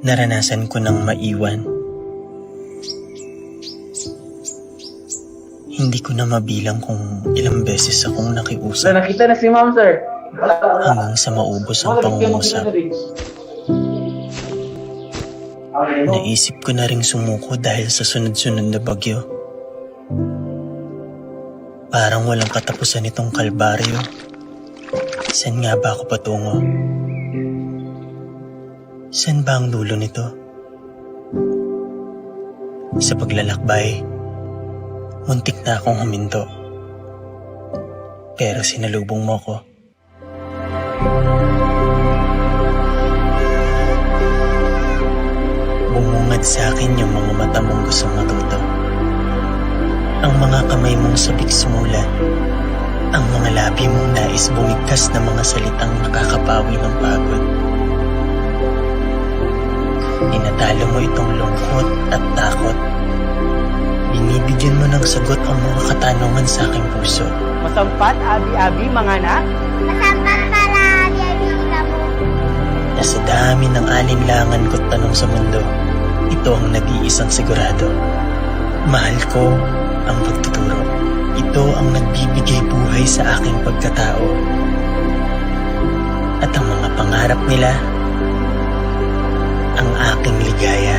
Naranasan ko nang maiwan. Hindi ko na mabilang kung ilang beses akong nakiusap. Nakita na si ma'am, sir. Hanggang sa maubos ang pangungusap. Naisip ko na ring sumuko dahil sa sunod-sunod na bagyo. Parang walang katapusan itong kalbaryo. Saan nga ba ako patungo? Saan ba ang dulo nito? Sa paglalakbay, muntik na akong huminto. Pero sinalubong mo ko. Bumungad sa akin yung mga mata mong gustong matuto. Ang mga kamay mong sabik sumulat. Ang mga labi mong nais bumigkas na mga salitang nakakapawi ng pagod. Tinatalo mo itong lungkot at takot. Binibigyan mo ng sagot ang mga katanungan sa aking puso. Masampat, abi-abi, mga anak. Masampat pala, abi-abi ka mo. Na sa dami ng alinlangan ko't tanong sa mundo, ito ang nag-iisang sigurado. Mahal ko ang pagtuturo. Ito ang nagbibigay buhay sa aking pagkatao. At ang mga pangarap nila, ang aking ligaya.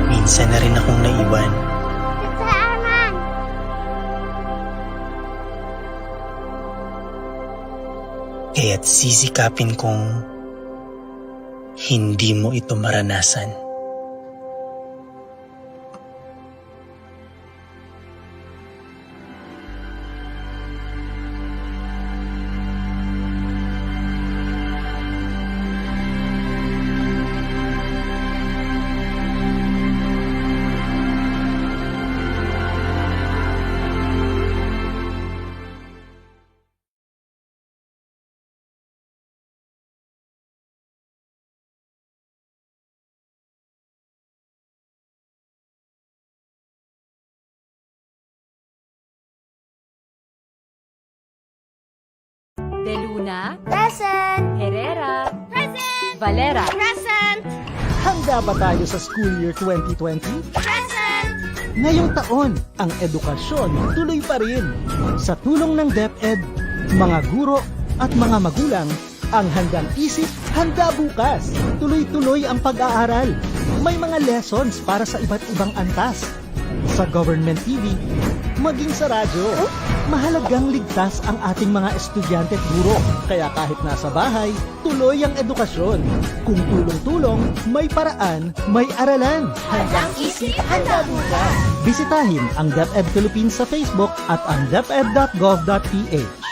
Minsan na rin akong naiwan. DRRM. Kaya't sisikapin kong hindi mo ito maranasan. De Luna, Present. Herrera, Present. Valera. Present. Handa ba tayo sa school year 2020? Present. Ngayong taon, ang edukasyon tuloy pa rin. Sa tulong ng DepEd, mga guro at mga magulang, ang handang isip, handa bukas. Tuloy-tuloy ang pag-aaral. May mga lessons para sa iba't ibang antas. Sa government TV, maging sa radyo. Mahalagang ligtas ang ating mga estudyante at guro. Kaya kahit nasa bahay, tuloy ang edukasyon. Kung tulong-tulong, may paraan, may aralan. Handang isip, handa bukas. Bisitahin ang DepEd Philippines sa Facebook at ang deped.gov.ph.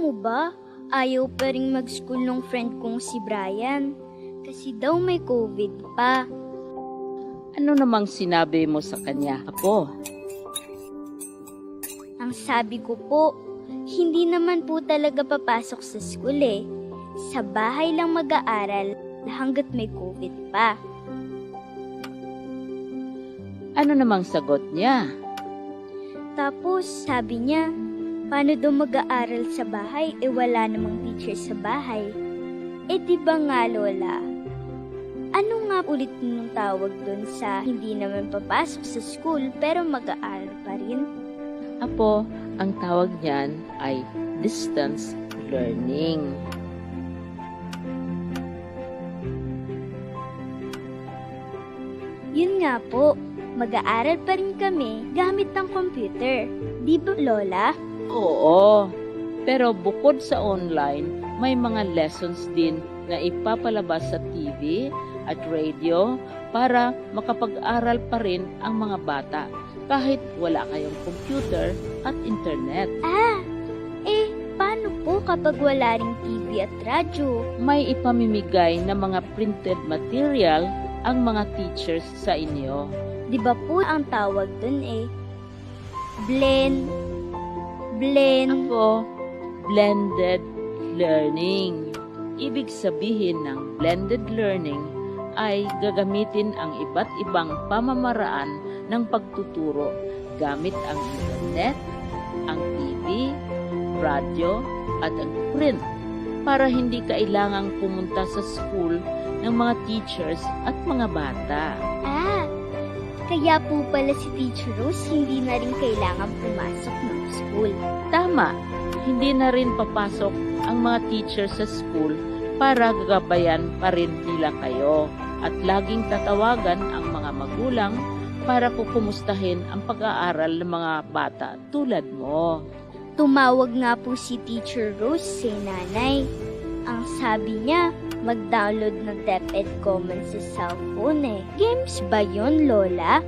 mo ba, ayaw pa rin mag-school ng friend kong si Brian. Kasi daw may COVID pa. Ano namang sinabi mo sa kanya, Apo? Ang sabi ko po, hindi naman po talaga papasok sa school eh. Sa bahay lang mag-aaral hanggat may COVID pa. Ano namang sagot niya? Tapos sabi niya, paano daw mag-aaral sa bahay wala namang teacher sa bahay? Di ba nga Lola? Ano nga ulit nung tawag doon sa hindi naman papasok sa school pero mag-aaral pa rin? Apo, ang tawag niyan ay distance learning. Yun nga po, mag-aaral pa rin kami gamit ng computer. Di ba Lola? Oo, pero bukod sa online, may mga lessons din na ipapalabas sa TV at radio para makapag-aral pa rin ang mga bata kahit wala kayong computer at internet. Paano po kapag wala ring TV at radyo? May ipamimigay na mga printed material ang mga teachers sa inyo. Di ba po ang tawag dun blend. Ako, blended learning. Ibig sabihin ng blended learning ay gagamitin ang iba't ibang pamamaraan ng pagtuturo gamit ang internet, ang TV, radyo, at ang print para hindi kailangang pumunta sa school ng mga teachers at mga bata. Kaya po pala si Teacher Rose hindi na rin kailangan pumasok ng school. Tama, hindi na rin papasok ang mga teachers sa school para gagabayan pa rin nila kayo at laging tatawagan ang mga magulang para kukumustahin ang pag-aaral ng mga bata tulad mo. Tumawag nga po si Teacher Rose sa nanay. Ang sabi niya, mag-download ng DepEd Commons sa cellphone Games ba yun, Lola?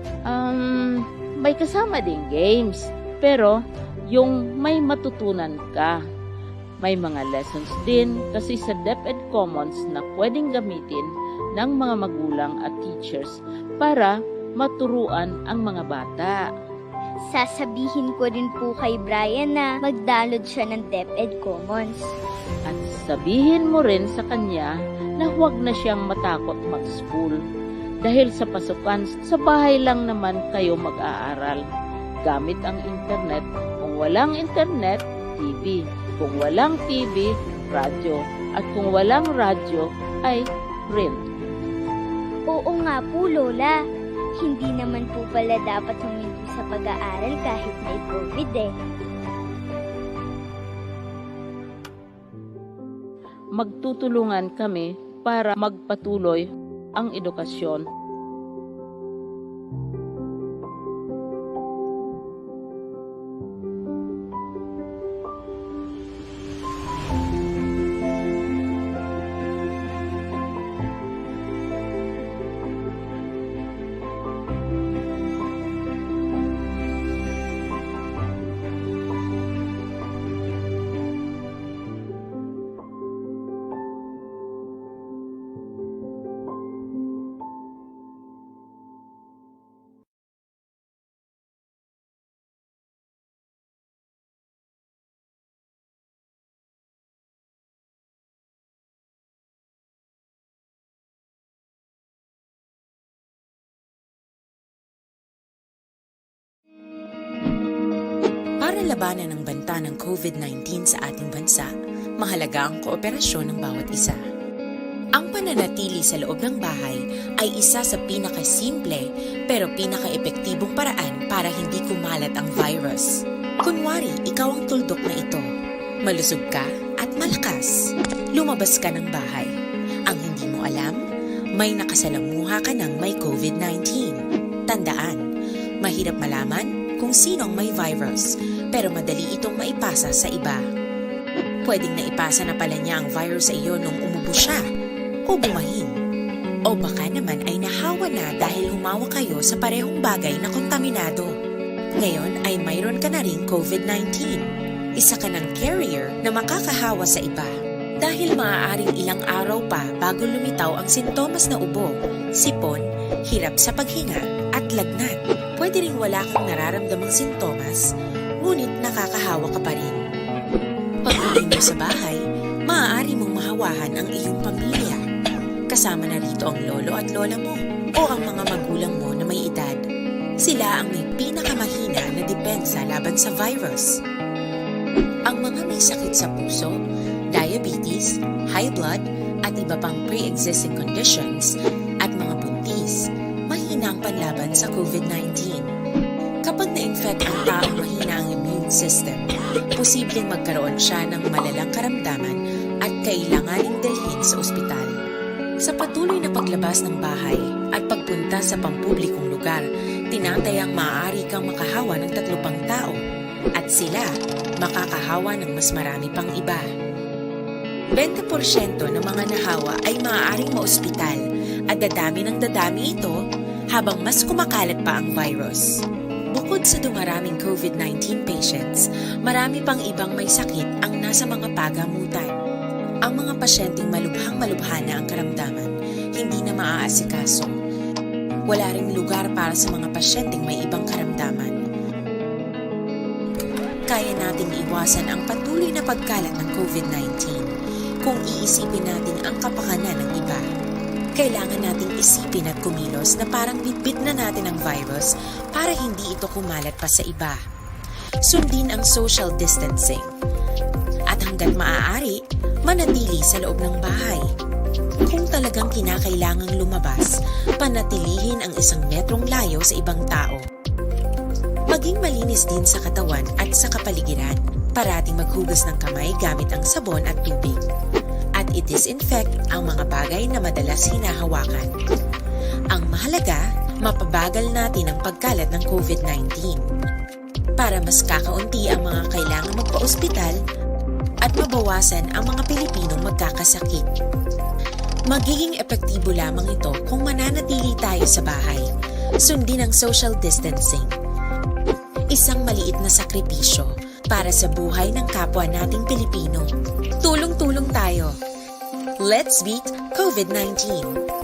May kasama ding games, pero yung may matutunan ka. May mga lessons din kasi sa DepEd Commons na pwedeng gamitin ng mga magulang at teachers para maturuan ang mga bata. Sasabihin ko rin po kay Brian na mag-download siya ng DepEd Commons. At sabihin mo rin sa kanya na huwag na siyang matakot mag-school. Dahil sa pasukan, sa bahay lang naman kayo mag-aaral. Gamit ang internet. Kung walang internet, TV. Kung walang TV, radyo. At kung walang radyo, ay print. Oo nga po, Lola. Hindi naman po pala dapat huminto sa pag-aaral kahit may COVID Magtutulungan kami para magpatuloy ang edukasyon. Para labanan ang banta ng COVID-19 sa ating bansa, mahalaga ang kooperasyon ng bawat isa. Ang pananatili sa loob ng bahay ay isa sa pinakasimple pero pinaka-epektibong paraan para hindi kumalat ang virus. Kunwari, ikaw ang tuldok na ito. Malusog ka at malakas. Lumabas ka ng bahay. Ang hindi mo alam, may nakasalamuha ka ng may COVID-19. Tandaan, mahirap malaman kung sino ang may virus, pero madali itong maipasa sa iba. Pwedeng naipasa na pala niya ang virus sa iyo nung umubo siya, o bumahin. O baka naman ay nahawa na dahil humawa kayo sa parehong bagay na kontaminado. Ngayon ay mayroon ka na ring COVID-19. isa ka ng carrier na makakahawa sa iba. Dahil maaaring ilang araw pa bago lumitaw ang sintomas na ubo, sipon, hirap sa paghinga at lagnat. Pwede ring wala kang nararamdamang sintomas, ngunit nakakahawa ka pa rin. Pag-uwi mo sa bahay, maaari mong mahawahan ang iyong pamilya. Kasama na rito ang lolo at lola mo o ang mga magulang mo na may edad. Sila ang may pinakamahina na depensa laban sa virus. Ang mga may sakit sa puso, diabetes, high blood, at iba pang pre-existing conditions at mga buntis, mahina ang panlaban sa COVID-19. Kapag na-infect ang taong mahina ang immune system, posibleng magkaroon siya ng malalang karamdaman at kailanganing dalhin sa ospital. Sa patuloy na paglabas ng bahay at pagpunta sa pampublikong lugar, tinatayang maaari kang makahawa ng 3 pang tao at sila makakahawa ng mas marami pang iba. 20% ng mga nahawa ay maaaring maospital at dadami ng dadami ito habang mas kumakalat pa ang virus. Bukod sa dumaraming COVID-19 patients, marami pang ibang may sakit ang nasa mga pagamutan. Ang mga pasyenteng malubhang-malubha na ang karamdaman, hindi na maaasikaso. Wala ring lugar para sa mga pasyenteng may ibang karamdaman. Kaya nating iwasan ang patuloy na pagkalat ng COVID-19 kung iisipin natin ang kapakanan ng iba. Kailangan nating isipin at kumilos na parang bitbit na natin ang virus para hindi ito kumalat pa sa iba. Sundin ang social distancing. At hanggat maaari, manatili sa loob ng bahay. Kung talagang kinakailangang lumabas, panatilihin ang 1 metrong layo sa ibang tao. Maging malinis din sa katawan at sa kapaligiran. Parating maghugas ng kamay gamit ang sabon at tubig. At i-disinfect ang mga bagay na madalas hinahawakan. Ang mahalaga, mapabagal natin ang pagkalat ng COVID-19. Para mas kakaunti ang mga kailangang magpa-ospital at mabawasan ang mga Pilipinong magkakasakit. Magiging epektibo lamang ito kung mananatili tayo sa bahay. Sundin ang social distancing. Isang maliit na sakripisyo para sa buhay ng kapwa nating Pilipino. Tulong-tulong tayo. Let's beat COVID-19.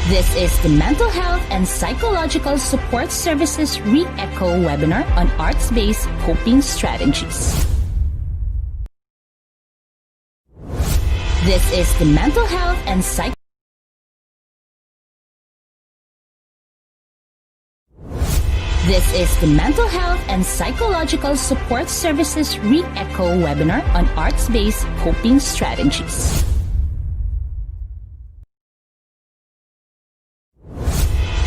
This is the Mental Health and Psychological Support Services Re-Echo webinar on arts-based coping strategies. This is the Mental Health and This is the Mental Health and Psychological Support Services Re-Echo webinar on arts-based coping strategies.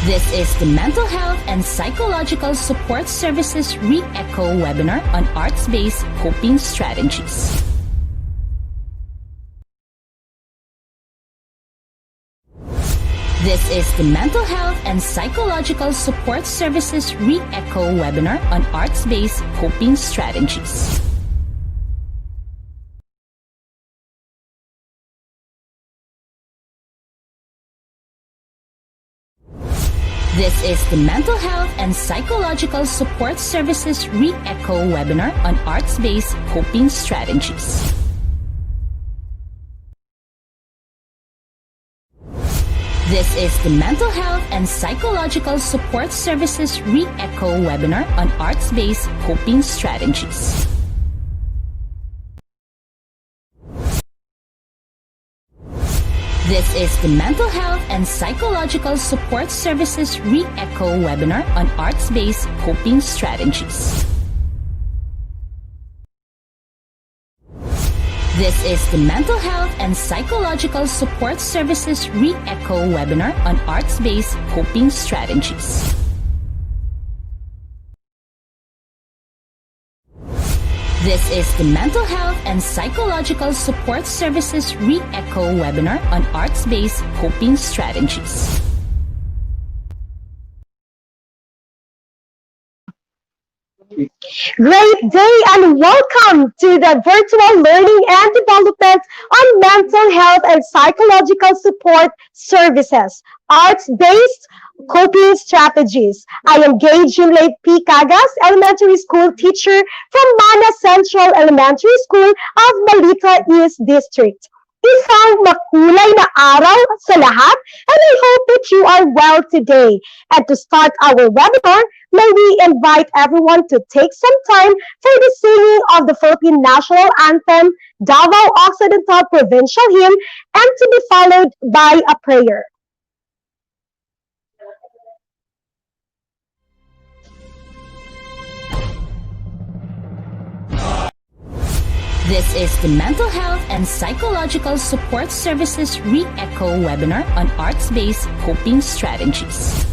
This is the Mental Health and Psychological Support Services Re-Echo webinar on arts-based coping strategies. This is the Mental Health and Psychological Support Services Re-Echo webinar on arts-based coping strategies. This is the Mental Health and Psychological Support Services Re-Echo webinar on arts-based coping strategies. This is the Mental Health and Psychological Support Services Re-Echo webinar on arts-based coping strategies. This is the Mental Health and Psychological Support Services Re-Echo webinar on arts-based coping strategies. This is the Mental Health and Psychological Support Services Re-Echo webinar on arts-based coping strategies. This is the Mental Health and Psychological Support Services Re-Echo webinar on arts-based coping strategies. Great day and welcome to the virtual learning and development on mental health and psychological support services, arts-based coping strategies. I am Gay Jinlay P. Cagas, elementary school teacher from Mana Central Elementary School of Malita East District. Isang makulay na araw sa lahat, and I hope that you are well today. And to start our webinar, may we invite everyone to take some time for the singing of the Philippine National Anthem, Davao Occidental Provincial Hymn, and to be followed by a prayer. This is the Mental Health and Psychological Support Services Re-Echo webinar on arts-based coping strategies.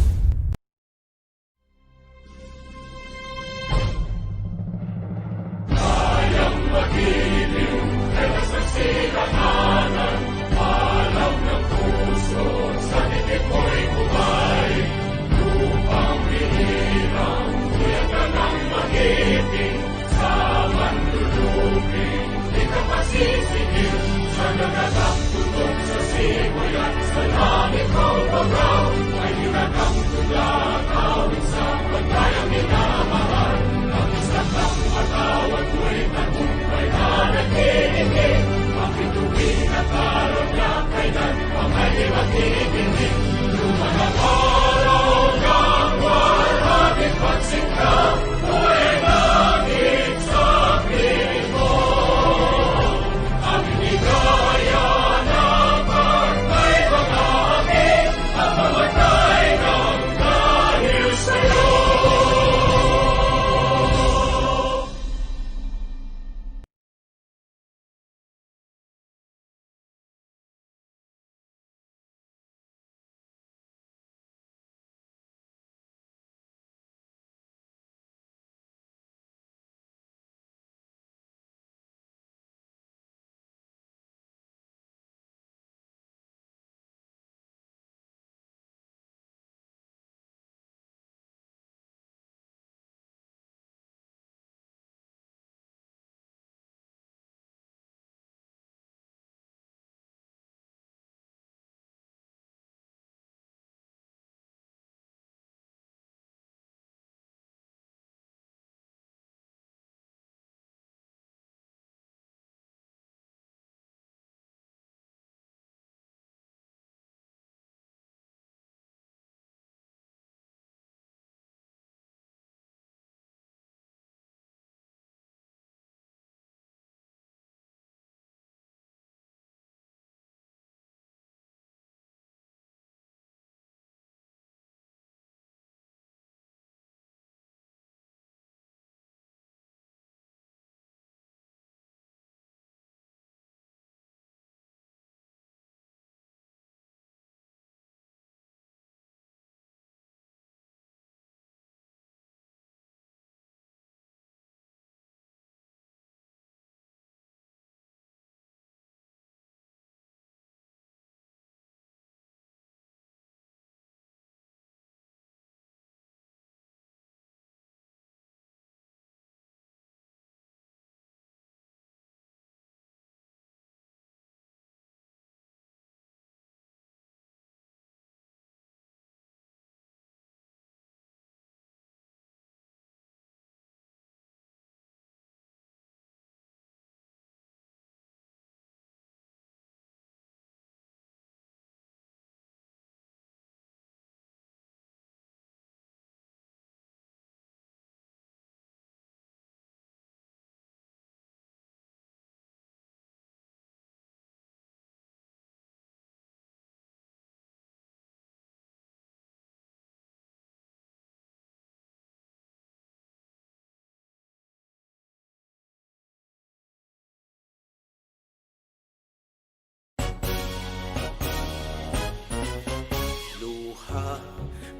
Ang isang at awat ko'y tagumpay na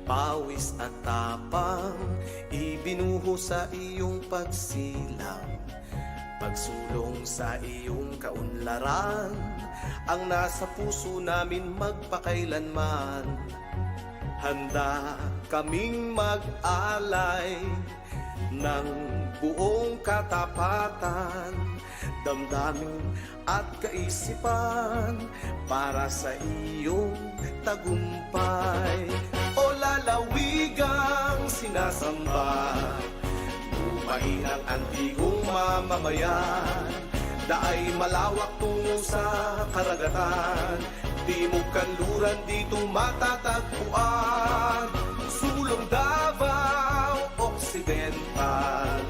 pawis at tapang, ibinuho sa iyong pagsilang. Pagsulong sa iyong kaunlaran, ang nasa puso namin magpakailanman. Handa kaming mag-alay ng buong katapatan, damdamin at kaisipan para sa iyong tagumpay. O lalawigang sinasamba, lupain ang antigong mamamayan, daay malawak tungo sa karagatan, timog kanluran dito matatagpuan. Sulong Davao, Occidental,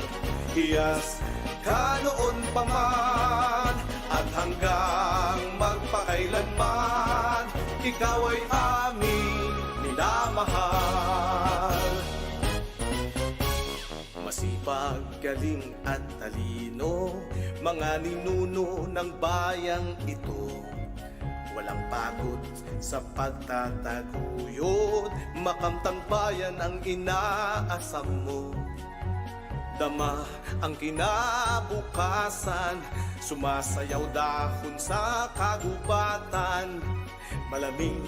hiyas ka noon pa man, at hanggang magpakailanman, ikaw ay aming minamahal. Masipag, galing at talino, mga ninuno ng bayang ito. Walang pagod sa pagtataguyod, makamtang bayan ang inaasam mo. Dama ang kinabukasan, sumasayaw dahon sa kagubatan. Malamig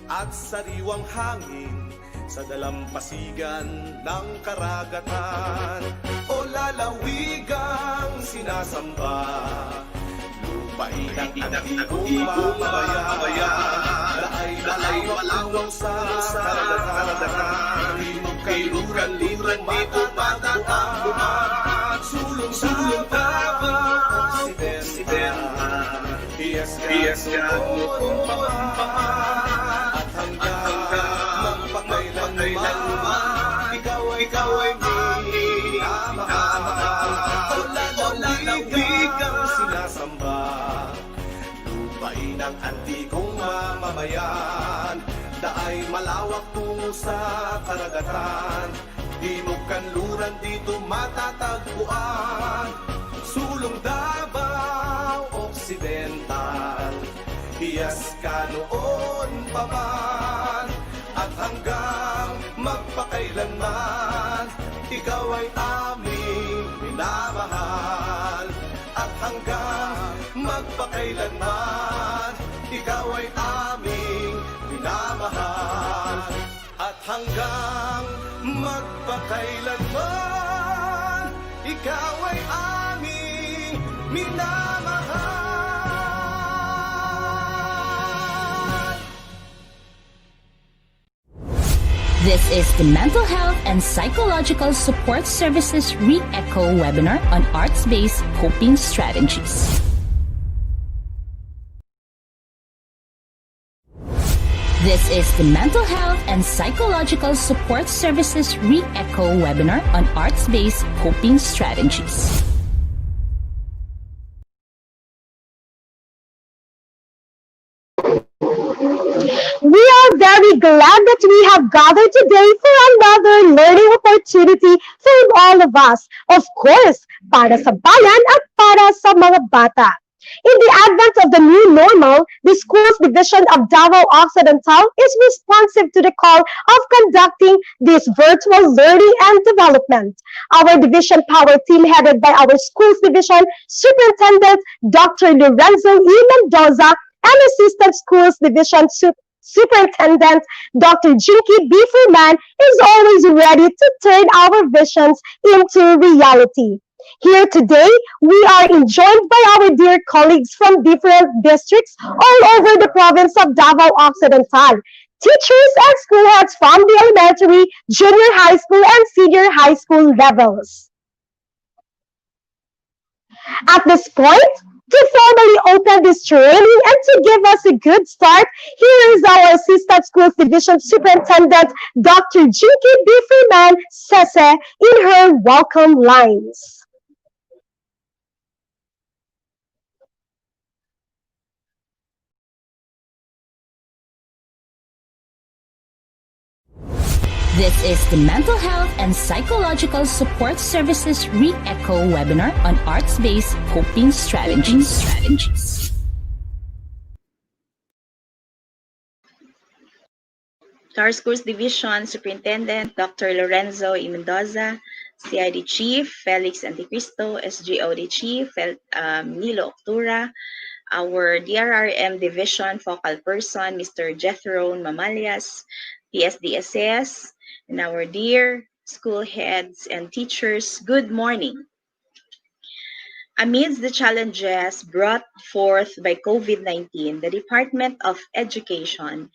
at sariwang hangin sa dalampasigan ng karagatan. O lalawigang sinasamba, lupain ang antigong mamamayan, daay malawak sa karagatan, kailugan dito matatagpuan. Sulong Davao, Occidental, hiyas ka noon pa man, at hanggang magpakailanman, ikaw ay minamahal. O lalawigang sinasamba, lupain ang antigong mamamayan, daay malawak tungo sa karagatan, timog kanluran dito matatagpuan. Sulong Davao, Occidental, hiyas ka noon pa man, at hanggang magpakailanman, ikaw ay aming minamahal. At hanggang magpakailanman, ikaw ay aming minamahal. At hanggang magpakailanman, ikaw ay aming minamahal. This is the Mental Health and Psychological Support Services Re-Echo webinar on arts-based coping strategies. This is the Mental Health and Psychological Support Services Re-Echo webinar on arts-based coping strategies. We are very glad that we have gathered today for another learning opportunity for all of us. Of course, para sa bayan at para sa mga bata. In the advent of the new normal, the Schools Division of Davao Occidental is responsive to the call of conducting this virtual learning and development. Our division power team headed by our Schools Division Superintendent Dr. Lorenzo E. Mendoza and Assistant Schools Division Superintendent Dr. Jinky B. Furman is always ready to turn our visions into reality. Here today, we are joined by our dear colleagues from different districts all over the province of Davao Occidental. Teachers and school heads from the elementary, junior high school, and senior high school levels. At this point, to formally open this training and to give us a good start, here is our Assistant Schools Division Superintendent, Dr. Jinky B. Freeman Sese, in her welcome lines. This is the Mental Health and Psychological Support Services Re-Echo webinar on arts-based coping strategies. To our schools division superintendent, Dr. Lorenzo E. Mendoza, CID Chief, Felix Anticristo, SGOD Chief, Nilo Octura, our DRRM division focal person, Mr. Jethro Mamalias, PSDSS, and our dear school heads and teachers, good morning. Amidst the challenges brought forth by COVID-19, the Department of Education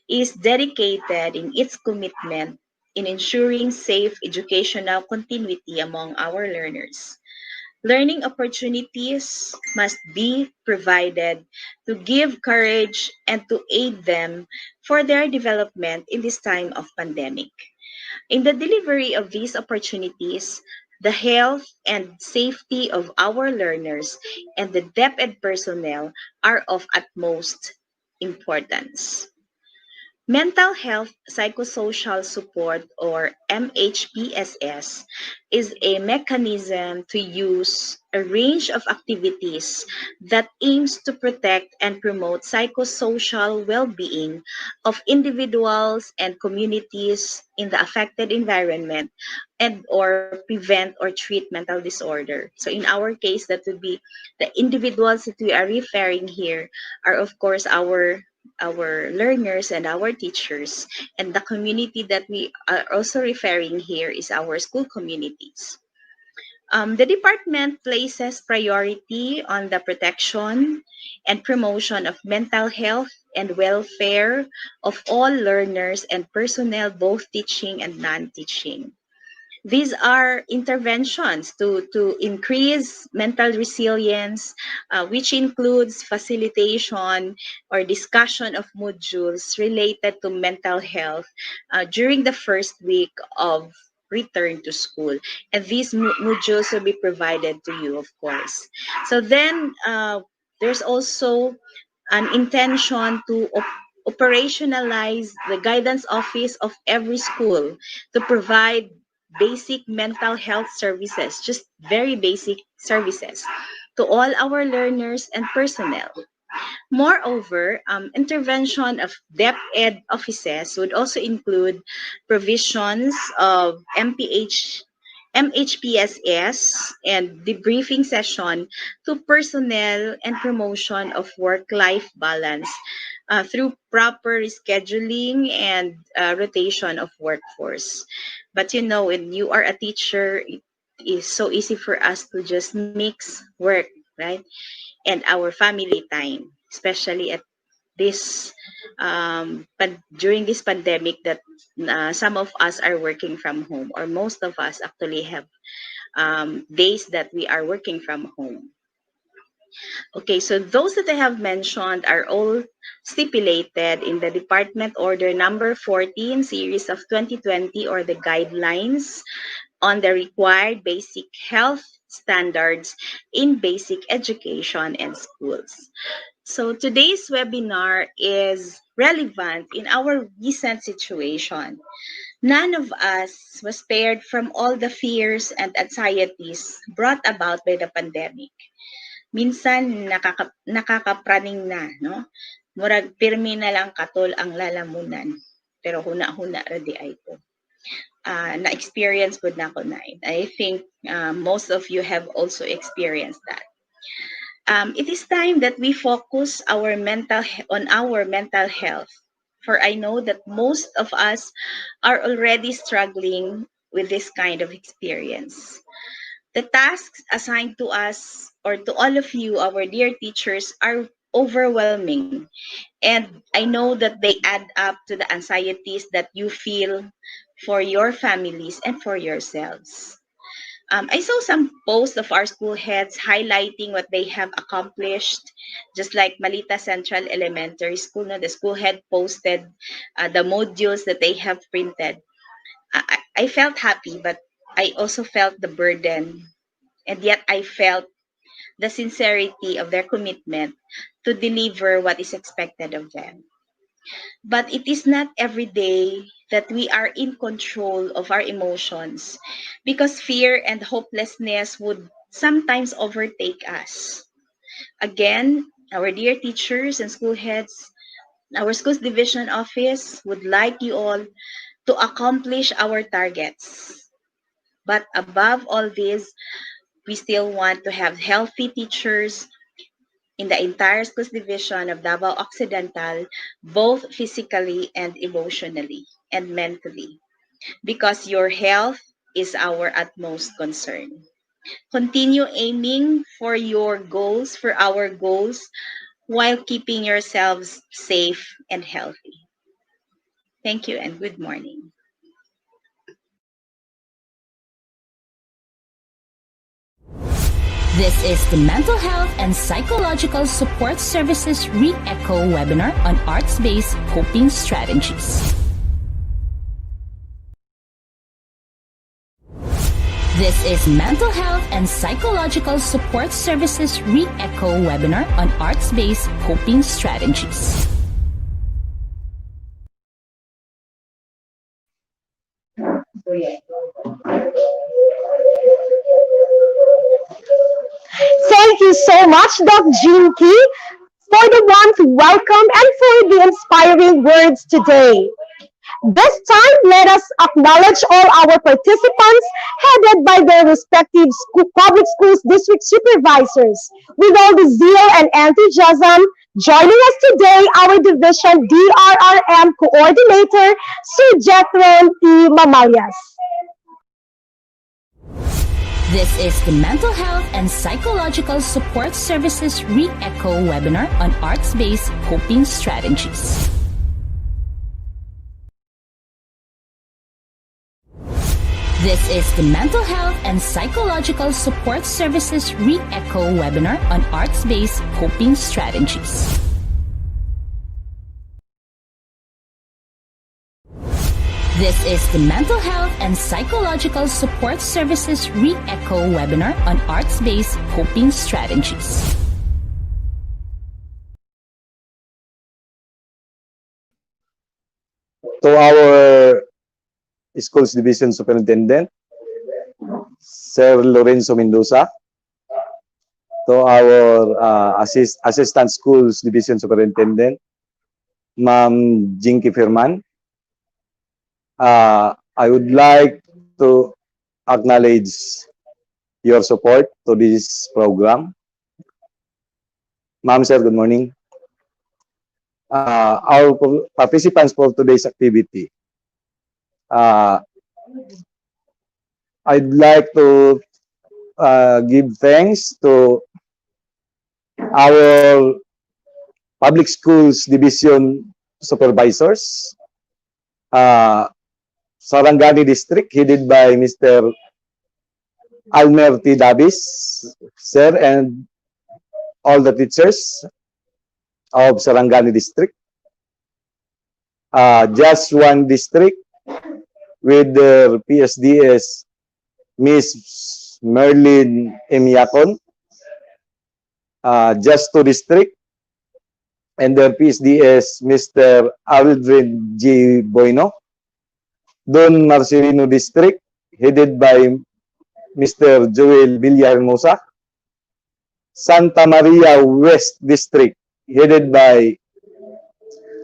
is dedicated in its commitment in ensuring safe educational continuity among our learners. Learning opportunities must be provided to give courage and to aid them for their development in this time of pandemic. In the delivery of these opportunities, the health and safety of our learners and the DepEd personnel are of utmost importance. Mental health psychosocial support, or MHPSS, is a mechanism to use a range of activities that aims to protect and promote psychosocial well-being of individuals and communities in the affected environment and or prevent or treat mental disorder. So in our case, that would be the individuals that we are referring here are of course our learners and our teachers, and the community that we are also referring here is our school communities. The department places priority on the protection and promotion of mental health and welfare of all learners and personnel, both teaching and non-teaching. These are interventions to increase mental resilience, which includes facilitation or discussion of modules related to mental health during the first week of return to school. And these modules will be provided to you, of course. So then there's also an intention to operationalize the guidance office of every school to provide basic mental health services, just very basic services to all our learners and personnel. Moreover, intervention of DepEd offices would also include provisions of MHPSS and debriefing session to personnel and promotion of work-life balance through proper scheduling and rotation of workforce. But you know, when you are a teacher, it is so easy for us to just mix work, right? And our family time, especially at this during this pandemic that some of us are working from home, or most of us actually have days that we are working from home. Okay, so those that I have mentioned are all stipulated in the Department Order number 14 series of 2020, or the guidelines on the required basic health standards in basic education and schools. So today's webinar is relevant in our recent situation. None of us was spared from all the fears and anxieties brought about by the pandemic. Minsan nakakapraning na, no? Murag pirmi na lang katol ang lalamunan. Pero huna-huna ra di ay ko. Na-experience po na ko na. I think most of you have also experienced that. It is time that we focus on our mental health, for I know that most of us are already struggling with this kind of experience. The tasks assigned to us, or to all of you, our dear teachers, are overwhelming. And I know that they add up to the anxieties that you feel for your families and for yourselves. I saw some posts of our school heads highlighting what they have accomplished, just like Malita Central Elementary School. No, the school head posted the modules that they have printed. I felt happy, but I also felt the burden, and yet I felt the sincerity of their commitment to deliver what is expected of them. But it is not every day that we are in control of our emotions, because fear and hopelessness would sometimes overtake us. Again, our dear teachers and school heads, Our schools division office would like you all to accomplish our targets. But above all this, we still want to have healthy teachers in the entire schools division of Davao Occidental, both physically and emotionally and mentally, because your health is our utmost concern. Continue aiming for your goals, for our goals, while keeping yourselves safe and healthy. Thank you and good morning. This is the Mental Health and Psychological Support Services Re-Echo webinar on arts-based coping strategies. This is Mental Health and Psychological Support Services Re-Echo webinar on arts-based coping strategies. Thank you so much, Doc Jinky, for the warm welcome and for the inspiring words today. This time, let us acknowledge all our participants headed by their respective public schools district supervisors. With all the zeal and enthusiasm, joining us today, our division DRRM coordinator, Sir Jethron P. Mamayas. This is the Mental Health and Psychological Support Services Re-Echo webinar on arts-based coping strategies. This is the Mental Health and Psychological Support Services Re-Echo webinar on arts-based coping strategies. This is the Mental Health and Psychological Support Services Re-Echo webinar on arts-based coping strategies. To our Schools Division Superintendent, Sir Lorenzo Mendoza, to our Assistant Schools Division Superintendent, Ma'am Jinky Firman, I would like to acknowledge your support to this program. Ma'am, sir, good morning. Our participants for today's activity. I'd like to give thanks to our public schools division supervisors, Sarangani District, headed by Mr. Almer T. Davis, sir, and all the teachers of Sarangani District. Just one district with their PSDS, Miss Merlin M. Yacon. Just two district, and their PSDS, Mr. Aldrin G. Boyno. Don Marcelino District, headed by Mr. Joel Villahermosa. Santa Maria West District, headed by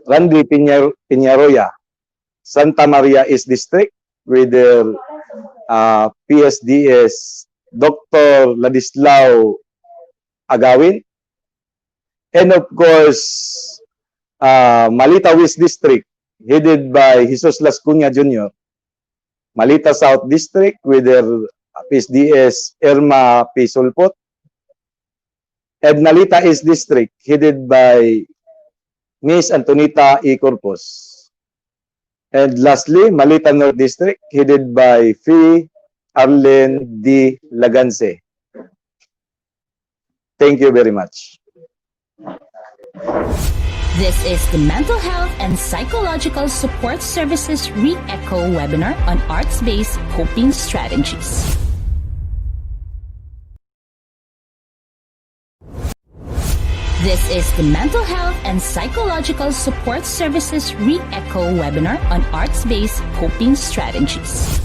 Randy Piñaroya. Santa Maria East District, with their PSDS, Dr. Ladislao Agawin. And of course, Malita West District, headed by Jesus Las Cunha Jr. Malita South District, with their PSDS, Irma P. Sulpot. And Malita East District, headed by Miss Antonita E. Corpus. And lastly, Malita North District, headed by Fee Arlen D. Laganse. Thank you very much. This is the Mental Health and Psychological Support Services Re-Echo webinar on arts-based coping strategies. This is the Mental Health and Psychological Support Services Re-Echo webinar on arts-based coping strategies.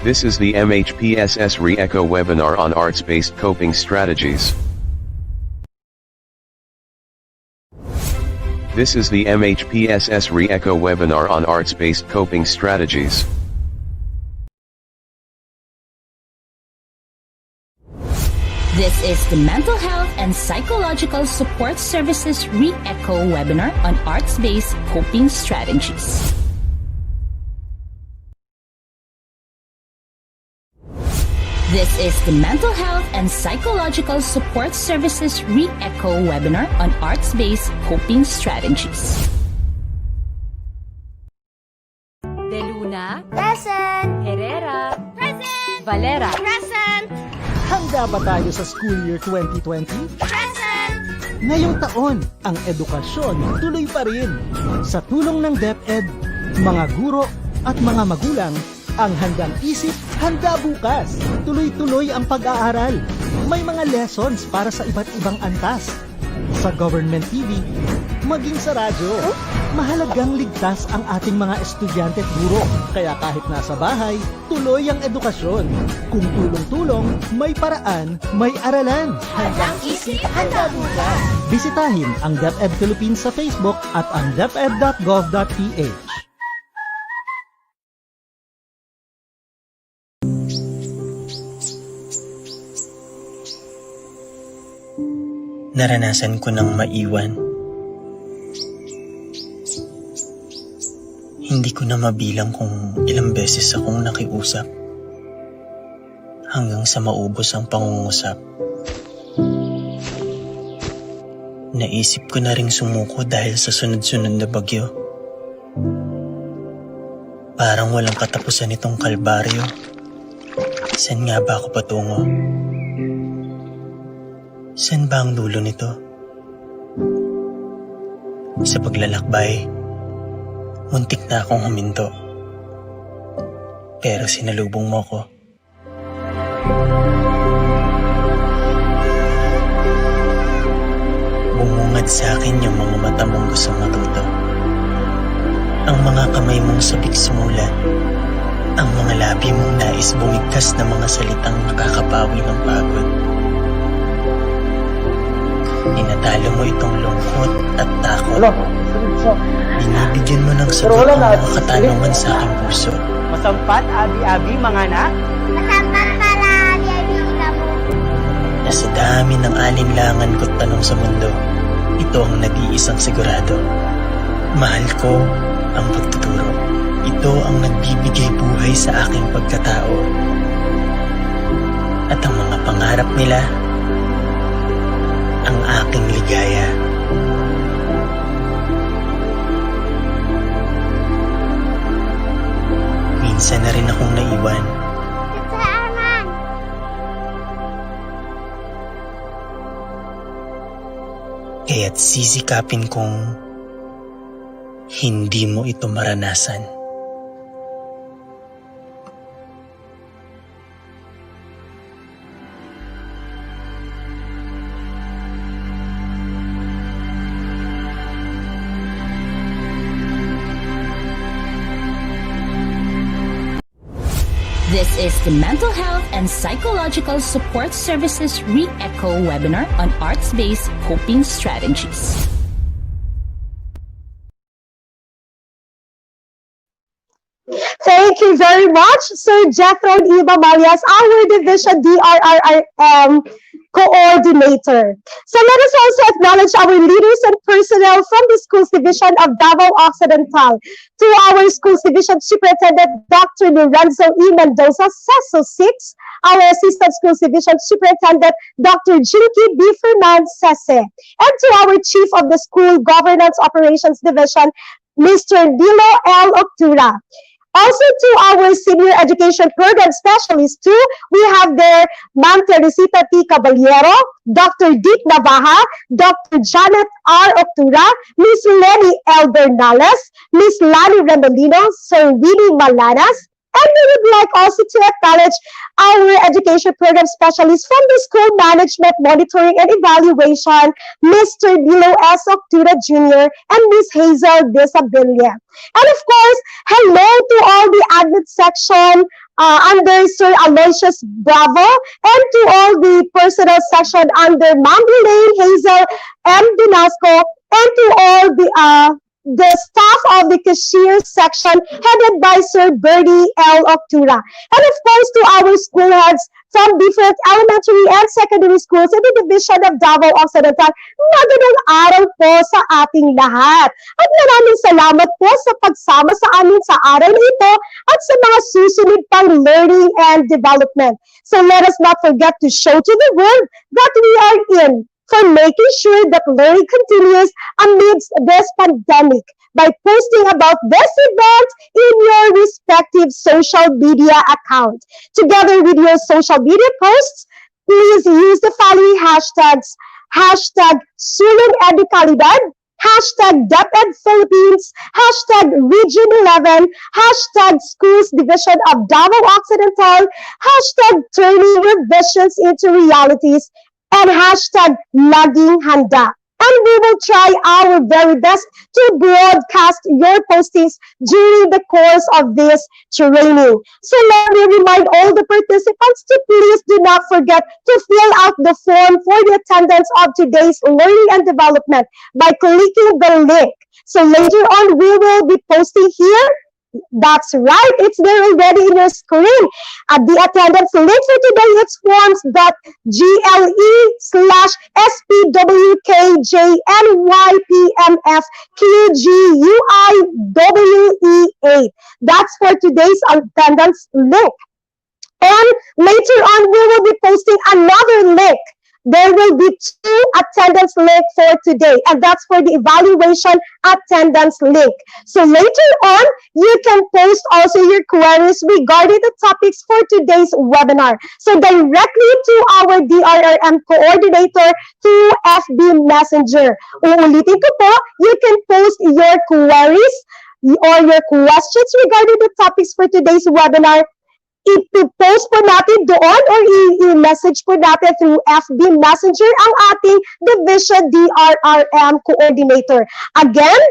This is the MHPSS Re-Echo webinar on arts-based coping strategies. This is the MHPSS Re-Echo webinar on arts-based coping strategies. This is the Mental Health and Psychological Support Services Re-Echo webinar on arts-based coping strategies. This is the Mental Health and Psychological Support Services Re-Echo webinar on arts-based coping strategies. De Luna, Present. Herrera, Present. Valera, Present. Handa ba tayo sa school year 2020? Present. Ngayong taon, ang edukasyon tuloy pa rin. Sa tulong ng DepEd, mga guro at mga magulang, ang handang isip, handa bukas. Tuloy-tuloy ang pag-aaral. May mga lessons para sa iba't ibang antas. Sa government TV, maging sa radyo. Mahalagang ligtas ang ating mga estudyante at guro. Kaya kahit nasa bahay, tuloy ang edukasyon. Kung tulong-tulong, may paraan, may aralan. Handang isip, handa bukas. Bisitahin ang DepEd Philippines sa Facebook at ang deped.gov.ph. Naranasan ko ng maiwan. Hindi ko na mabilang kung ilang beses akong nakiusap hanggang sa maubos ang pangungusap. Naisip ko na ring sumuko dahil sa sunod-sunod na bagyo. Parang walang katapusan itong kalbaryo. Saan nga ba ako patungo? Saan ba ang dulo nito? Sa paglalakbay, muntik na akong huminto. Pero sinalubong mo ko. Bumungad sa akin yung mga mata mong gustong matuto. Ang mga kamay mong sabik sumulat. Ang mga labi mong nais bumigkas na mga salitang nakakapawi ng pagod. Tinatalo mo itong lungkot at takot. Binibigyan mo ng sagot ang mga katanungan sa aking puso. Masampat, abi-abi, mga anak. Masampat para abi-abi mo. Na sa dami ng alinlangan ko't tanong sa mundo, ito ang nag-iisang sigurado. Mahal ko ang pagtuturo. Ito ang nagbibigay buhay sa aking pagkatao. At ang mga pangarap nila, ang aking ligaya. Minsan na rin akong naiwan. DRRM. Kaya't sisikapin kong hindi mo ito maranasan. This is the Mental Health and Psychological Support Services Re-Echo webinar on arts-based coping strategies. Thank you very much, Sir Jethro Iba Malias, our Division DRRM Coordinator. So let us also acknowledge our leaders and personnel from the Schools Division of Davao Occidental. To our Schools Division Superintendent, Dr. Lorenzo E. Mendoza, CESO 6, our Assistant Schools Division Superintendent, Dr. Jinky B. Fernan, SESE, and to our Chief of the School Governance Operations Division, Mr. Dilo L. Octura. Also to our Senior Education Program Specialist too, we have there Ma'am Teresita T. Caballero, Dr. Dick Navaja, Dr. Janet R. Octura, Miss Lenny L. Bernales, Miss Lani Remolino, Sir Winnie Malanas, And we would like also to acknowledge our education program specialist from the School Management Monitoring and Evaluation, Mr. Dilo S. Octura Jr. and Ms. Hazel Disabilia. And of course, hello to all the admin section under Sir Aloysius Bravo, and to all the personnel section under Ma'am Elaine Hazel M. Dinasco, and to all the staff of the cashier section headed by Sir Bertie L. Octura. And of course, to our school heads from different elementary and secondary schools in the division of Davao Occidental, magandang araw po sa ating lahat. At maraming salamat po sa pagsama sa amin sa araw na ito at sa mga susunod pang learning and development. So let us not forget to show to the world that we are in for making sure that learning continues amidst this pandemic by posting about this event in your respective social media account. Together with your social media posts, please use the following hashtags: hashtag Sulong Educalidad, hashtag DepEd Philippines, hashtag Region 11, hashtag Schools Division of Davao Occidental, hashtag Turning Your Visions into Realities, and hashtag Laging Handa. And we will try our very best to broadcast your postings during the course of this training. So let me remind all the participants to please do not forget to fill out the form for the attendance of today's learning and development by clicking the link. So later on, we will be posting here. That's right, it's there already in your screen. At the attendance link for today, it's forms.gle/SPWKJNYPMFQGUIWE8. That's for today's attendance link. And later on, we will be posting another link. There will be 2 attendance links for today, and that's for the evaluation attendance link. So later on, you can post also your queries regarding the topics for today's webinar. So directly to our DRRM coordinator through FB Messenger. Uulitin ko po, you can post your queries or your questions regarding the topics for today's webinar. I-post po natin doon or i-message po natin through FB Messenger ang ating Division DRRM Coordinator. Again,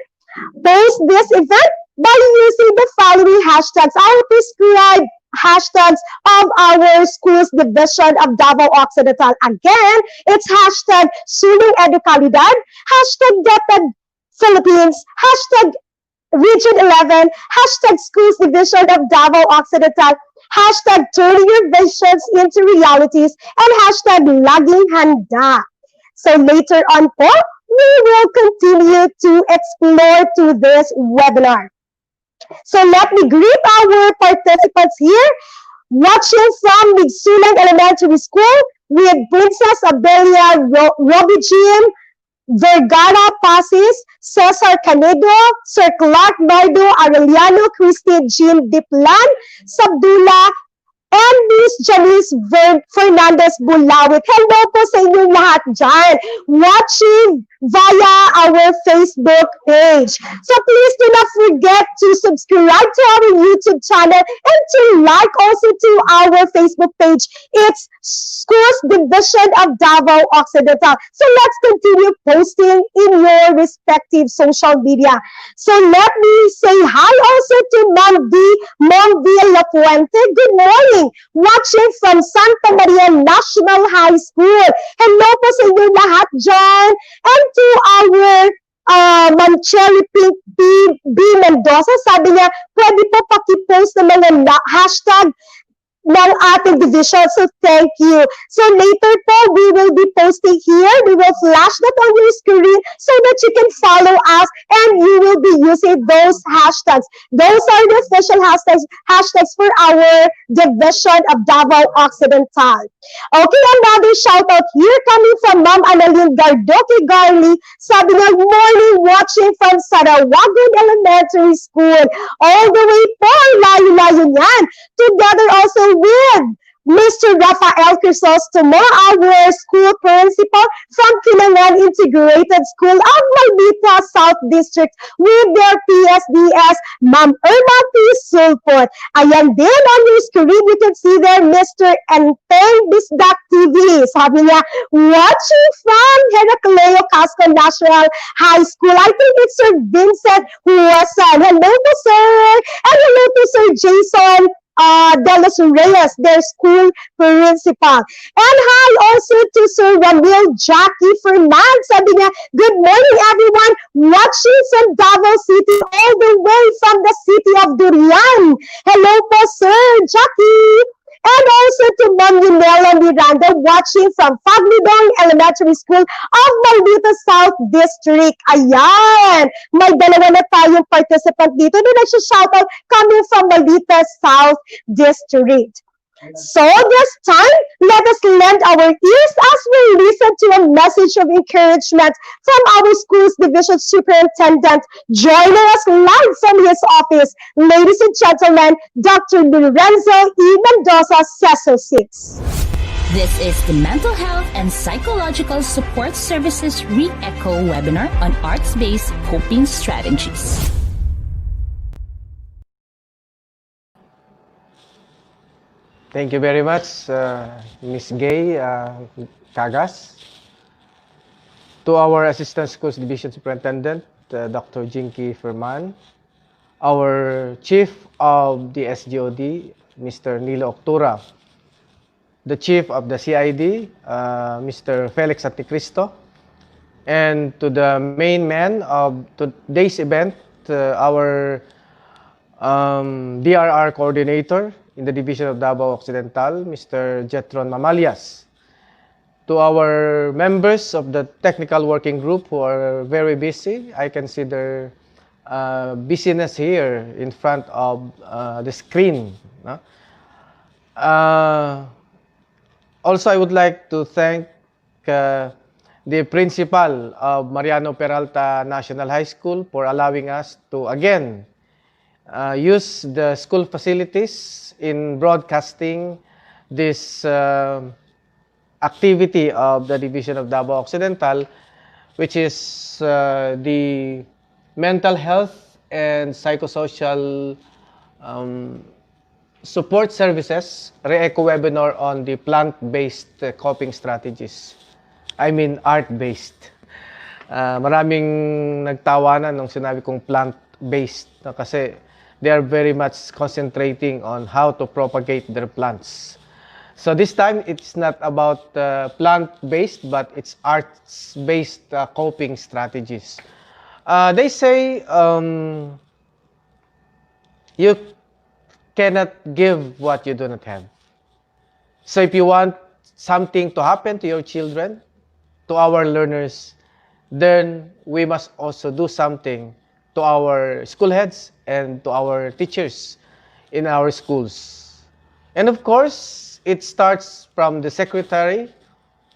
post this event by using the following hashtags, our prescribed hashtags of our school's division of Davao Occidental. Again, it's hashtag Sulong Educalidad, hashtag DepEd Philippines, hashtag Region 11, hashtag Schools Division of Davao Occidental, hashtag Turning Your Visions into Realities, and hashtag Laging Handa. So later on po, we will continue to explore to this webinar. So let me greet our participants here. Watching from Migsulang Elementary School with Princess Abelia Robijin, Vergara Pasis, Cesar Canedo, Sir Clark Bardo, Aureliano Christine Jean Diplan, Sabdula, and Miss Janice Fernandez Bulawit. Hello po sa inyong lahat dyan, watching via our Facebook page. So please do not forget to subscribe to our YouTube channel and to like also to our Facebook page. It's Schools Division of Davao Occidental. So let's continue posting in your respective social media. So let me say hi also to Mom V. La Fuente. Good morning. Watching from Santa Maria National High School. Hello po sa inyo lahat dyan. And to our Ma'am Cherry Pink B. Mendoza, sabi niya, pwede po pakipost ng mga hashtag ng ating division. So thank you. So later po, we will be posting here. We will flash that on your screen so that you can follow us and you will be using those hashtags. Those are the official hashtags for our division of Davao Occidental. Okay, another shout out here coming from Ma'am Annalyn Gardoque Garly. Sabi niya, morning watching from Sarawagan Elementary School. All the way po, layo-layo niyan. Together also with Mr. Rafael Crisostomo, our school principal from Kilangan Integrated School of Maldita South District with their PSDS, Ma'am Irma P. Sulpot. Ayan din on your screen, you can see there Mr. Enteng Bisdak TV. Sabi niya, watching from Heracleo Casco National High School. I think it's Sir Vincent Huasan. Hello to sir! And hello to Sir Jason De Los Reyes, their school principal. And hi also to Sir Ramil Jackie Fernand. Sabi niya, good morning everyone watching from Davao City all the way from the city of Durian. Hello po Sir Jackie. And also to Ma'am Yunela Miranda watching from Faglidong Elementary School of Maldita South District. Ayan! May dalawa na tayong participant dito na nagsha-shoutout coming from Maldita South District. So this time, let us lend our ears as we listen to a message of encouragement from our school's division superintendent, joining us live from his office, ladies and gentlemen, Dr. Lorenzo E. Mendoza, CESO 6. This is the Mental Health and Psychological Support Services Re-Echo webinar on arts-based coping strategies. Thank you very much, Ms. Gay Cagas. To our Assistant Schools Division Superintendent, Dr. Jinky Ferman. Our Chief of the SGOD, Mr. Nilo Octura. The Chief of the CID, Mr. Felix Anticristo. And to the main man of today's event, our DRR Coordinator in the Division of Davao Occidental, Mr. Jetron Mamalias. To our members of the Technical Working Group who are very busy, I can see their busyness here in front of the screen. Also, I would like to thank the principal of Mariano Peralta National High School for allowing us to again use the school facilities in broadcasting this activity of the Division of Davao Occidental, which is the Mental Health and Psychosocial Support Services Re-Echo webinar on the plant-based coping strategies. I mean art-based. Maraming nagtawanan nung sinabi kong plant-based kasi they are very much concentrating on how to propagate their plants. So this time, it's not about plant-based, but it's arts-based coping strategies. They say you cannot give what you do not have. So if you want something to happen to your children, to our learners, then we must also do something to our school heads and to our teachers in our schools. And of course, it starts from the secretary,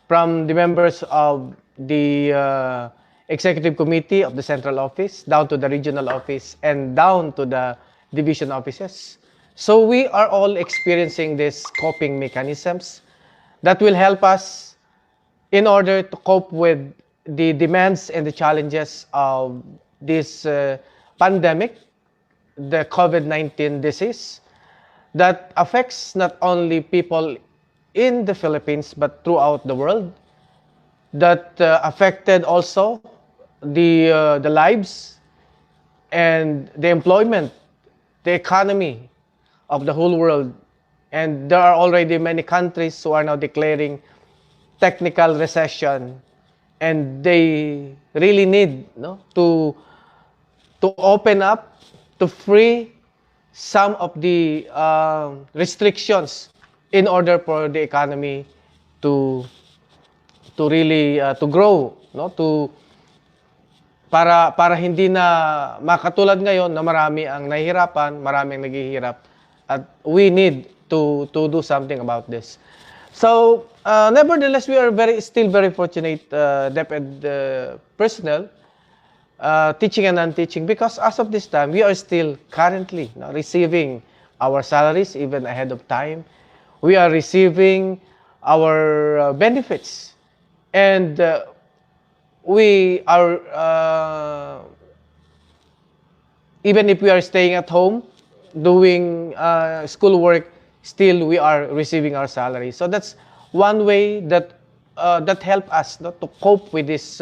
from the members of the executive committee of the central office, down to the regional office, and down to the division offices. So we are all experiencing these coping mechanisms that will help us in order to cope with the demands and the challenges of this pandemic, the COVID-19 disease, that affects not only people in the Philippines but throughout the world, that affected also the lives and the employment, the economy of the whole world. And there are already many countries who are now declaring technical recession, and they really need to open up, to free some of the restrictions in order for the economy to really to grow, para hindi na makatulad ngayon na marami ang nahihirapan, marami ang naghihirap, at we need to do something about this. So nevertheless, we are still very fortunate DepEd personnel, teaching and non-teaching, because as of this time we are still currently receiving our salaries even ahead of time. we are receiving our benefits. And we are, even if we are staying at home, doing schoolwork, still we are receiving our salary. So that's one way that that help us, no, to cope with this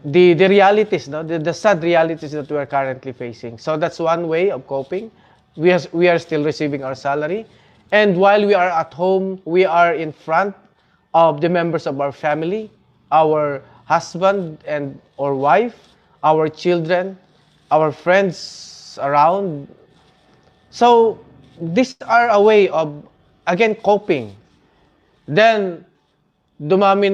the realities, no, the sad realities that we are currently facing. So that's one way of coping. We are still receiving our salary, and while we are at home, we are in front of the members of our family, our husband and or wife, our children, our friends around. So these are a way of, again, coping. Then nagdaan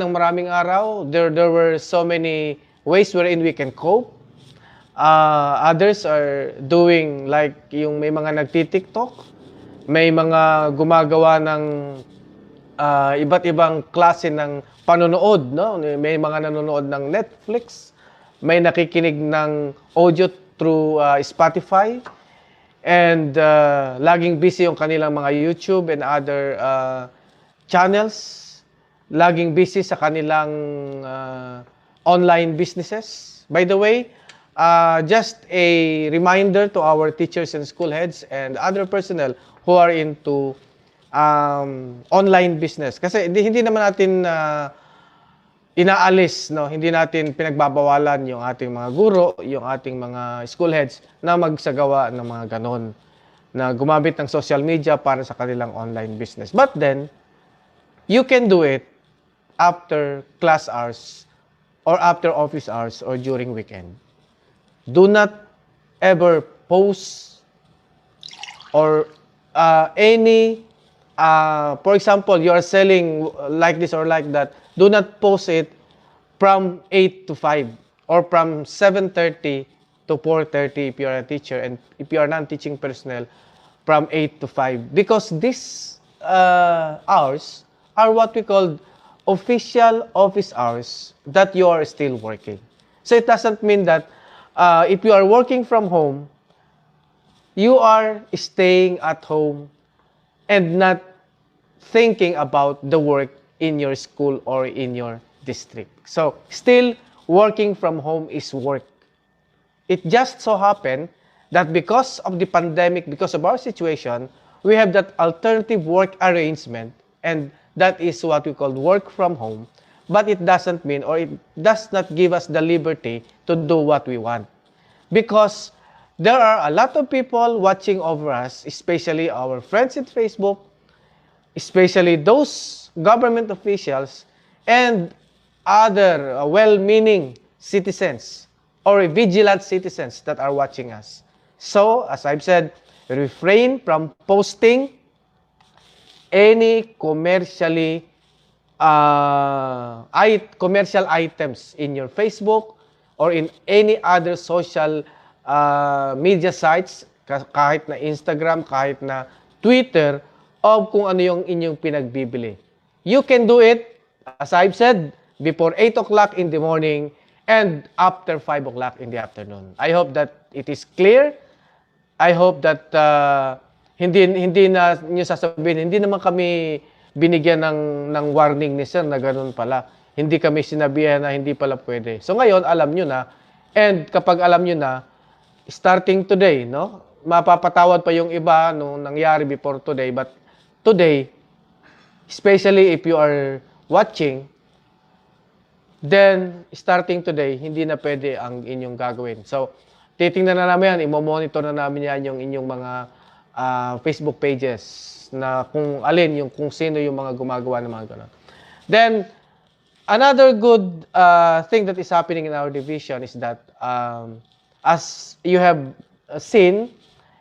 ng maraming araw. There were so many ways wherein we can cope. Others are doing like yung may mga nagti-TikTok, may mga gumagawa ng iba't ibang klase ng panonood, no? May mga nanonood ng Netflix, may nakikinig ng audio through Spotify, and laging busy yung kanilang mga YouTube and other channels, laging busy sa kanilang online businesses. By the way, just a reminder to our teachers and school heads and other personnel who are into online business. Kasi hindi naman natin inaalis, no? Hindi natin pinagbabawalan yung ating mga guro, yung ating mga school heads na magsagawa ng mga ganon, na gumamit ng social media para sa kanilang online business. But then, you can do it after class hours or after office hours or during weekend. Do not ever post or any, for example, you are selling like this or like that, do not post it from 8 to 5 or from 7:30 to 4:30 if you are a teacher, and if you are non-teaching personnel, from 8 to 5. Because these hours are what we call official office hours that you are still working. So it doesn't mean that if you are working from home, you are staying at home and not thinking about the work in your school or in your district. So still, working from home is work. It just so happened that because of the pandemic, because of our situation, we have that alternative work arrangement, and that is what we call work from home. But it doesn't mean, or it does not give us the liberty to do what we want. Because there are a lot of people watching over us, especially our friends at Facebook, especially those government officials and other well-meaning citizens or vigilant citizens that are watching us. So, as I've said, refrain from posting any commercial items in your Facebook or in any other social media sites, kahit na Instagram, kahit na Twitter, of kung ano yung inyong pinagbibili. You can do it, as I've said, before 8 o'clock in the morning and after 5 o'clock in the afternoon. I hope that it is clear. I hope that hindi na niyo sasabihin, hindi naman kami binigyan ng warning ni sir na ganun pala. Hindi kami sinabihan na hindi pala pwede. So ngayon, alam nyo na. And kapag alam nyo na, starting today, no? Mapapatawad pa yung iba nung nangyari before today. But today, especially if you are watching, then starting today, hindi na pwede ang inyong gagawin. So, titingnan na namin yan, imo-monitor na namin yan yung inyong mga Facebook pages na kung alin, kung sino yung mga gumagawa ng mga ganun. Then, another good thing that is happening in our division is that as you have seen,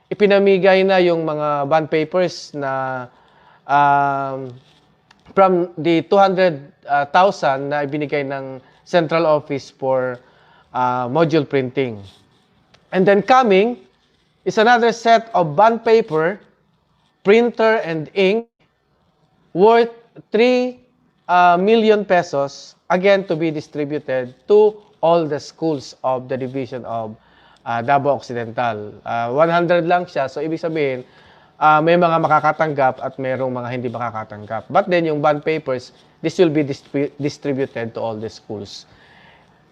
ipinamigay na yung mga bond papers na from the 200,000 na ibinigay ng central office for module printing. And then coming is another set of bond paper, printer and ink worth 3 million pesos, again to be distributed to all the schools of the division of Davao Occidental. 100 lang siya, so ibig sabihin, may mga makakatanggap at mayroong mga hindi makakatanggap. But then yung bond papers, this will be distributed to all the schools.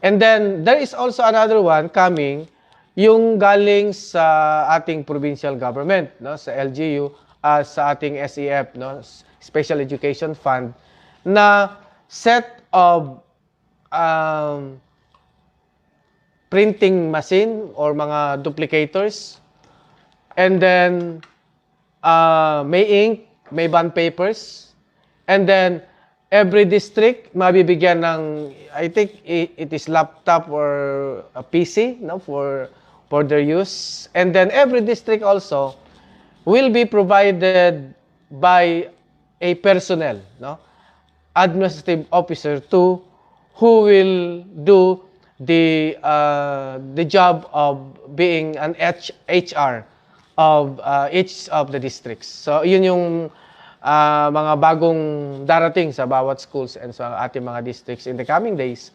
And then there is also another one coming, yung galing sa ating provincial government, no, sa LGU, sa ating SEF, no, Special Education Fund, na set of printing machine or mga duplicators, and then may ink, may bond papers, and then every district mabibigyan ng, I think it is laptop or a PC, no, for their use. And then every district also will be provided by a personnel, no, administrative officer who will do the job of being an HR of each of the districts. So yun yung mga bagong darating sa bawat schools and sa ating mga districts in the coming days.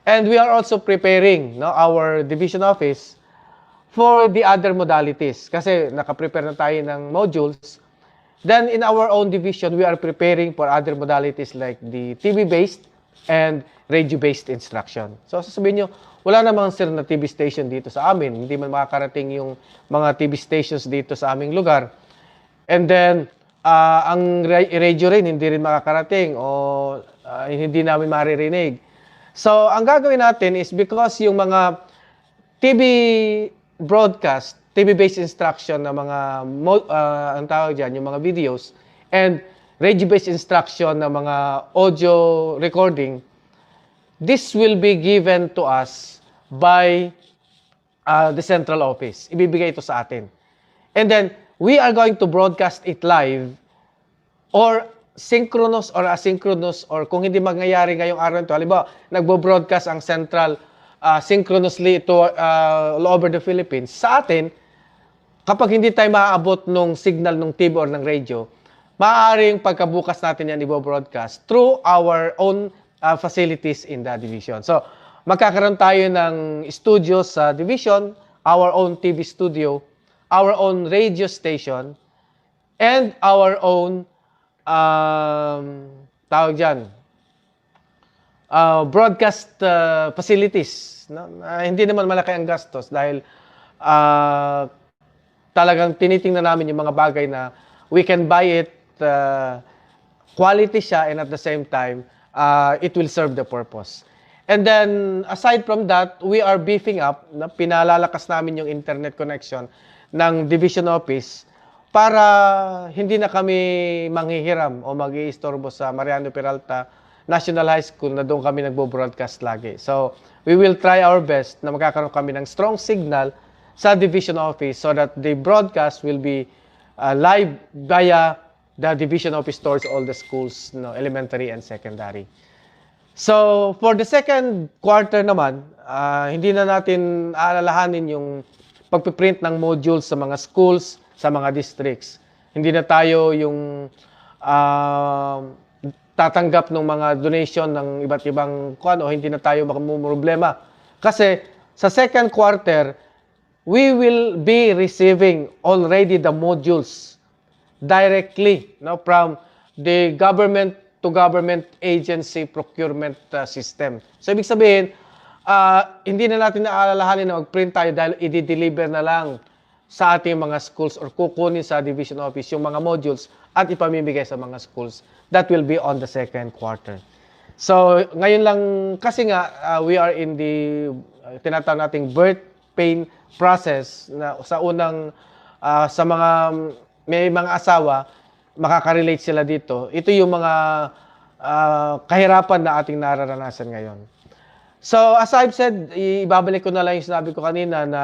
And we are also preparing, no, our division office for the other modalities. Kasi nakaprepare na tayo ng modules. Then in our own division, we are preparing for other modalities like the TV-based and radio-based instruction. So sasabihin nyo, wala namang sir na TV station dito sa amin. Hindi man makakarating yung mga TV stations dito sa aming lugar. And then, ang radio rin, hindi rin makakarating o hindi namin maririnig. So, ang gagawin natin is because yung mga TV broadcast, TV-based instruction na mga, ang tawag dyan, yung mga videos, and radio-based instruction na mga audio recording, this will be given to us by the central office. Ibibigay ito sa atin. And then, we are going to broadcast it live or synchronous or asynchronous, or kung hindi mangyayari ngayong araw ito, halimbawa, nagbo-broadcast ang central synchronously to all over the Philippines. Sa atin, kapag hindi tayo maaabot ng signal ng TV or ng radio, maaaring pagkabukas natin yan i-broadcast through our own facilities in the division. So, magkakaroon tayo ng studio sa division, our own TV studio, our own radio station, and our own tawag dyan, broadcast facilities. No? Hindi naman malaki ang gastos dahil talagang tinitingnan namin yung mga bagay na we can buy it, quality siya, and at the same time, it will serve the purpose. And then, aside from that, we are beefing up, pinalalakas namin yung internet connection ng division office para hindi na kami manghihiram o mag-iistorbo sa Mariano Peralta National High School na doon kami nagbo-broadcast lagi. So, we will try our best na magkakaroon kami ng strong signal sa division office so that the broadcast will be live via the division office towards all the schools, no, elementary and secondary. So, for the second quarter naman, hindi na natin aalalahanin yung pagpiprint ng modules sa mga schools, sa mga districts. Hindi na tayo yung tatanggap ng mga donation ng iba't ibang o hindi na tayo problema. Kasi sa second quarter, we will be receiving already the modules directly, no, from the government to government agency procurement system. So, ibig sabihin, hindi na natin naaalalahanin na mag-print tayo dahil i-deliver na lang sa ating mga schools or kukunin sa division office yung mga modules at ipamimigay sa mga schools. That will be on the second quarter. So, ngayon lang, kasi nga, we are in the, tinatawag nating birth pain process na sa unang, sa mga, may mga asawa, makaka-relate sila dito. Ito yung mga kahirapan na ating nararanasan ngayon. So, as I've said, ibabalik ko na lang yung sinabi ko kanina na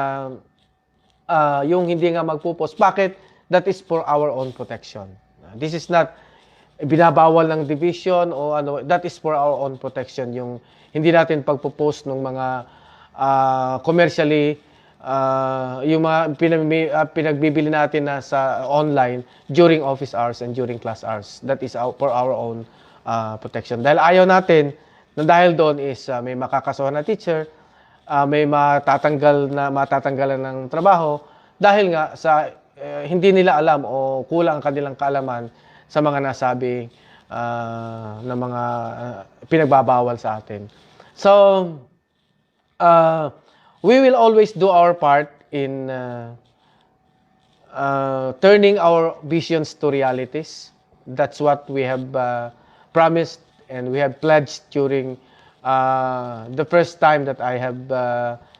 yung hindi nga magpo-post. Bakit? That is for our own protection. This is not binabawal ng division o ano. That is for our own protection. Yung hindi natin pagpo-post ng mga commercially, yung mga pinagbibili natin na sa online during office hours and during class hours. That is for our own protection. Dahil ayaw natin na dahil doon is may makakasuhan na teacher, may matatanggalan ng trabaho dahil nga sa hindi nila alam o kulang ang kanilang kaalaman sa mga nasabi na mga pinagbabawal sa atin. So, we will always do our part in turning our visions to realities. That's what we have promised and we have pledged during the first time that I have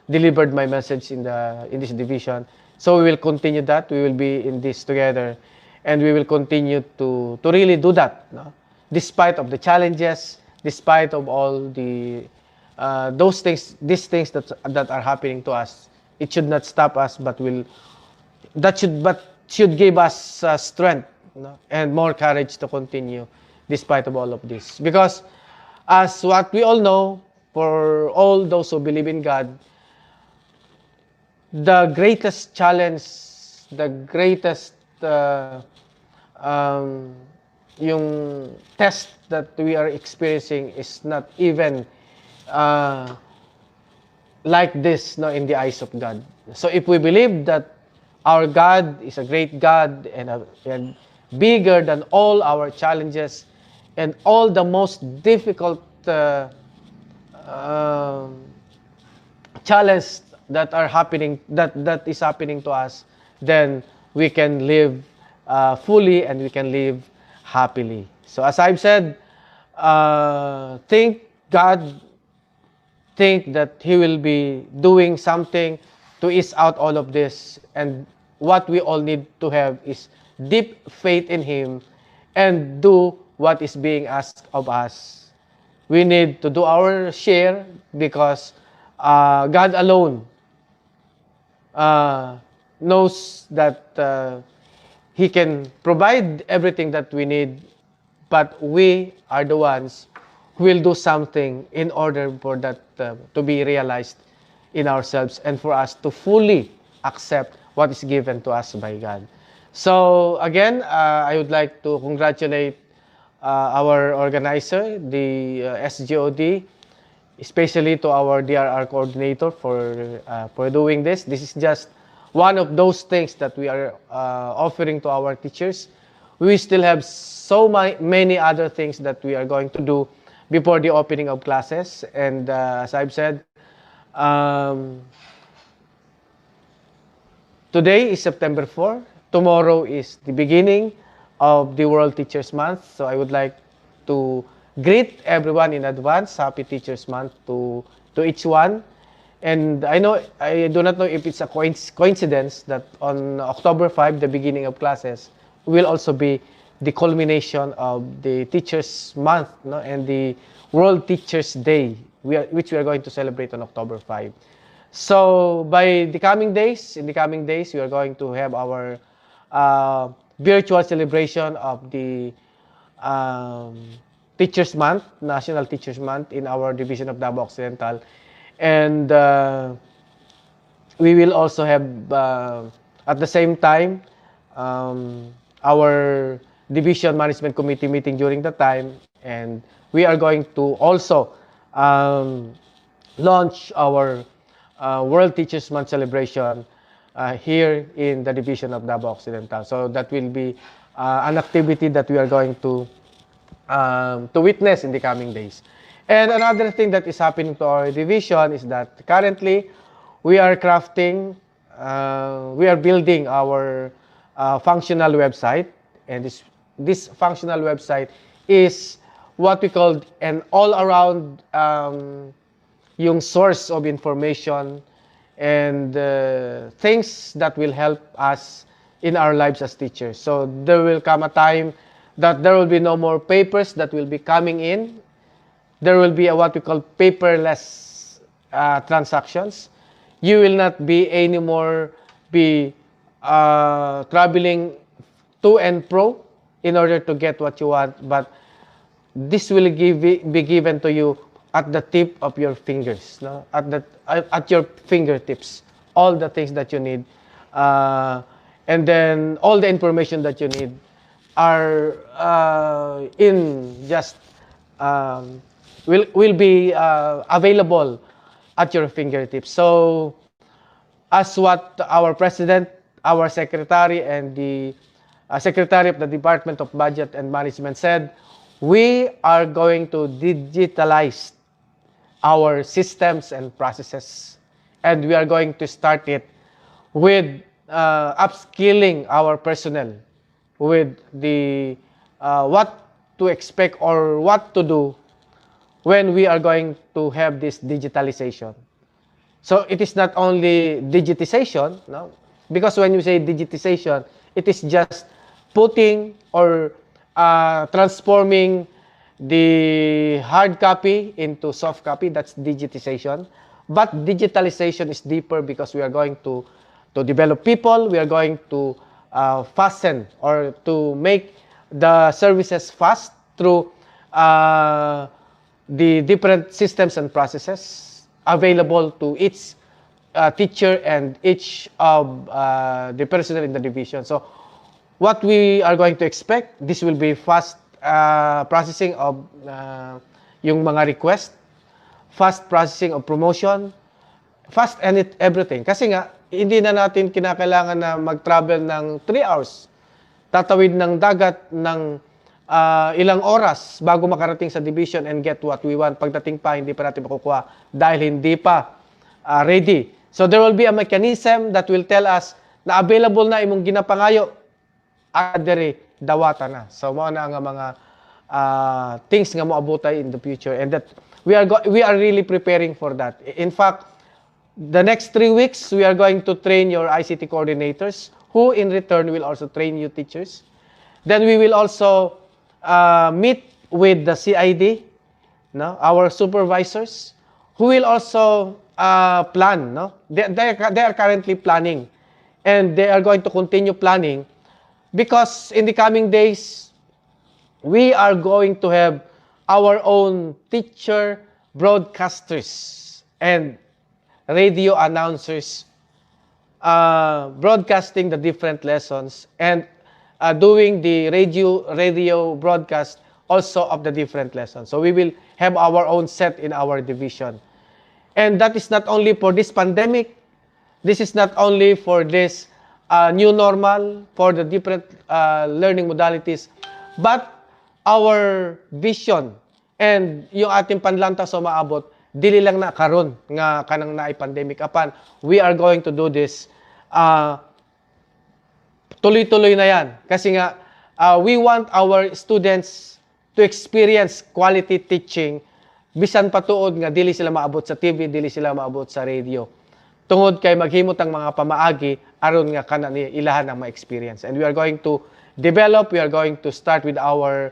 delivered my message in this division. So we will continue that. We will be in this together, and we will continue to really do that, no? Despite of the challenges, despite of all the these things that are happening to us. It should not stop us, but should give us strength, no? And more courage to continue despite of all of this. Because as what we all know, for all those who believe in God, the greatest challenge, the greatest yung test that we are experiencing is not even like this, no, in the eyes of God. So if we believe that our God is a great God and bigger than all our challenges and all the most difficult challenge that is happening to us, then we can live fully and we can live happily. So as I've said, think that He will be doing something to ease out all of this, and what we all need to have is deep faith in Him and do what is being asked of us. We need to do our share because God alone knows that He can provide everything that we need, but we are the ones who will do something in order for that to be realized in ourselves and for us to fully accept what is given to us by God. So again, I would like to congratulate our organizer, the SGOD, especially to our DRR coordinator for doing this. This is just one of those things that we are offering to our teachers. We still have so many other things that we are going to do before the opening of classes. And as I've said, today is September 4. Tomorrow is the beginning of the World Teachers Month. So I would like to greet everyone in advance. Happy Teachers Month to each one. And I do not know if it's a coincidence that on October 5, the beginning of classes, will also be the culmination of the Teachers Month, no? And the World Teachers Day, which we are going to celebrate on October 5. So in the coming days, we are going to have our virtual celebration of the Teachers Month, National Teachers Month in our division of Davao Occidental. And we will also have, at the same time, our Division Management Committee meeting during the time. And we are going to also launch our World Teachers Month celebration here in the division of Davao Occidental. So that will be an activity that we are going to witness in the coming days. And another thing that is happening to our division is that currently we are crafting, we are building our functional website. And this functional website is what we call an all-around yung source of information and things that will help us in our lives as teachers. So there will come a time that there will be no more papers that will be coming in. There will be what we call paperless transactions. You will not be anymore traveling to and fro in order to get what you want, but this will be given to you at the tip of your fingers, no? At your fingertips, all the things that you need, and then all the information that you need are will be available at your fingertips. So, as what our President, our Secretary, and the Secretary of the Department of Budget and Management said, we are going to digitalize our systems and processes. And we are going to start it with upskilling our personnel with the what to expect or what to do when we are going to have this digitalization. So it is not only digitization, no? Because when you say digitization, it is just putting or transforming the hard copy into soft copy. That's digitization. But digitalization is deeper because we are going to develop people. We are going to fasten or to make the services fast through the different systems and processes available to each teacher and each of the personnel in the division. So what we are going to expect, this will be fast processing of yung mga request, fast processing of promotion, fast and everything. Kasi nga, hindi na natin kinakailangan na mag-travel ng 3 hours. Tatawid ng dagat ng ilang oras bago makarating sa division and get what we want. Pagdating pa, hindi pa natin makukuha dahil hindi pa ready. So there will be a mechanism that will tell us na available na imong ginapangayo adere dawata na. So mo na nga mga things nga moabutay in the future, and that we are really preparing for that. In fact, the next 3 weeks we are going to train your ICT coordinators, who in return will also train you teachers. Then we will also meet with the CID, no, our supervisors, who will also plan. No, they are currently planning, and they are going to continue planning. Because in the coming days, we are going to have our own teacher broadcasters and radio announcers broadcasting the different lessons and doing the radio broadcast also of the different lessons. So we will have our own set in our division. And that is not only for this pandemic, this is not only for this new normal, for the different learning modalities, but our vision and yung ating panlantas sa maabot, dili lang na karon nga kanang naay pandemic apan, we are going to do this tuloy-tuloy na yan. Kasi nga, we want our students to experience quality teaching, bisan patuod nga dili sila maabot sa TV, dili sila maabot sa radio. Tungod kay maghimot ang mga pamaagi, aron nga kana ni ilahan ang ma-experience. And we are going to develop, we are going to start with our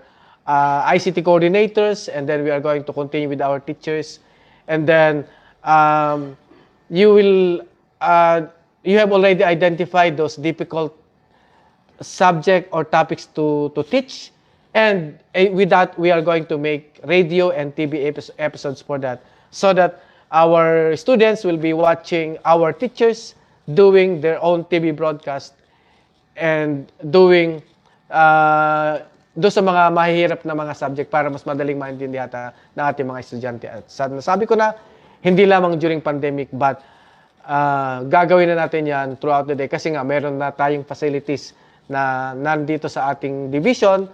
ICT coordinators, and then we are going to continue with our teachers. And then you have already identified those difficult subject or topics to teach, and with that we are going to make radio and TV episodes for that, so that our students will be watching our teachers doing their own TV broadcast and doing do sa mga mahihirap na mga subject para mas madaling maintindihan ng ating mga estudyante. At sabi ko na, hindi lamang during pandemic, but gagawin na natin yan throughout the day kasi nga meron na tayong facilities na nandito sa ating division,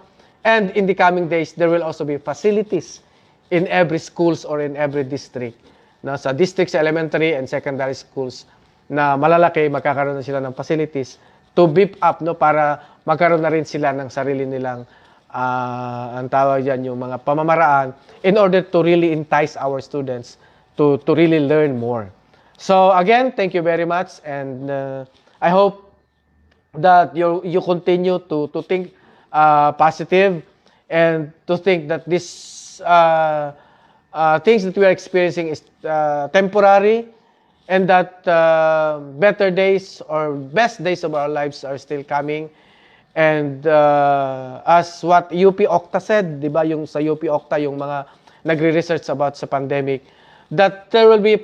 and in the coming days there will also be facilities in every schools or in every district. No, sa districts, elementary and secondary schools na malalaki, magkakaroon na sila ng facilities to beef up, no, para magkaroon na rin sila ng sarili nilang ang tawag dyan, yung mga pamamaraan in order to really entice our students to really learn more. So again, thank you very much, and I hope that you continue to think positive and to think that this things that we are experiencing is temporary, and that better days or best days of our lives are still coming. And as what UP Octa said, di ba, yung sa UP Octa, yung mga nagre-research about sa pandemic, that there will be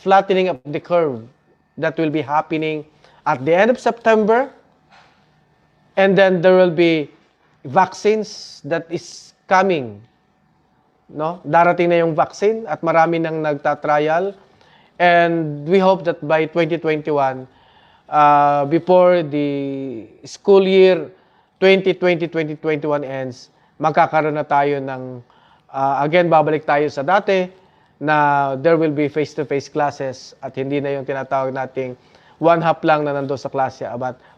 flattening of the curve that will be happening at the end of September, and then there will be vaccines that is coming. No? Darating na yung vaccine at marami nang nagtatrial, And we hope that by 2021, before the school year 2020-2021 ends, magkakaroon na tayo ng, again, babalik tayo sa dati na there will be face-to-face classes at hindi na yung tinatawag nating one half lang na nandoon sa klase,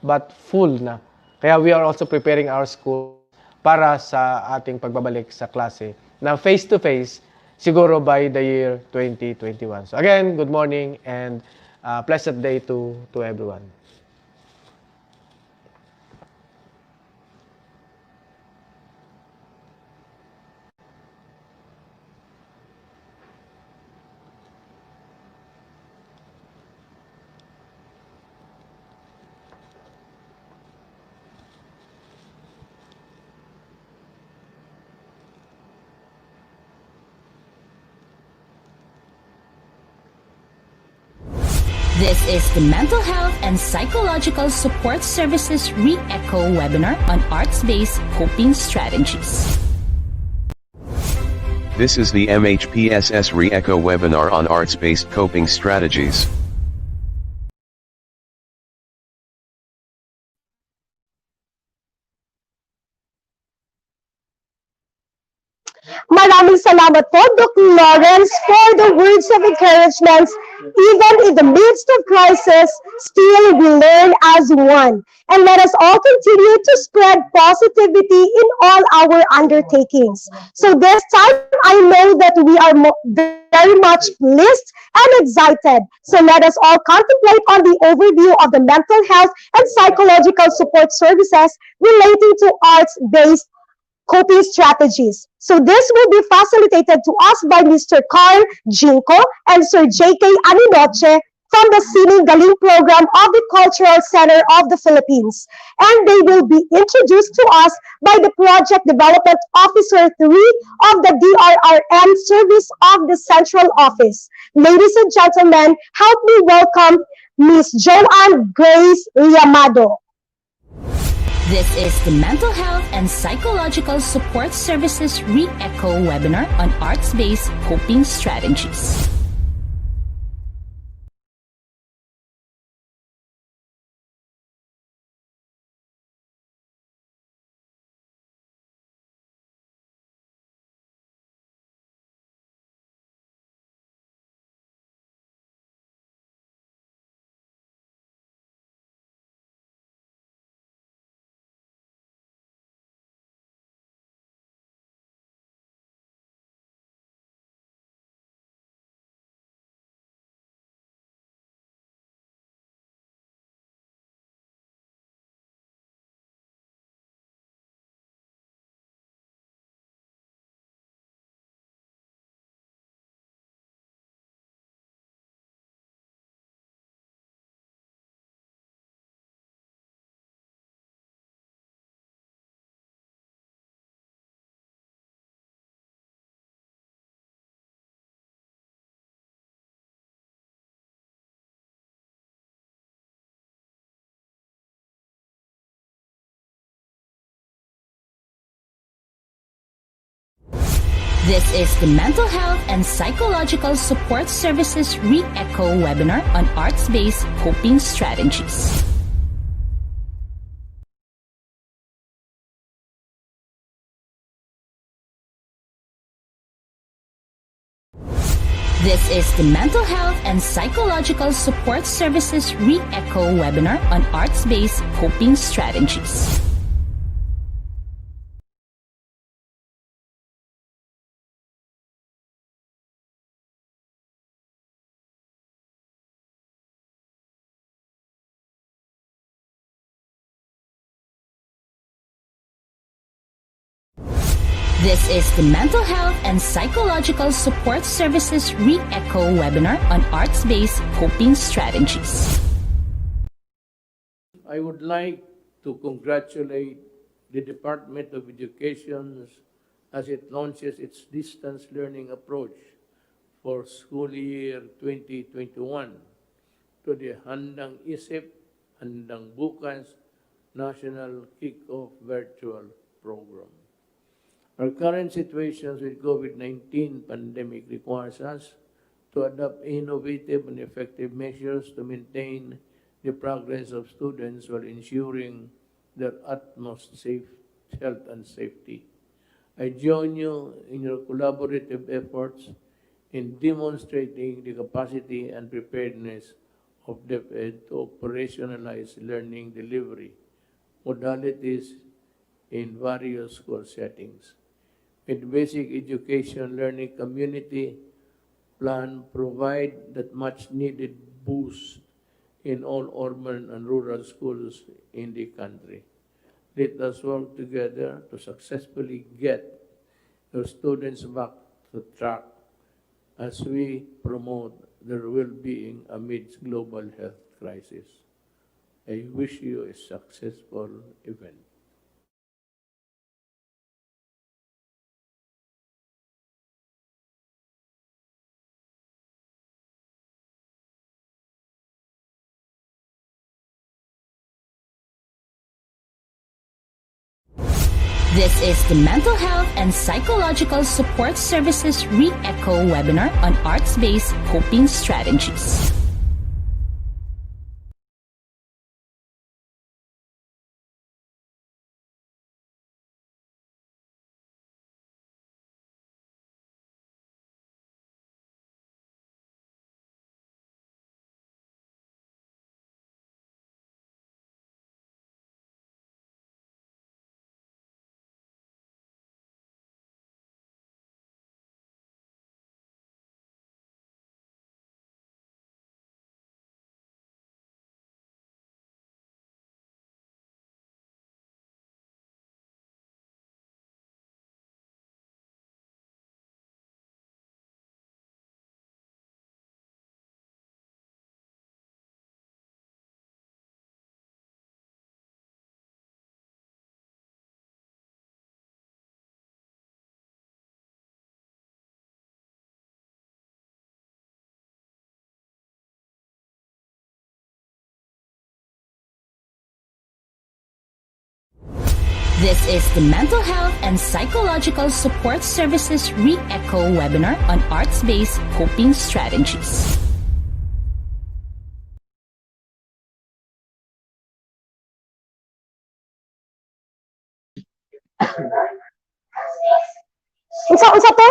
but full na. Kaya we are also preparing our school para sa ating pagbabalik sa klase na face-to-face siguro by the year 2021. So again, good morning and pleasant day to everyone. This is the Mental Health and Psychological Support Services Re-Echo webinar on arts-based coping strategies. This is the MHPSS Re-Echo webinar on arts-based coping strategies. Maraming salamat po, Dr. Lawrence, for the words of encouragement. Even in the midst of crisis, still we learn as one. And let us all continue to spread positivity in all our undertakings. So this time, I know that we are very much pleased and excited. So let us all contemplate on the overview of the mental health and psychological support services relating to arts-based coping strategies. So this will be facilitated to us by Mr. Carl Jinko and Sir J.K. Aninoche from the Sining Galing program of the Cultural Center of the Philippines. And they will be introduced to us by the Project Development Officer 3 of the DRRM Service of the Central Office. Ladies and gentlemen, help me welcome Ms. Joanne Grace Llamado. This is the Mental Health and Psychological Support Services Re-Echo webinar on arts-based coping strategies. This is the Mental Health and Psychological Support Services Re-Echo webinar on arts-based coping strategies. This is the Mental Health and Psychological Support Services Re-Echo webinar on arts-based coping strategies. This is the Mental Health and Psychological Support Services Re-Echo webinar on arts-based coping strategies. I would like to congratulate the Department of Education as it launches its distance learning approach for school year 2021 to the Handang Isip, Handang Bukas National Kick-Off Virtual Program. Our current situations with COVID-19 pandemic requires us to adopt innovative and effective measures to maintain the progress of students while ensuring their utmost health and safety. I join you in your collaborative efforts in demonstrating the capacity and preparedness of DepEd to operationalize learning delivery modalities in various school settings. With basic education learning community plan provide that much needed boost in all urban and rural schools in the country. Let us work together to successfully get your students back to track as we promote their well-being amidst global health crisis. I wish you a successful event. This is the Mental Health and Psychological Support Services Re-Echo webinar on arts-based coping strategies. This is the Mental Health and Psychological Support Services Re-Echo webinar on arts-based coping strategies. Unsa to?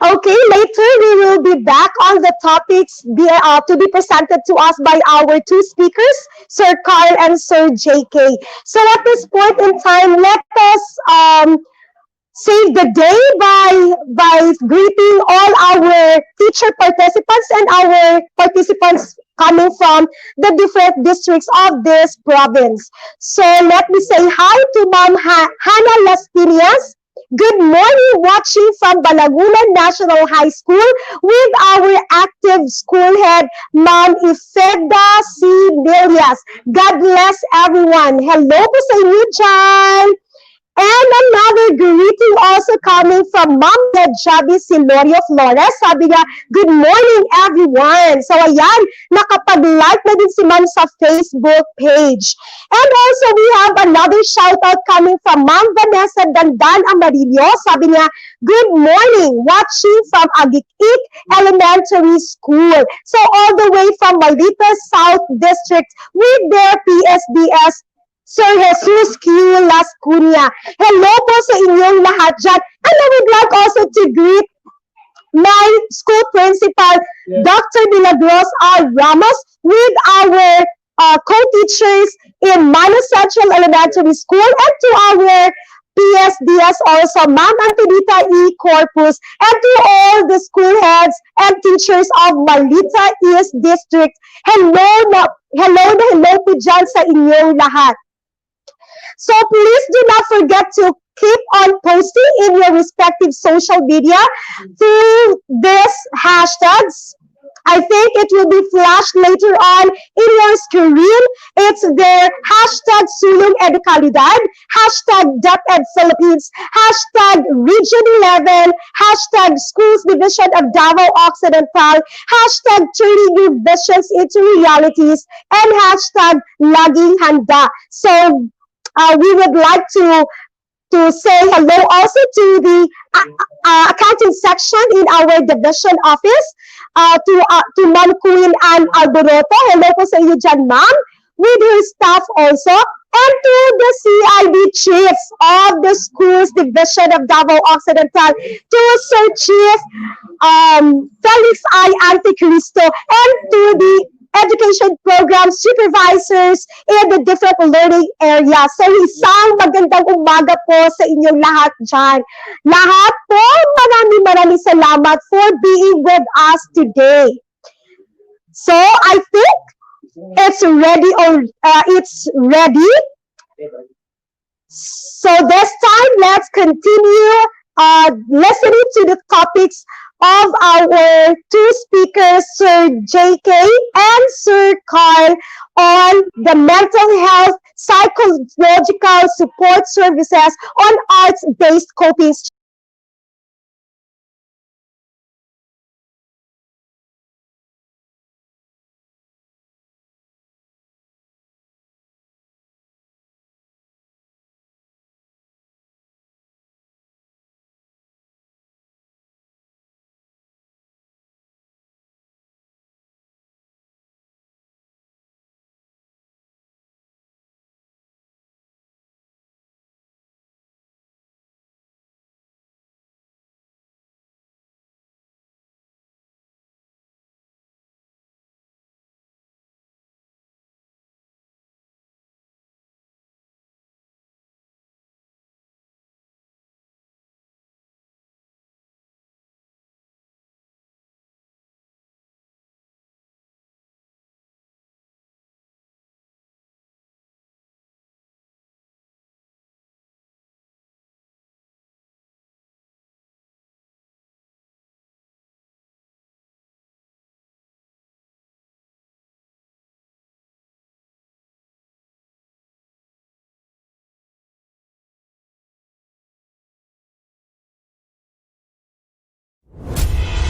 Okay, later we will be back on the topics to be presented to us by our two speakers, Sir Carl and Sir JK. So at this point in time, let us save the day by greeting all our teacher participants and our participants coming from the different districts of this province. So let me say hi to Ma'am Hannah Las Piñas. Good morning, watching from Balagunan National High School with our active school head, Ma'am Ifeda C. Villas. God bless everyone. Hello po sa inyo dyan. And another greeting also coming from Ma'am Javi Silorio Flores. Sabi niya, good morning everyone. So ayan, nakapag-like na din si Ma'am sa Facebook page. And also we have another shout out coming from Ma'am Vanessa Dandan Amarillo. Sabi niya, good morning, watching from Agik-Ik Elementary School. So all the way from Malita South District with their PSDS Sir Jesus Q. Las Cunha. Hello po sa inyong lahat dyan. And I would like also to greet my school principal, Dr. Milagros R. Ramos, with our co-teachers in Mano Central Elementary School, and to our PSDS also, Ma'am Antonita E. Corpus, and to all the school heads and teachers of Malita East District. Hello po dyan sa inyong lahat. So please do not forget to keep on posting in your respective social media through these hashtags. I think it will be flashed later on in your screen. It's their hashtag Sulong Educalidad, hashtag DepEd Philippines, hashtag Region 11, hashtag Schools Division of Davao Occidental, hashtag Turning Your Visions into Realities, and hashtag Laging Handa. So we would like to say hello also to the accounting section in our division office, to Ma'am Queen Ann Alboroto. Hello po sa iyo dyan, ma'am, with her staff also, and to the CID chiefs of the schools division of Davao Occidental, to Sir Chief Felix I. Anticristo, and to the education program supervisors in the different learning areas. So isang magandang umaga po sa inyong lahat dyan. Lahat po, maraming salamat for being with us today. So I think it's ready, So this time, let's continue listening to the topics of our two speakers, Sir JK and Sir Carl, on the mental health psychological support services on arts-based coping.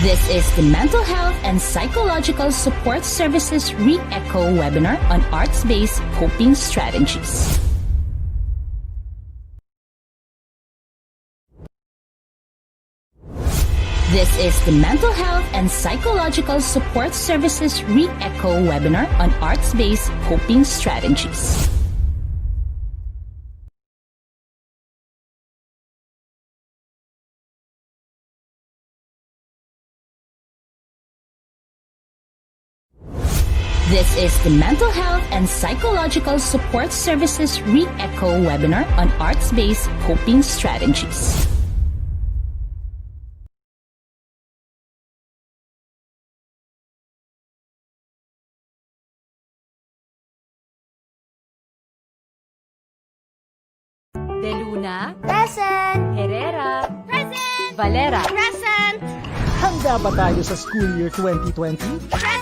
This is the Mental Health and Psychological Support Services Re-Echo webinar on arts-based coping strategies. This is the Mental Health and Psychological Support Services Re-Echo webinar on arts-based coping strategies. This is the Mental Health and Psychological Support Services Re-Echo webinar on arts-based coping strategies. De Luna, Present. Herrera, Present. Valera, Present. Handa ba tayo sa school year 2020? Present.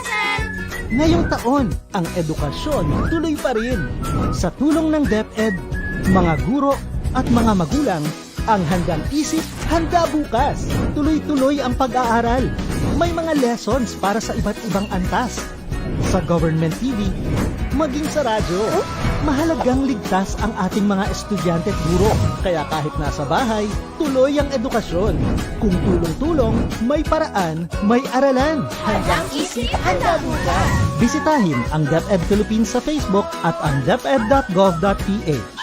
Ngayong taon, ang edukasyon tuloy pa rin. Sa tulong ng DepEd, mga guro at mga magulang, ang handang isip, handa bukas. Tuloy-tuloy ang pag-aaral. May mga lessons para sa iba't ibang antas. Sa government TV, maging sa radyo. Mahalagang ligtas ang ating mga estudyante at guro. Kaya kahit nasa bahay, tuloy ang edukasyon. Kung tulong-tulong, may paraan, may aralan. Handang isip, handa bukas. Bisitahin ang DepEd Philippines sa Facebook at ang deped.gov.ph.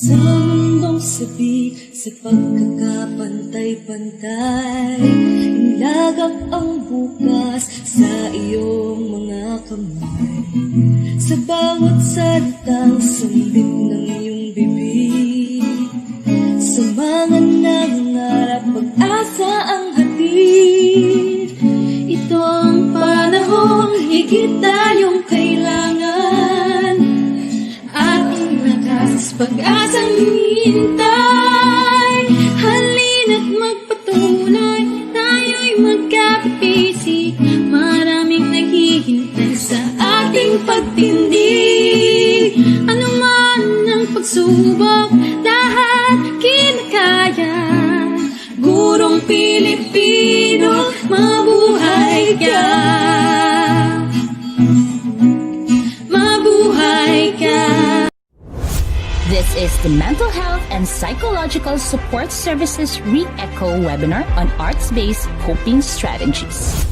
Some mundong sabik sa pagkakapantay-pantay. Ilagak ang bukas sa iyong mga kamay. Sa bawat salitang sambit ng iyong bibig, sa mga nangarap, pag-asa ang hatid. Ito ang panahon, higit tayong kailangan. Ating lakas, pag-asang hintay. Halina't magpatuloy, tayo'y magkapit-bisig. Maraming naghihintay sa ating pagtindig. Ano man ang pagsubok, lahat kinakaya. Gurong Pilipino, mabuhay ka. Mabuhay ka. This is the Mental Health and Psychological Support Services Re-Echo webinar on arts-based coping strategies.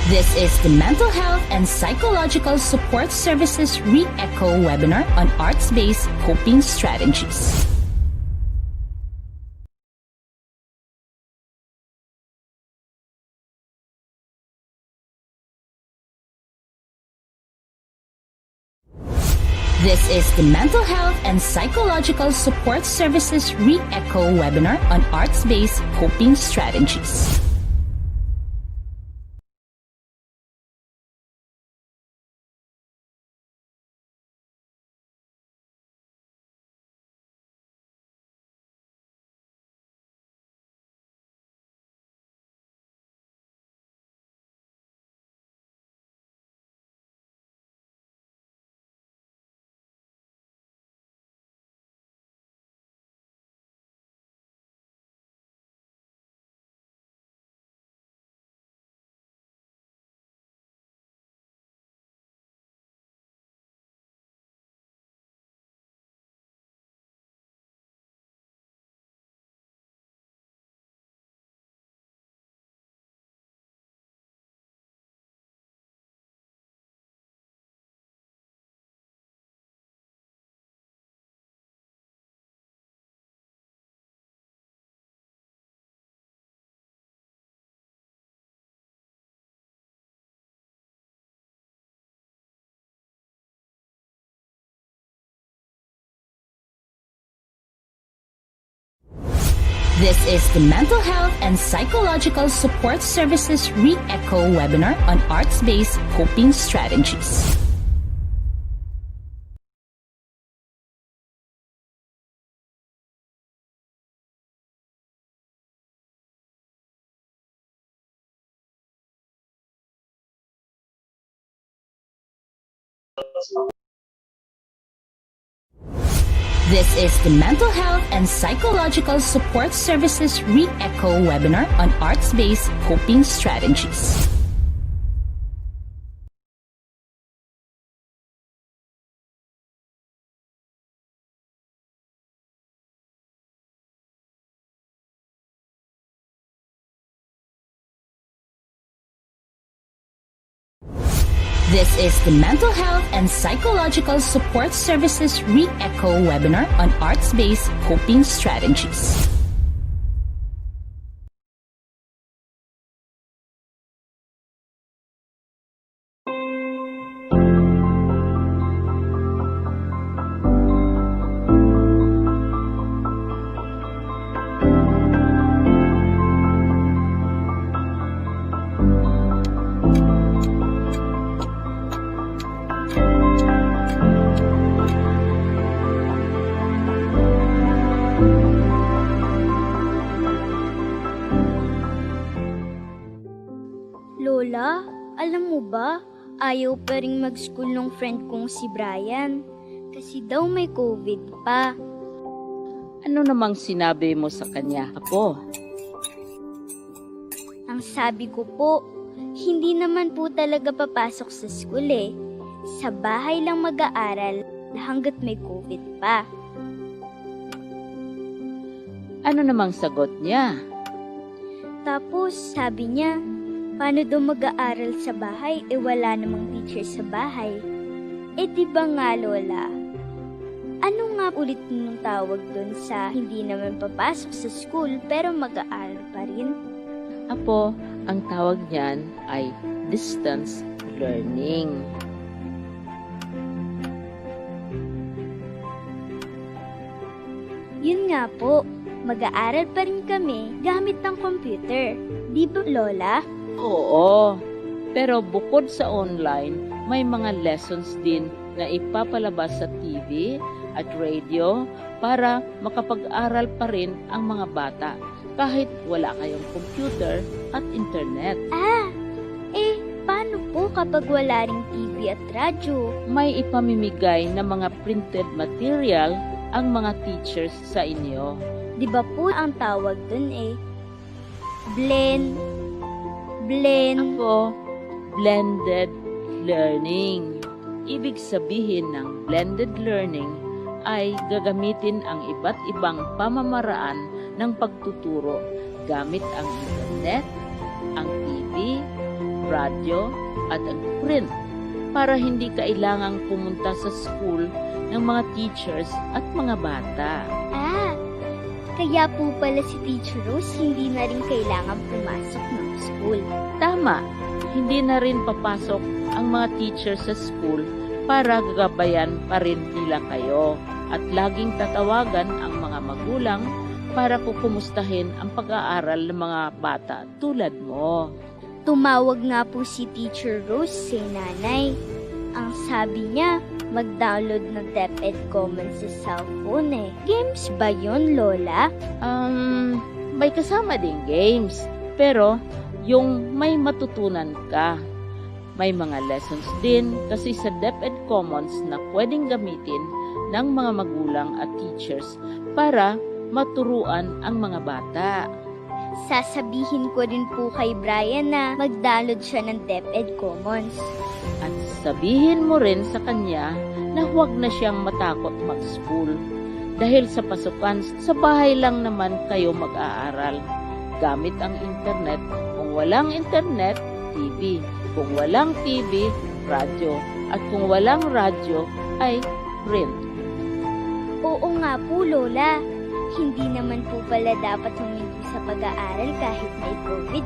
This is the Mental Health and Psychological Support Services Re-Echo webinar on arts-based coping strategies. This is the Mental Health and Psychological Support Services Re-Echo webinar on arts-based coping strategies. This is the Mental Health and Psychological Support Services Re-Echo webinar on arts-based coping strategies. This is the Mental Health and Psychological Support Services Re-Echo webinar on arts-based coping strategies. This is the Mental Health and Psychological Support Services Re-Echo webinar on arts-based coping strategies. Alam mo ba, ayaw pa rin mag-school ng friend kong si Brian. Kasi daw may COVID pa. Ano namang sinabi mo sa kanya, Apo? Ang sabi ko po, hindi naman po talaga papasok sa school eh. Sa bahay lang mag-aaral hanggat may COVID pa. Ano namang sagot niya? Tapos sabi niya, paano daw mag-aaral sa bahay wala namang teacher sa bahay? Di ba nga Lola? Ano nga ulit nung tawag doon sa hindi naman papasok sa school pero mag-aaral pa rin? Apo, ang tawag niyan ay distance learning. Yun nga po, mag-aaral pa rin kami gamit ng computer. Di ba Lola? Oo, pero bukod sa online, may mga lessons din na ipapalabas sa TV at radio para makapag-aral pa rin ang mga bata kahit wala kayong computer at internet. Paano po kapag wala ring TV at radyo? May ipamimigay na mga printed material ang mga teachers sa inyo. Di ba po ang tawag dun blend? Ako, blended learning. Ibig sabihin ng blended learning ay gagamitin ang iba't ibang pamamaraan ng pagtuturo gamit ang internet, ang TV, radyo, at ang print para hindi kailangang pumunta sa school ng mga teachers at mga bata. Kaya po pala si Teacher Rose hindi na rin kailangan pumasok ng school. Tama, hindi na rin papasok ang mga teachers sa school para gagabayan pa rin nila kayo at laging tatawagan ang mga magulang para kukumustahin ang pag-aaral ng mga bata tulad mo. Tumawag nga po si Teacher Rose sa nanay. Ang sabi niya, mag-download ng DepEd Commons sa cellphone Games ba yun, Lola? May kasama ding games. Pero, yung may matutunan ka. May mga lessons din kasi sa DepEd Commons na pwedeng gamitin ng mga magulang at teachers para maturuan ang mga bata. Sasabihin ko rin po kay Brian na mag-download siya ng DepEd Commons. At sabihin mo rin sa kanya na huwag na siyang matakot mag-school. Dahil sa pasukan, sa bahay lang naman kayo mag-aaral. Gamit ang internet. Kung walang internet, TV. Kung walang TV, radyo. At kung walang radyo, ay print. Oo nga po, Lola. Hindi naman po pala dapat huminto sa pag-aaral kahit may COVID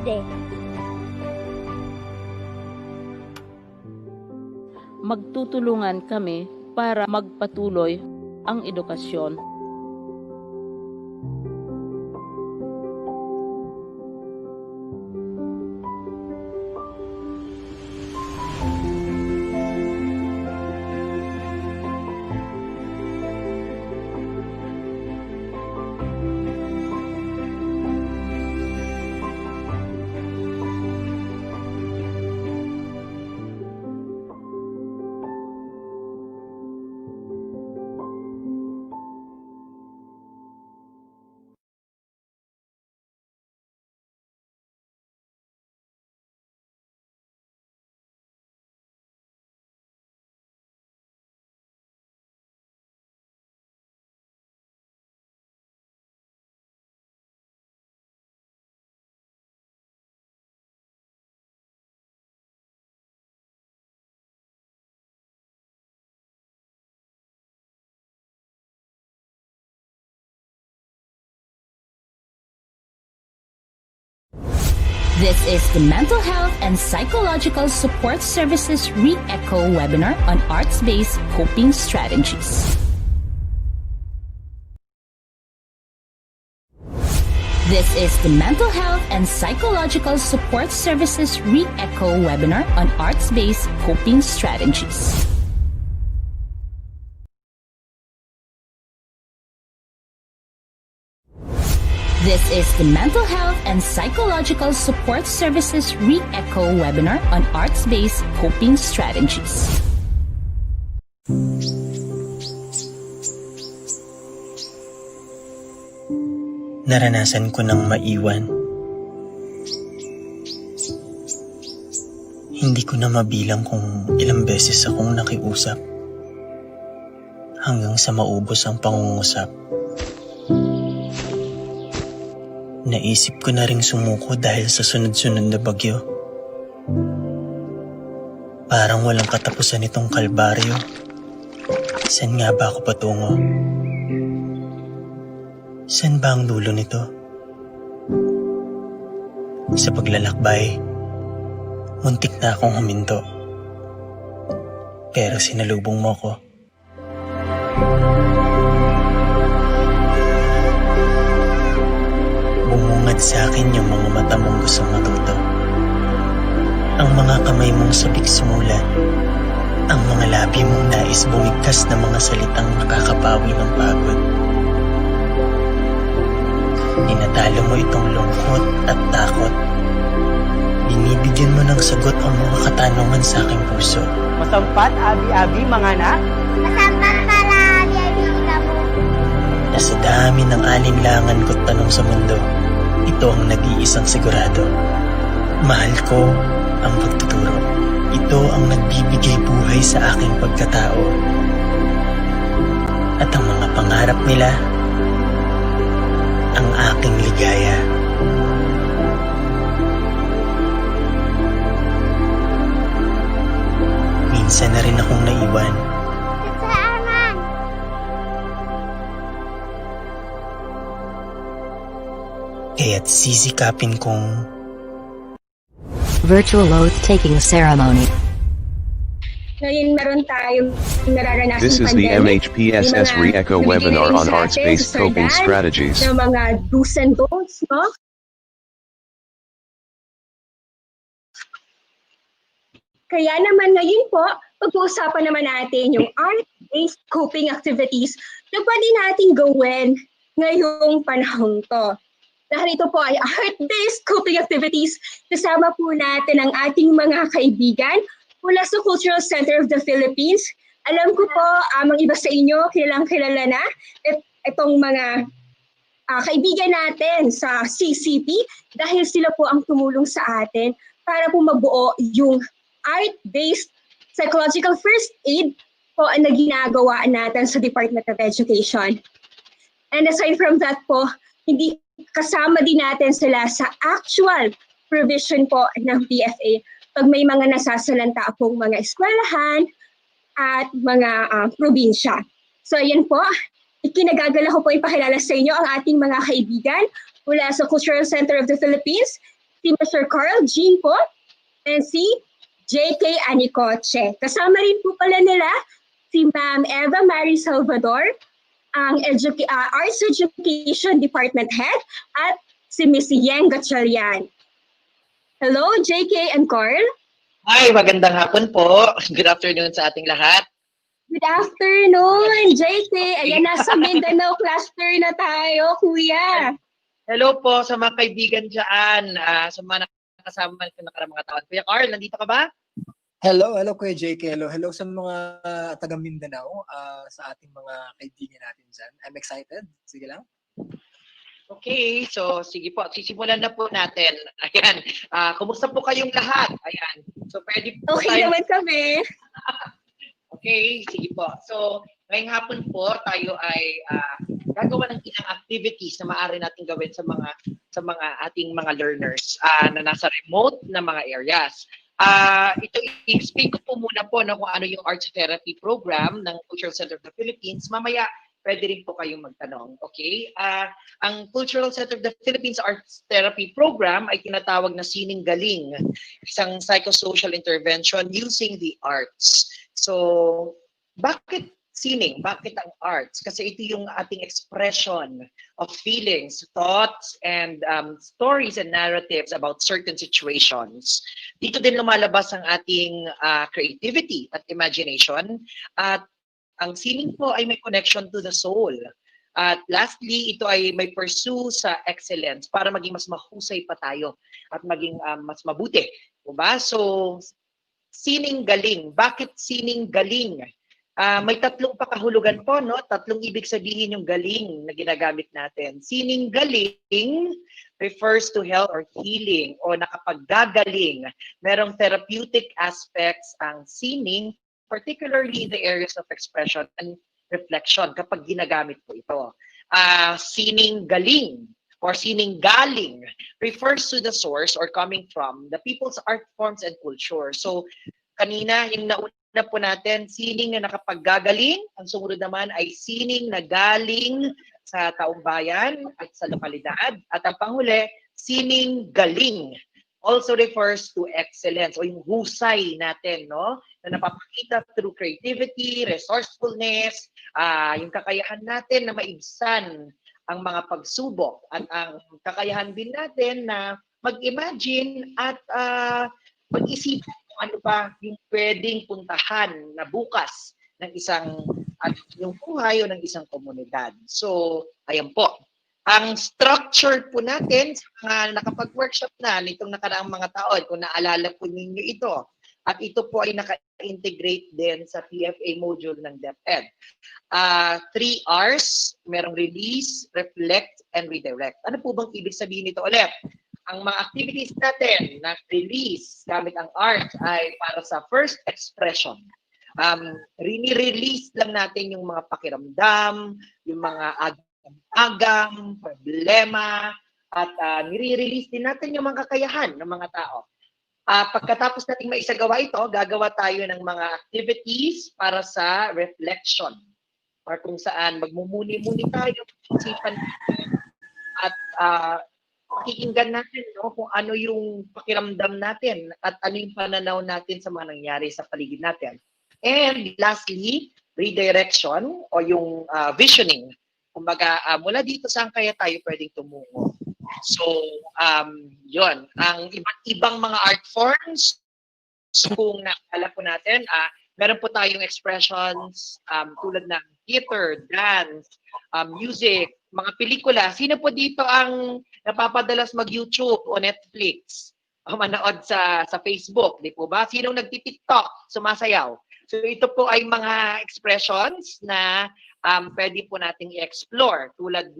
Magtutulungan kami para magpatuloy ang edukasyon. This is the Mental Health and Psychological Support Services Re-Echo webinar on arts-based coping strategies. This is the Mental Health and Psychological Support Services Re-Echo webinar on arts-based coping strategies. This is the Mental Health and Psychological Support Services Re-Echo webinar on arts-based coping strategies. Naranasan ko ng maiwan. Hindi ko na mabilang kung ilang beses akong nakiusap hanggang sa maubos ang pangungusap. Naisip ko na ring sumuko dahil sa sunod-sunod na bagyo. Parang walang katapusan itong kalbaryo. Saan nga ba ako patungo? Saan ba ang dulo nito? Sa paglalakbay, muntik na akong huminto. Pero sinalubong mo ko. Bumungad sa akin yung mga mata mong gustong matuto. Ang mga kamay mong sabik sumulat. Ang mga labi mong nais bumigkas na mga salitang nakakapawi ng pagod. Tinatalo mo itong lungkot at takot. Binibigyan mo ng sagot ang mga katanungan sa aking puso. Masampat, abi-abi, mga anak. Masampat pala, abi-abi ka mo. Na sa dami ng alinlangan ko't tanong sa mundo, ito ang nag-iisang sigurado. Mahal ko ang pagtuturo. Ito ang nagbibigay buhay sa aking pagkatao. At ang mga pangarap nila, ang aking ligaya. Minsan na rin akong naiwan. Kaya't sisikapin kong Virtual oath-taking ceremony. Ngayon meron tayong nararanasan This is the MHPSS Re-Echo webinar on arts-based coping strategies. ng mga do's and don'ts, no? Kaya naman ngayon po, pag-uusapan naman natin yung art-based coping activities na pwede natin gawin ngayong panahon to. Dahil ito po ay art-based coping activities, kasama po natin ang ating mga kaibigan mula sa Cultural Center of the Philippines. Alam ko po, ang iba sa inyo, kilalang-kilala na itong mga kaibigan natin sa CCP dahil sila po ang tumulong sa atin para po mabuo yung art-based psychological first aid po na ginagawa natin sa Department of Education. And aside from that po, hindi kasama din natin sila sa actual provision po ng PFA pag may mga nasasalanta pong mga eskwelahan at mga probinsya. So ayan po, ikinagagala ko po ipakilala sa inyo ang ating mga kaibigan mula sa Cultural Center of the Philippines, si Mr. Carl Jean po, and si JK Anicoche. Kasama rin po pala nila si Ma'am Eva Marie Salvador, ang Arts Education Department Head, at si Miss Yang Gatchalian. Hello, JK and Carl. Hi, magandang hapon po. Good afternoon sa ating lahat. Good afternoon, JK. Ayan, nasa Mindanao cluster na tayo, kuya. Hello po sa mga kaibigan dyan, sa mga nakasama ko nakarang mga taon. Kuya Carl, nandito ka ba? Hello Kuya JK. Hello sa mga taga Mindanao, sa ating mga kaibigan natin dyan. I'm excited. Sige lang. Okay, so sige po, sisimulan na po natin. Ayan, kumusta po kayong lahat? Ayan, so pwede po okay naman kami. Okay, sige po. So, ngayong hapon po, tayo ay gagawa ng ilang activities na maaari natin gawin sa mga ating mga learners na nasa remote na mga areas. Ito, i-explain ko po muna po kung ano yung arts therapy program ng Cultural Center of the Philippines. Mamaya, pwede rin po kayong magtanong. Okay? Ang Cultural Center of the Philippines Arts Therapy Program ay tinatawag na Sining Galing, isang psychosocial intervention using the arts. So, bakit sining? Bakit ang arts? Kasi ito yung ating expression of feelings, thoughts, and stories and narratives about certain situations. Dito din lumalabas ang ating creativity at imagination. At ang sining po ay may connection to the soul. At lastly, ito ay may pursue sa excellence para maging mas mahusay pa tayo at maging mas mabuti. Diba? So, sining galing. Bakit sining galing? May tatlong pakahulugan po, no? Tatlong ibig sabihin yung galing na ginagamit natin. Sining galing refers to health or healing o nakapaggagaling. Merong therapeutic aspects ang sining, particularly in the areas of expression and reflection kapag ginagamit po ito. Sining galing or sining galing refers to the source or coming from the people's art forms and culture. So, kanina, yung nauna po natin, sining na nakapaggagaling. Ang sumunod naman ay sining na galing sa taong bayan at sa lokalidad. At ang panghuli, sining galing also refers to excellence o yung husay natin, no? Na napapakita through creativity, resourcefulness, yung kakayahan natin na maibsan ang mga pagsubok at ang kakayahan din natin na mag-imagine at mag-isip kung ano pa yung pwedeng puntahan na bukas ng isang yung buhay o ng isang komunidad. So, ayan po. Ang structure po natin sa mga nakapag-workshop na nitong nakaraang mga taon, kung naalala po ninyo ito, at ito po ay naka-integrate din sa PFA module ng DepEd. 3 R's, merong release, reflect, and redirect. Ano po bang ibig sabihin nito ulit? Ang mga activities natin na release gamit ang art ay para sa first expression. Release lang natin yung mga pakiramdam, yung mga agam, problema, at nire-release din natin yung mga kakayahan ng mga tao. Pagkatapos nating maisagawa ito, gagawa tayo ng mga activities para sa reflection or kung saan magmumuni-muni tayo, isipan natin at pakikinggan natin, no, kung ano yung pakiramdam natin at ano yung pananaw natin sa mga nangyari sa paligid natin. And lastly, redirection o yung visioning. Kumbaga, mula dito saan kaya tayo pwedeng tumungo. So, yon ang iba't ibang mga art forms, kung nakala po natin, meron po tayong expressions tulad ng theater, dance, music, mga pelikula. Sino po dito ang napapadalas mag-YouTube o Netflix? O manood sa Facebook, di po ba? Sinong nagti-TikTok, sumasayaw? So ito po ay mga expressions na pwede po nating i-explore tulad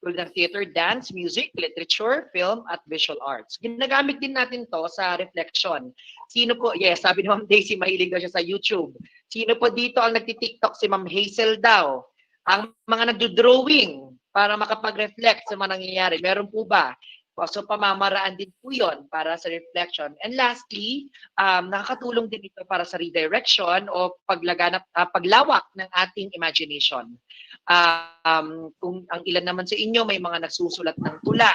ng theater, dance, music, literature, film, at visual arts. Ginagamit din natin to sa reflection. Sino po, yes, sabi ni Ma'am Daisy, mahilig daw siya sa YouTube. Sino po dito ang nagti-TikTok? Si Ma'am Hazel daw. Ang mga nagdo-drawing para makapag-reflect sa mga nangyayari. Meron po ba? So, pamamaraan din po yun para sa reflection. And lastly, nakakatulong din ito para sa redirection o paglawak ng ating imagination. Kung ang ilan naman sa inyo may mga nagsusulat ng tula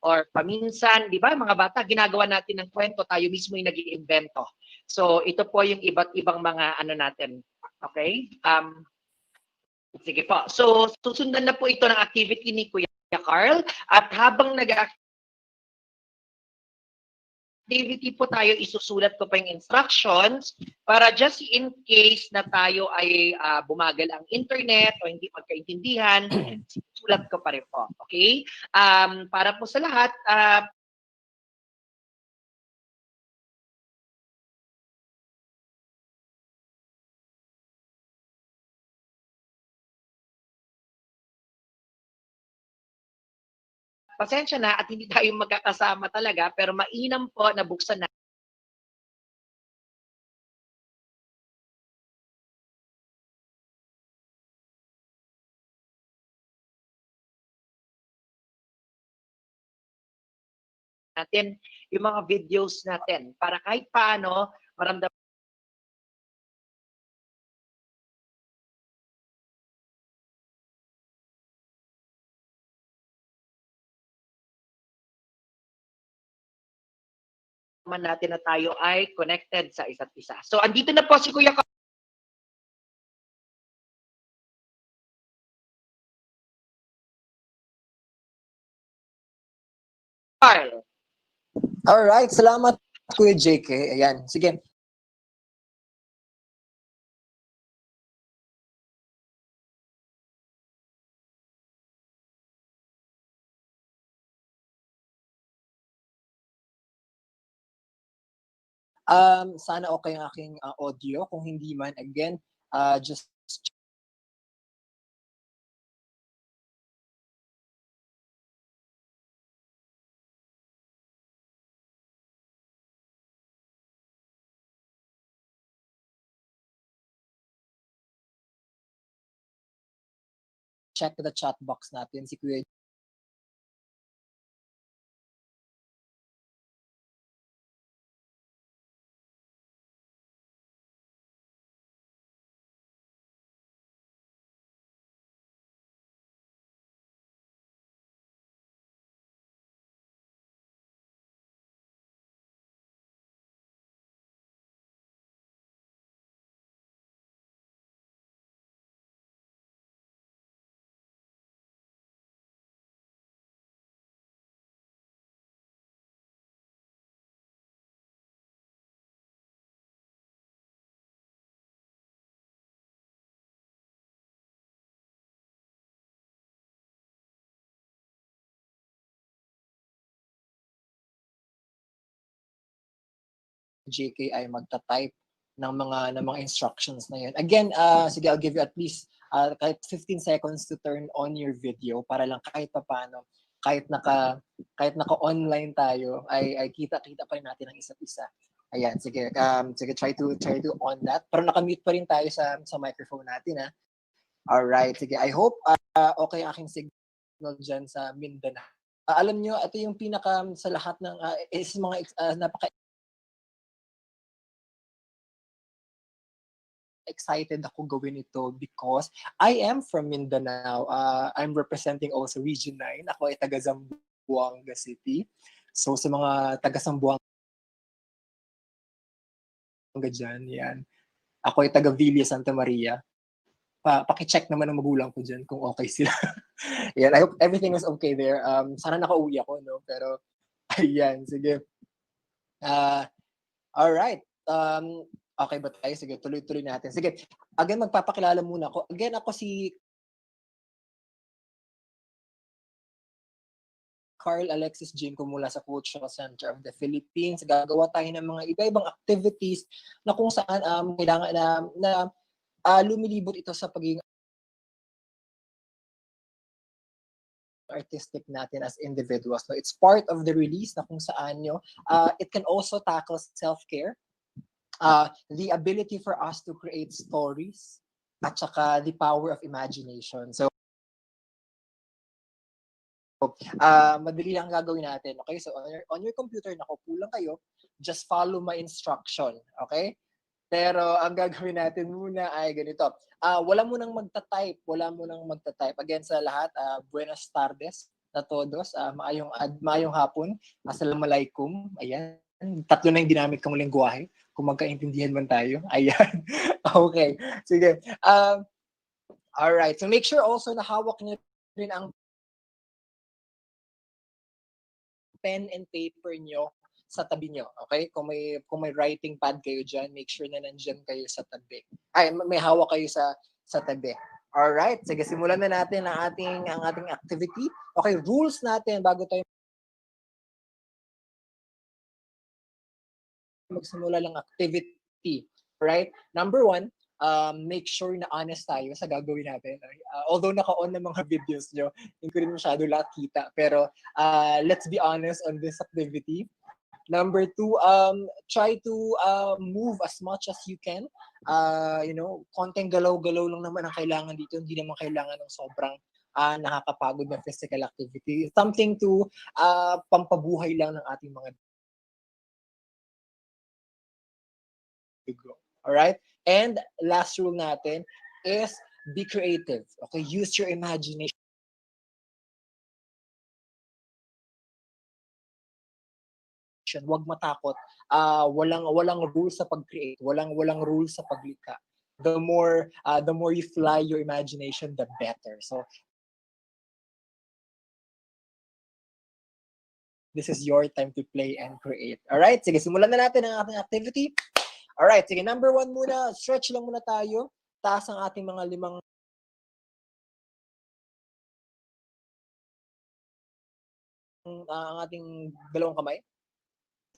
or paminsan, di ba, mga bata, ginagawa natin ng kwento, tayo mismo yung nag-iimbento. So, ito po yung iba't ibang mga ano natin. Okay? Sige po. So, susundan na po ito ng activity ni Kuya Carl. At habang activity po tayo, isusulat ko pa yung instructions para just in case na tayo ay bumagal ang internet o hindi magkaintindihan, sulat ko pa rin po. Okay? Para po sa lahat, pasensya na at hindi tayo magkakasama talaga, pero mainam po na buksan na. Natin yung mga videos natin para kahit paano maramdaman natin na tayo ay connected sa isa't isa. So, andito na po si Kuya Carl. Alright, salamat Kuya JK. Ayan, sige. Sana okay ang aking audio. Kung hindi man, again, just check the chat box natin si Kuya JK ay magta-type ng mga instructions na yun. Again, sige, I'll give you at least kahit 15 seconds to turn on your video para lang kahit paano, kahit naka-online tayo, ay kita-kita pa rin natin ang isa't isa. Ayan, sige, sige, try to on that. Pero naka-mute pa rin tayo sa microphone natin, ha. All right, sige. I hope okay aking signal dyan sa Mindanao. Alam nyo, ito yung pinaka sa lahat ng is mga napaka excited ako gawin ito because I am from Mindanao. I'm representing also Region 9. Ako ay taga Zamboanga City. So sa mga taga Zamboanga dyan, yan. Ako ay taga Villa Santa Maria. Paki-check naman ng magulang ko dyan kung okay sila. Yan, I hope everything is okay there. Sana nakauwi ako, no? Pero, ayan, sige. Alright. Okay ba tayo? Sige, tuloy-tuloy natin. Sige, again, magpapakilala muna ako. Again, ako si Carl Alexis Jinko mula sa Cultural Center of the Philippines. Gagawa tayo ng mga iba-ibang activities na kung saan kailangan na lumilibot ito sa pagiging artistic natin as individuals. So it's part of the release na kung saan it can also tackle self-care, the ability for us to create stories, at saka the power of imagination. So, madali lang gagawin natin. Okay, so on your computer, nakaupo lang kayo, just follow my instruction. Okay? Pero ang gagawin natin muna ay ganito. Wala mo nang magta-type. Again, sa lahat, buenas tardes na todos. Maayong hapon. Assalamualaikum. Ayan. Tatlo na yung ginamit kong lengguwahe. Kung magkaintindihan man tayo. Ayan. Okay. Sige. Alright. So make sure also na hawak niyo rin ang pen and paper nyo sa tabi nyo, okay? Kung may writing pad kayo dyan, make sure na nandyan kayo sa tabi. Ay, may hawak kayo sa tabi. Alright, sige, simulan na natin ang ating activity. Okay, rules natin bago tayo magsimula lang activity. Alright, number 1, make sure na honest tayo sa gagawin natin. Although naka-on na mga videos nyo, hindi ko rin masyado lahat kita. Pero let's be honest on this activity. Number 2, try to move as much as you can. Konting galaw-galaw lang naman ang kailangan dito. Hindi naman kailangan ng sobrang nakakapagod na physical activity. Something to pampabuhay lang ng ating mga dugo. Alright? And last rule natin is be creative. Okay? Use your imagination. Huwag matakot. Walang rules sa pag-create. Walang rules sa paglikha. The more you fly your imagination, the better. So this is your time to play and create. Alright? Sige, simulan na natin ang ating activity. Alright, sige, number 1 muna. Stretch lang muna tayo. Taas ang ating mga 5 ang ating 2 kamay.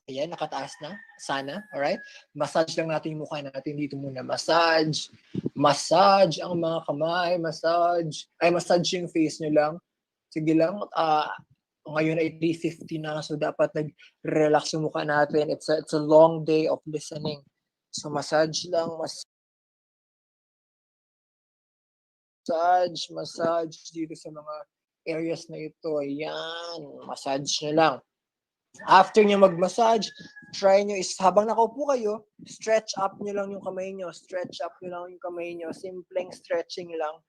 Ayan, nakataas na. Sana. Alright? Massage lang natin yung mukha natin dito muna. Massage. Massage ang mga kamay. Massage. Ay, massage yung face nyo lang. Sige lang. Ngayon ay 3:50 na. So, dapat nag-relax yung mukha natin. It's a long day of listening. So, massage lang. Massage dito sa mga areas na ito. Ayan. Massage nyo lang. After nyo mag-massage, try nyo is habang nakaupo kayo, stretch up nyo lang yung kamay nyo. Stretch up nyo lang yung kamay nyo. Simpleng stretching lang.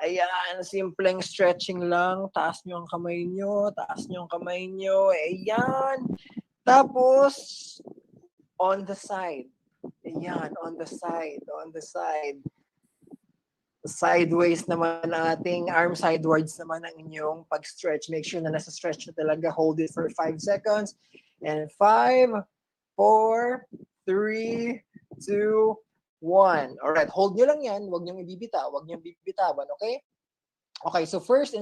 Ayan, simpleng stretching lang. Taas nyo ang kamay nyo. Taas nyo ang kamay nyo. Ayan. Tapos, on the side. Ayan, on the side. On the side. Sideways naman ang ating arm, sidewards naman ang inyong pag-stretch. Make sure na nasa stretch na talaga. Hold it for 5 seconds. And 5, 4, 3, 2, 1. Alright, hold nyo lang yan. Huwag nyo ibibitaw. Huwag nyo bibitawan, okay? Okay, so first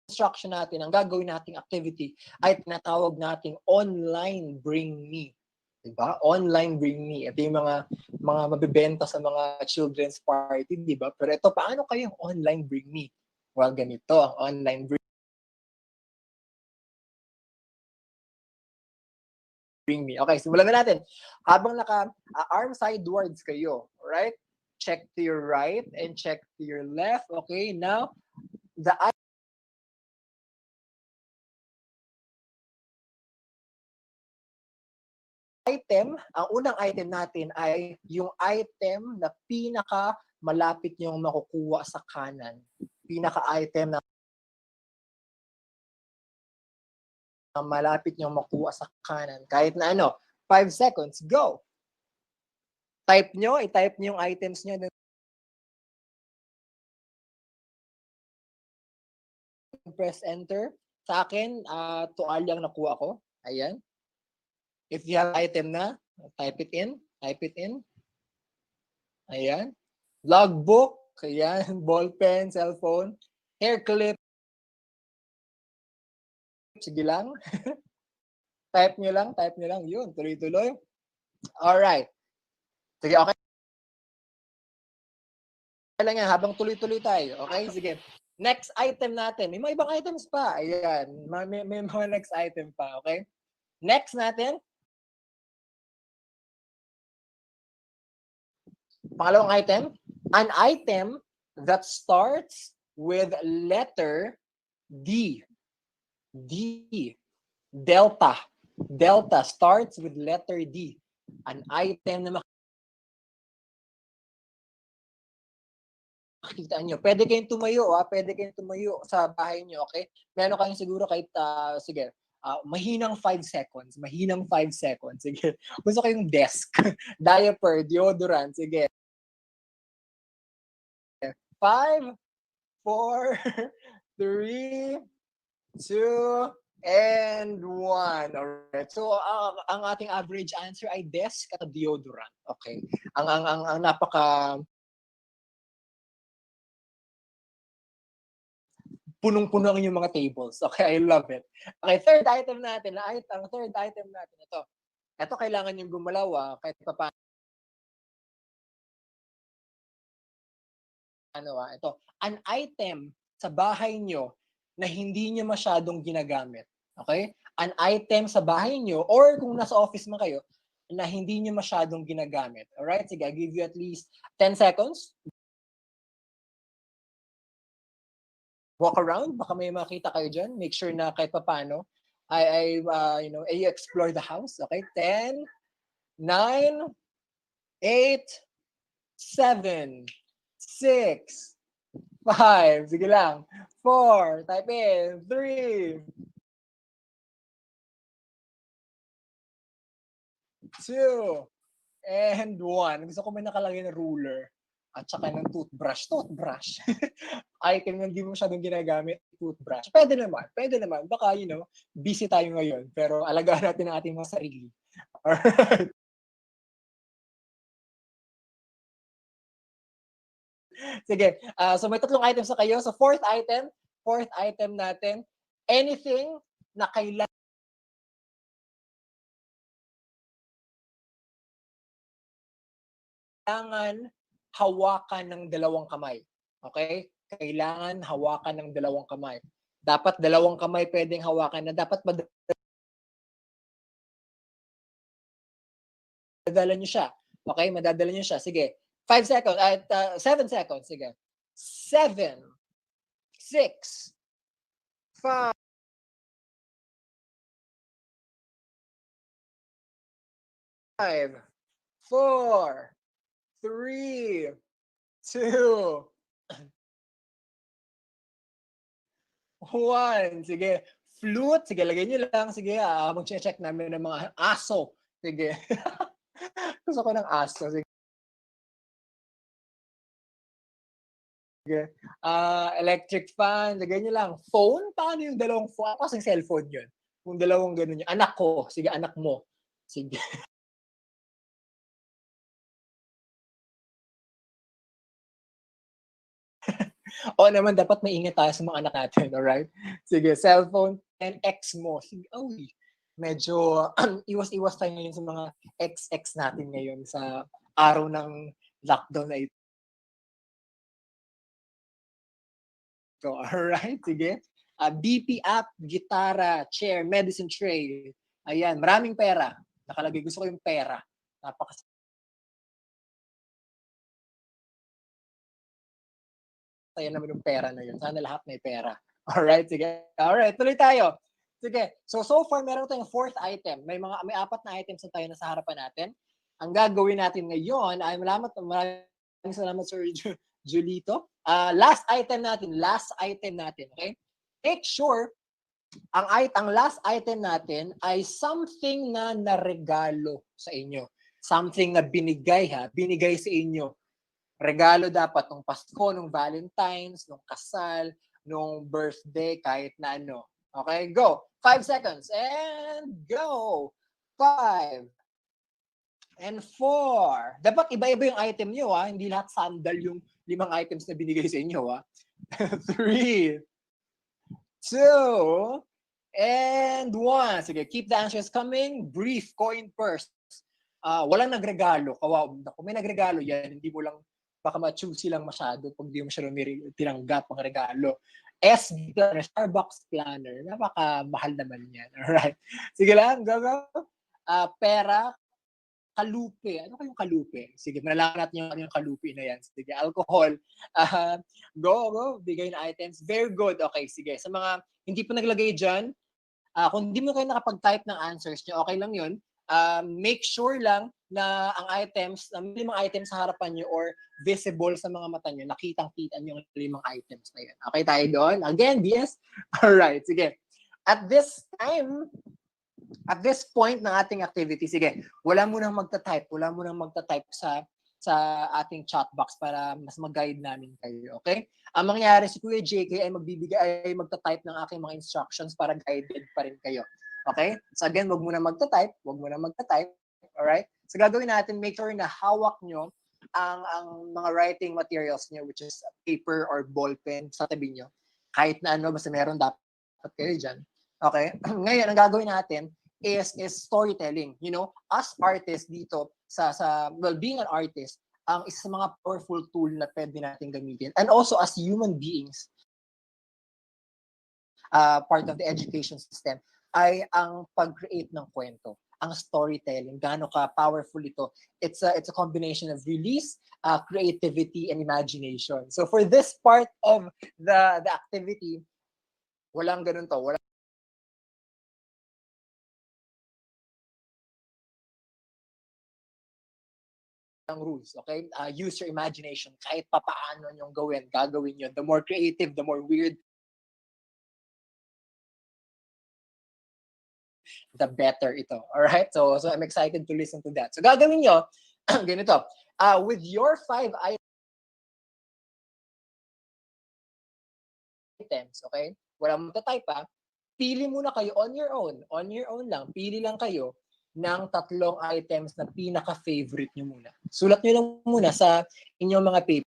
instruction natin, ang gagawin nating activity ay tinatawag nating online bring me. Diba? Online bring me. Ito yung mga mabibenta sa mga children's party, diba? Pero ito, paano kayong online bring me? Well, ganito ang online bring me. Okay, simulan na natin. Habang naka-arm sidewards kayo, right? Check to your right and check to your left. Okay, now, the item, ang unang item natin ay yung item na pinaka malapit niyong makukuha sa kanan. Pinaka-item na malapit niyong makuha sa kanan. Kahit na 5 seconds, go! Type nyo, i-type nyo yung items nyo. Press enter. Sa akin, tuwalyang nakuha ko. Ayan. If you have item na, type it in. Type it in. Ayan. Logbook. Ayan. Ball pen, cellphone. Hair clip. Sige lang. Type nyo lang. Type nyo lang. Yun. Tuloy-tuloy. Alright. Sige, okay. Lang yan. Habang tuloy-tuloy tayo. Okay? Sige. Next item natin. May mga ibang items pa. Ayan. May mga next item pa. Okay? Next natin. Pangalawang item, an item that starts with letter D. D. Delta. Delta starts with letter D. An item na makikita nyo. Pwede kayong tumayo, pwede kayong tumayo sa bahay nyo, okay? Meron kayong siguro kahit, sige, mahinang 5 seconds. Mahinang 5 seconds. Sige. Gusto kayong desk, diaper, deodorant, sige. 5, 4, 3, 2, and 1. Alright. So, ang ating average answer ay desk at deodorant. Okay. Ang napaka punong-puno ang inyong mga tables. Okay, I love it. Okay, third item natin. Ang third item natin, ito. Ito kailangan yung gumalaw, kahit pa ito. An item sa bahay nyo na hindi nyo masyadong ginagamit. Okay? An item sa bahay nyo or kung nasa office man kayo na hindi nyo masyadong ginagamit. Alright? Sige, I'll give you at least 10 seconds. Walk around. Baka may makita kayo dyan. Make sure na kahit paano you explore the house. Okay? 10, 9, 8, 7, 6, 5, sige lang, 4, type in, 3, 2, and 1. Gusto ko may nakalagay na ruler at saka ng toothbrush. Toothbrush. Item na hindi mo masyadong ginagamit, toothbrush. Pwede naman. Baka, busy tayo ngayon, pero alagaan natin ang ating mga sarili. Alright. Sige, so may tatlong items na kayo. So fourth item natin, anything na kailangan kailangan hawakan ng dalawang kamay. Okay? Kailangan hawakan ng dalawang kamay. Dapat dalawang kamay pwedeng hawakan na dapat madadala nyo siya. Okay? Madadala nyo siya. Sige. 5 seconds. 7 seconds. Sige. 7, 6, 5, 4, 3, 2, 1. Sige. Flute. Sige, lagay nyo lang. Sige, mag-check namin ng mga aso. Sige. Gusto ko ng aso. Sige. Electric fan. Lagay nyo lang. Phone? Paano yung dalawang phone? Kasi cellphone yun. Kung dalawang ganun yun. Anak ko. Sige, anak mo. Sige. O naman, dapat maingat tayo sa mga anak natin, alright? Sige, cellphone and ex mo. Sige, medyo iwas-iwas tayo ngayon sa mga ex natin ngayon sa araw ng lockdown na ito. Alright, sige. BP app, gitara, chair, medicine tray. Ayan, maraming pera. Nakalagay, gusto ko yung pera. Saya naman yung pera na yun. Sana lahat may pera. Alright, sige. Alright, tuloy tayo. Sige. So far, meron tayong 4th item. May 4 na items na tayo na sa harapan natin. Ang gagawin natin ngayon ay maraming salamat, Sir Julito. Last item natin, okay? Make sure, ang last item natin ay something na naregalo sa inyo. Something na binigay sa inyo. Regalo dapat nung Pasko, nung Valentine's, nung kasal, nung birthday, kahit na ano. Okay, go. 5 seconds and go. 5 and 4. Dapat iba-iba yung item nyo, ha? Hindi lahat sandal yung 5 items na binigay sa inyo, ha? 3, 2, and 1. Sige, keep the answers coming. Brief, coin purse. Walang nagregalo. Kung may nagregalo yan, hindi mo lang baka ma-choosy lang masyado pag di mo masyadong tinanggap ang regalo. Starbucks planner. Napaka-mahal naman yan. Alright. Sige lang, go. Pera, kalupe. Ano kayong kalupe? Sige, malalaman natin yung kalupe na yan. Sige, alcohol. Go. Bigay na items. Very good. Okay, sige. Sa mga hindi pa naglagay dyan, kung hindi mo kayo nakapag-type ng answers nyo, okay lang yun. Make sure lang na ang items, may 5 items sa harapan nyo or visible sa mga mata nyo, nakitang-kita nyo yung 5 items na yun. Okay tayo doon? Again, BS? Alright, sige. At this point ng ating activity, sige, wala mo nang magta-type sa ating chat box para mas mag-guide namin kayo, okay? Ang mangyayari, si Kuya JK ay magta-type ng aking mga instructions para guided pa rin kayo. Okay? So again, wag mo na magta-type. Alright? So gagawin natin, make sure na hawak nyo ang mga writing materials nyo, which is paper or ball pen sa tabi nyo. Kahit na ano, basta meron dapat kayo dyan. Okay? Ngayon, ang gagawin natin is storytelling. You know, as artists dito, being an artist, ang isa sa mga powerful tool na pwede natin gamitin. And also as human beings, part of the education system, ay ang pag-create ng kwento, ang storytelling, gaano ka powerful ito. It's a combination of release, creativity, and imagination. So for this part of the activity, walang ganun to. Walang rules, okay? Use your imagination. Kahit papaano nyo gagawin yun. The more creative, the more weird, the better ito. Alright? So I'm excited to listen to that. So gagawin nyo, ganito, with your 5 items, okay? Walang magta-type pa. Pili muna kayo on your own lang. Pili lang kayo ng 3 items na pinaka-favorite nyo muna. Sulat nyo lang muna sa inyong mga paper.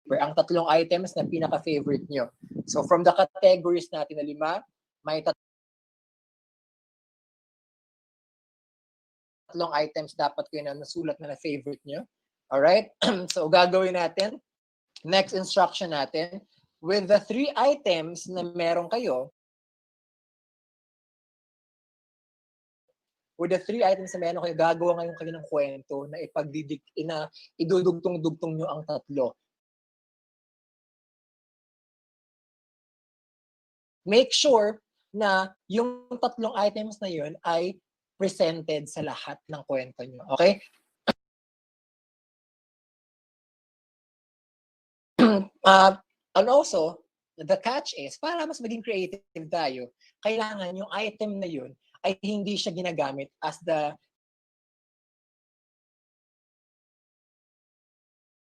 Ang 3 items na pinaka-favorite nyo. So from the categories natin na 5, may tatlong items dapat kayo na nasulat na favorite nyo. Alright? So, gagawin natin. Next instruction natin. With the 3 items na meron kayo, gagawa ngayon kayo ng kwento na idudugtong-dugtong nyo ang tatlo. Make sure na yung tatlong items na yun ay presented sa lahat ng kwento nyo. Okay? And also, the catch is, para mas maging creative tayo, kailangan yung item na yun ay hindi siya ginagamit as the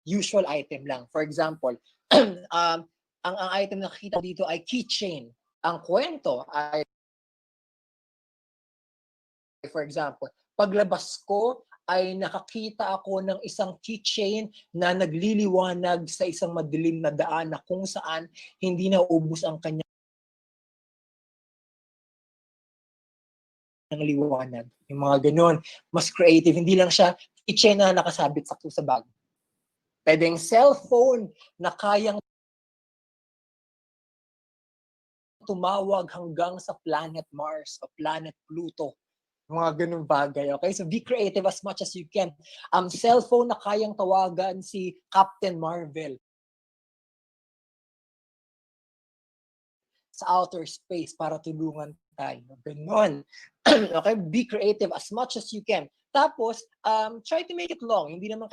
usual item lang. For example, ang item na nakikita dito ay keychain. Ang kwento ay, for example, paglabas ko ay nakakita ako ng isang keychain na nagliliwanag sa isang madilim na daan na kung saan hindi na ubos ang kanyang liwanag. Yung mga ganun. Mas creative. Hindi lang siya keychain na nakasabit sakto sa bag. Pwedeng cellphone na kayang tumawag hanggang sa planet Mars o planet Pluto. Mga ganung bagay, okay? So be creative as much as you can. Cellphone na kayang tawagan si Captain Marvel sa outer space para tulungan tayo. Ganon. Okay? Be creative as much as you can. Tapos, try to make it long. Hindi naman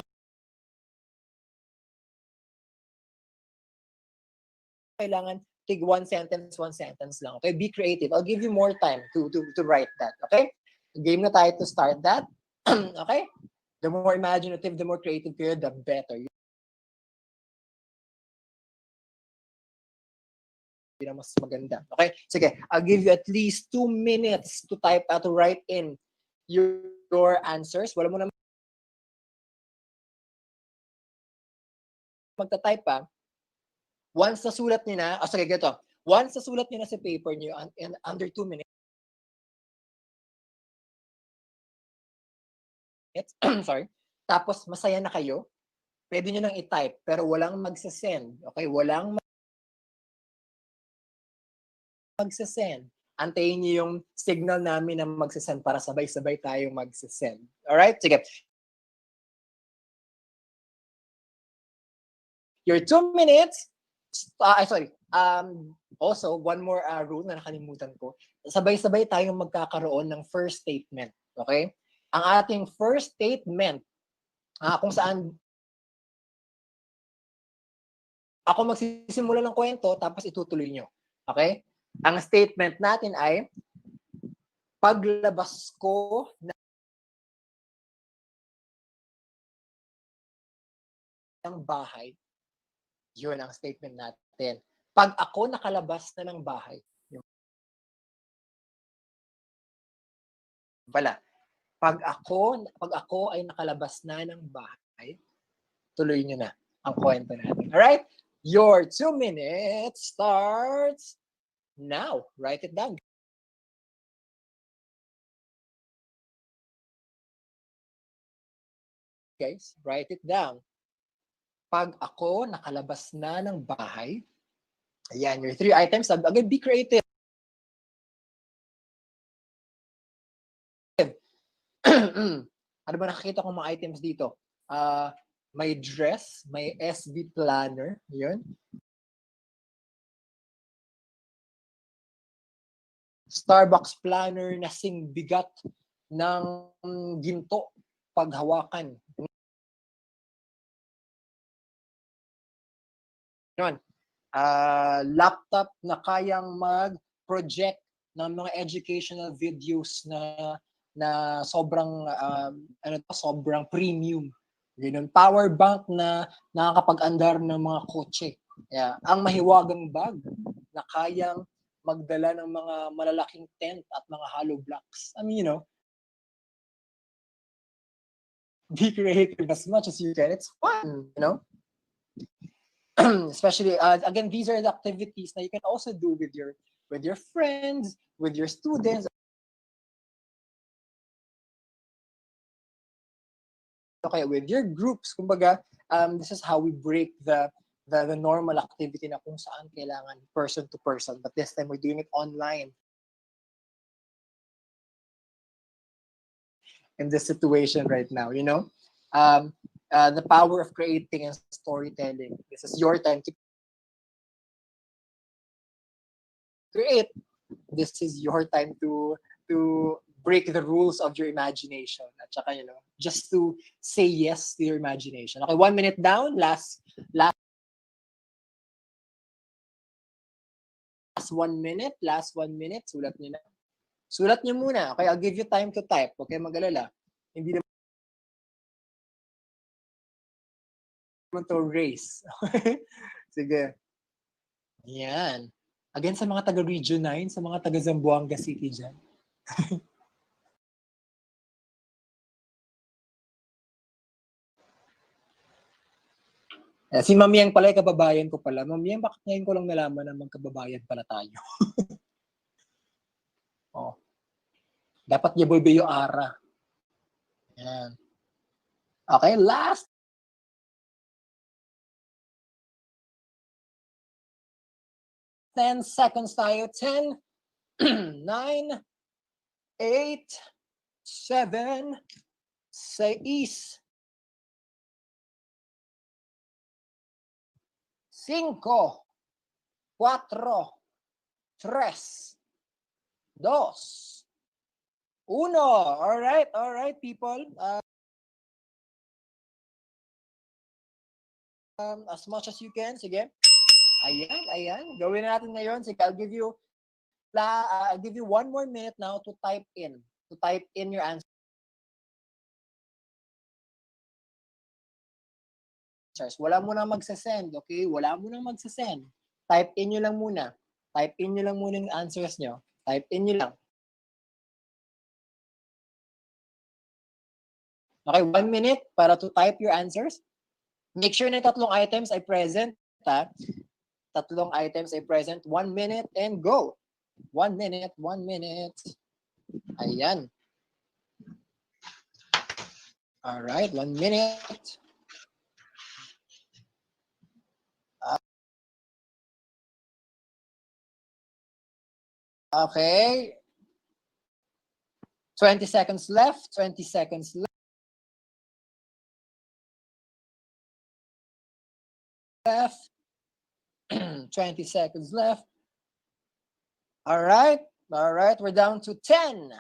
kailangan take one sentence lang. Okay? Be creative. I'll give you more time to write that. Okay? Game na tayo to start that. Okay? The more imaginative, the more creative kayo, the better. Yun ang mas maganda. Okay? Sige, I'll give you at least 2 minutes to write in your answers. Wala mo na magta-type pa. Once nasulat niyo na, sige, ganito. Once nasulat niyo na sa paper niyo in under 2 minutes, sorry. Tapos masaya na kayo, pwede nyo nang i-type, pero walang magsasend. Okay? Walang magsasend. Antayin nyo yung signal namin na magsasend para sabay-sabay tayong magsasend. Alright? Sige. Your 2 minutes, also, one more rule na nakalimutan ko. Sabay-sabay tayong magkakaroon ng first statement. Okay? Ang ating first statement, kung saan ako magsisimula ng kwento, tapos itutuloy nyo. Okay? Ang statement natin ay, paglabas ko ng bahay, yun ang statement natin. Pag ako nakalabas na ng bahay, wala. Pag ako ay nakalabas na ng bahay, tuloy nyo na ang kwento natin. Alright? Your 2 minutes starts now. Write it down. Guys, write it down. Pag ako nakalabas na ng bahay, ayan, your 3 items. Again, be creative. Ano ba nakakita kong mga items dito? May dress, may SB planner, yun. Starbucks planner na sing bigat ng ginto paghawakan. Yun. Laptop na kayang mag-project ng mga educational videos na sobrang sobrang premium. Ganun. Power bank na nakakapag-andar ng mga kotse. Yeah. Ang mahiwagang bag na kayang magdala ng mga malalaking tent at mga hollow blocks. I mean, be creative as much as you can. It's fun, Especially, again, these are the activities that you can also do with your friends, with your students. kaya with your groups. Kumbaga, this is how we break the normal activity na kung saan kailangan person to person. But this time, we're doing it online. In this situation right now, you know? The power of creating and storytelling. This is your time to create. This is your time to break the rules of your imagination. At saka, you know, just to say yes to your imagination. Okay, 1 minute down. Last 1 minute. Last 1 minute. Sulat niyo na. Sulat niyo muna. Okay, I'll give you time to type. Okay, mag-alala. Hindi naman to race. Sige. Yan. Again, sa mga taga Region 9, sa mga taga Zamboanga City dyan. Si Mamiyang pala, kababayan ko pala. Mamiyang, bakit ngayon ko lang nalaman na magkababayan pala tayo? Oh. Dapat yaboy-beyo ara. Yan. Okay, last. Ten seconds tayo. 10, 9, 8, 7, 6, 5, 4, 3, 2, 1. All right, people. As much as you can. Sige. Ayan. Gawin natin ngayon. Sige, I'll give you 1 more minute now to type in your answers. Wala mo nang magsasend, okay? Wala mo nang magsasend. Type in nyo lang muna. Type in nyo lang muna yung answers nyo. Type in nyo lang. Okay, 1 minute para to type your answers. Make sure na 3 items ay present. 3 items ay present. 1 minute and go. 1 minute. Ayan. Alright, 1 minute. Okay. 20 seconds left. 20 seconds left. 20 seconds left. All right. We're down to 10.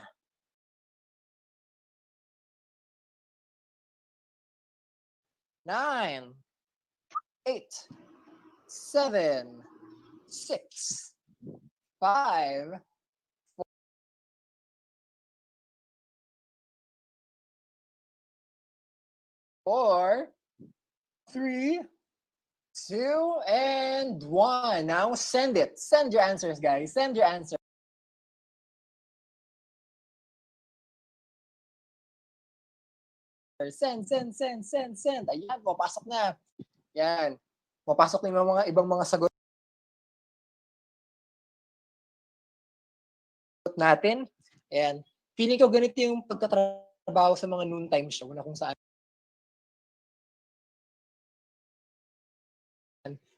9, 8, 7, 6, 5, 4, 3, 2, and 1. Now send it. Send your answers, guys. Send your answers. Send. Ayan, papasok na. Yan. Papasok na yung mga ibang mga sagot natin. And feeling ko ganito yung pagtatrabaho sa mga noontime show na kung saan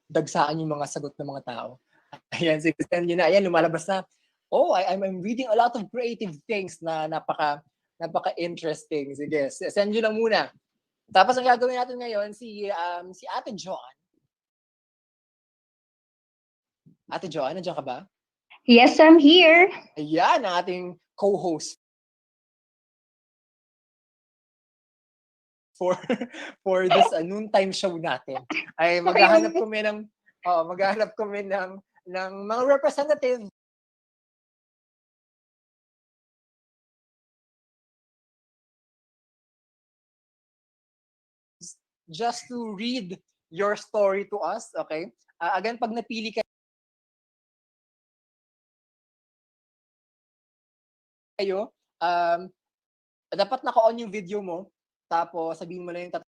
dagsaan yung mga sagot ng mga tao. Ayan, sige, send nyo na. Ayan, lumalabas na. Oh, I'm reading a lot of creative things na napaka-interesting. Sige, send nyo lang muna. Tapos ang gagawin natin ngayon, si Ate Joan. Ate Joan, nandiyan ka ba? Yes, I'm here. Ayan, ang ating co-host for this noontime show natin. Ay maghahanap kami ng mga representative just to read your story to us, okay? Again, pag napili kayo, dapat naka-on yung video mo, tapos sabihin mo na yung tatlong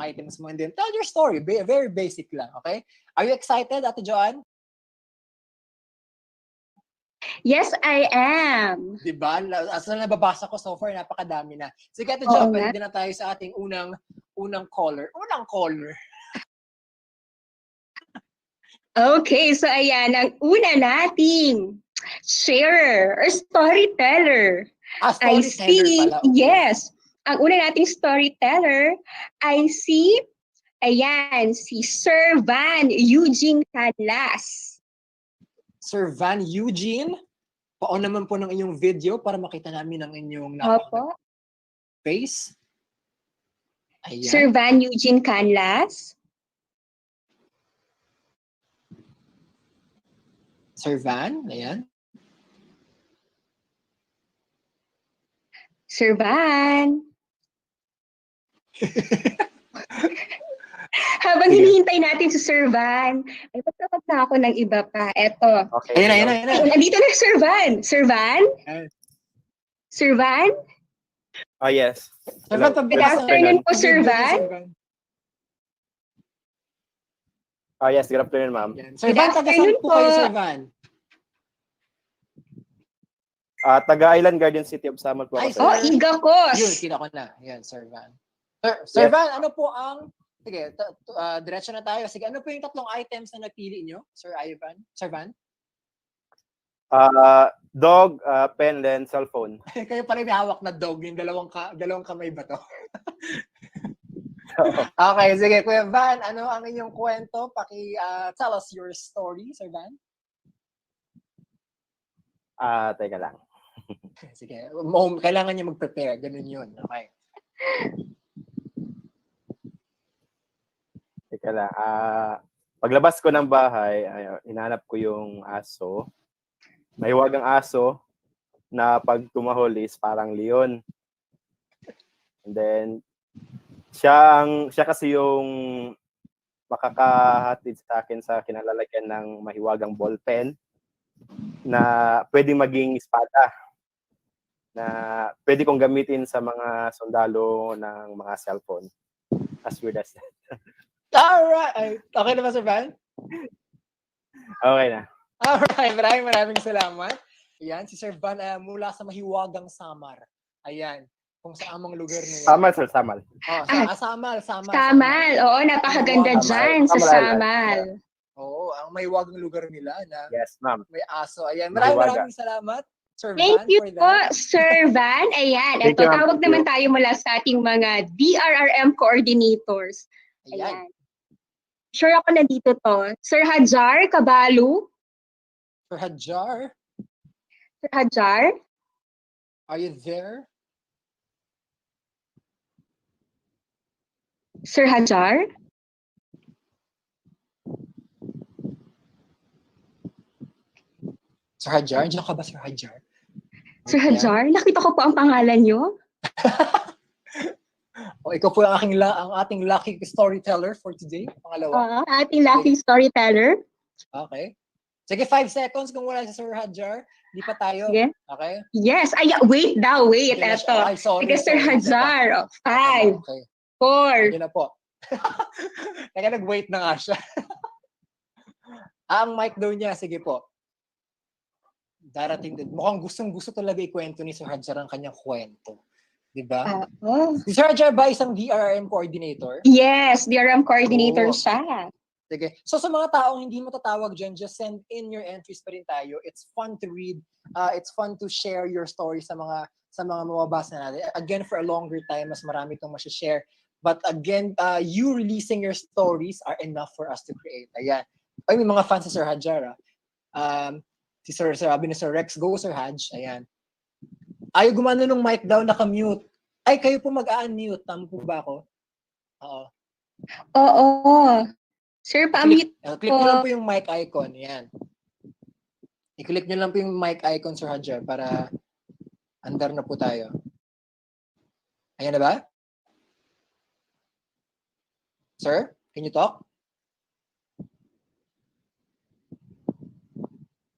items mo and then tell your story. Very basic lang, okay? Are you excited, Ate Joan? Yes, I am. Diba? As na nababasa ko so far, napakadami na. Sige, Ate Oo Jo, nga. pwede na tayo sa ating unang caller. Unang caller. Okay, so ayan, ang una nating sharer or storyteller. I Storyteller see, pala. Okay. yes. Ang una nating storyteller, I see, ayan, si Sir Van Eugene Canlas. Sir Van Eugene, paon naman po ng inyong video para makita namin ang inyong Opo. face. Ayan. Sir Van Eugene Canlas. Sir Van, ayan. Sir Van. Habang hinihintay natin si Sir Van, ay patawag na ako ng iba pa. Eto. Okay. Ayan na. Ay, nandito na Sir Van. Sir Van? Sir Van? Oh, yes. Sir Van, Good afternoon po, Sir Van. Oh, yes. Good afternoon, ma'am. Sir Van, taga-saan po kayo, Sir Van? Taga-Island Garden City of Samar po ako. Oh, Igakos. Yun, kita ko na. Yan, Sir Van. Sir Van, ano po ang... Sige, diretso na tayo. Sige, ano po yung tatlong items na napili nyo, Sir Ivan? Sir Van? Dog, pen, then cellphone. Kayo pala may hawak na dog, yung dalawang kamay ba to? Okay, sige. Kuya Van, ano ang inyong kwento? Tell us your story, Sir Van. Teka lang. Sige, kailangan niya mag-prepare. Ganun yun. Okay. Teka lang. Paglabas ko ng bahay, hinanap ko yung aso. Mahiwagang aso na pag tumahol is parang leon. And then, siya kasi yung makakahatid sa akin sa kinalalagyan ng mahiwagang ballpen na pwedeng maging espada na pwede kong gamitin sa mga sundalo ng mga cellphone. As weird as that. Alright! Okay na ba, Sir Van? Okay na. Alright, maraming salamat. Ayan, si Sir Van mula sa mahiwagang Samar. Ayan, kung sa amang lugar na yan. Samal, Sir, Samal. Samal. Samal. Oo, napakaganda dyan sa Samal. Oo, ang mahiwagang lugar nila na yes, ma'am. May aso. Ayan, maraming salamat. Sir Thank Van, you for po, that. Sir Van. Ayan, ito, tawag naman tayo mula sa ating mga DRRM coordinators. Ayan. Sure ako na dito to. Sir Hajar Kabalu. Sir Hajar? Sir Hajar? Are you there? Sir Hajar? Sir Hajar? Diyan ka ba, Sir Hajar? Sir Hajar? Nakita ko po ang pangalan nyo. Ikaw po ang ating lucky storyteller for today. Pangalawa. Ating lucky storyteller. Okay. Sige, 5 seconds kung wala si Sir Hajar. Di pa tayo. Sige. Okay? Yes. Ay, wait daw. Wait. Okay, Eto. sorry. Sige, Sir Hajar. 5, Okay. 4. Sige na po. Teka, nag-wait na nga siya. Ang mic daw niya. Sige po. Darating din. Mukhang gustong-gusto talaga ikwento ni Sir Hajar ang kanyang kwento. Diba? Si Sir Hajar ba isang DRRM coordinator? Yes, DRRM coordinator siya. Sige. So sa mga taong hindi mo tatawag dyan, just send in your entries pa rin tayo. It's fun to read. It's fun to share your story sa mga mababasa natin. Again, for a longer time, mas marami itong masashare. But again, you releasing your stories are enough for us to create. Ayan. Ay, may mga fans si Sir Hajar. Si Sir sabi ni Sir Rex, go Sir Haj. Ayan. Ayaw gumano nung mic daw, naka-mute. Ay, kayo po mag-unmute. Tama po ba ako? Oo. Oo. Sir, pa-mute po. Click nyo lang po yung mic icon. Yan. I-click nyo lang po yung mic icon, Sir Hajar, para andar na po tayo. Ayan na ba? Sir, can you talk?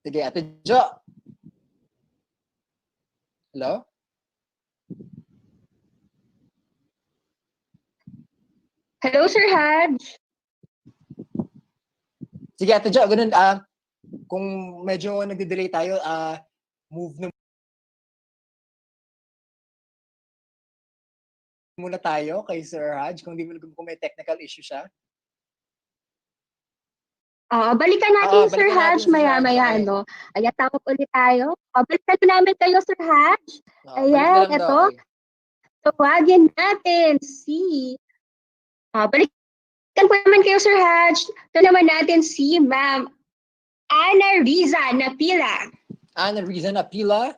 Sige, Ate Jo. Hello? Hello, Sir Haj. Sige, Ate Jo, ganun. Kung medyo nagde-delay tayo, move na muna tayo kay Sir Haj kung may technical issue siya. Balikan natin, Sir balikan natin Haj, si Sir Haj, maya-maya, okay. ano. Ayan, tawag ulit tayo. Balikan namin kayo, Sir Haj. Balik na Ayan, lang daw, ito. okay. Tawagin natin si... balikan po naman kayo, Sir Haj. Ito naman natin si Ma'am Ana Riza Napila. Ana Riza Napila.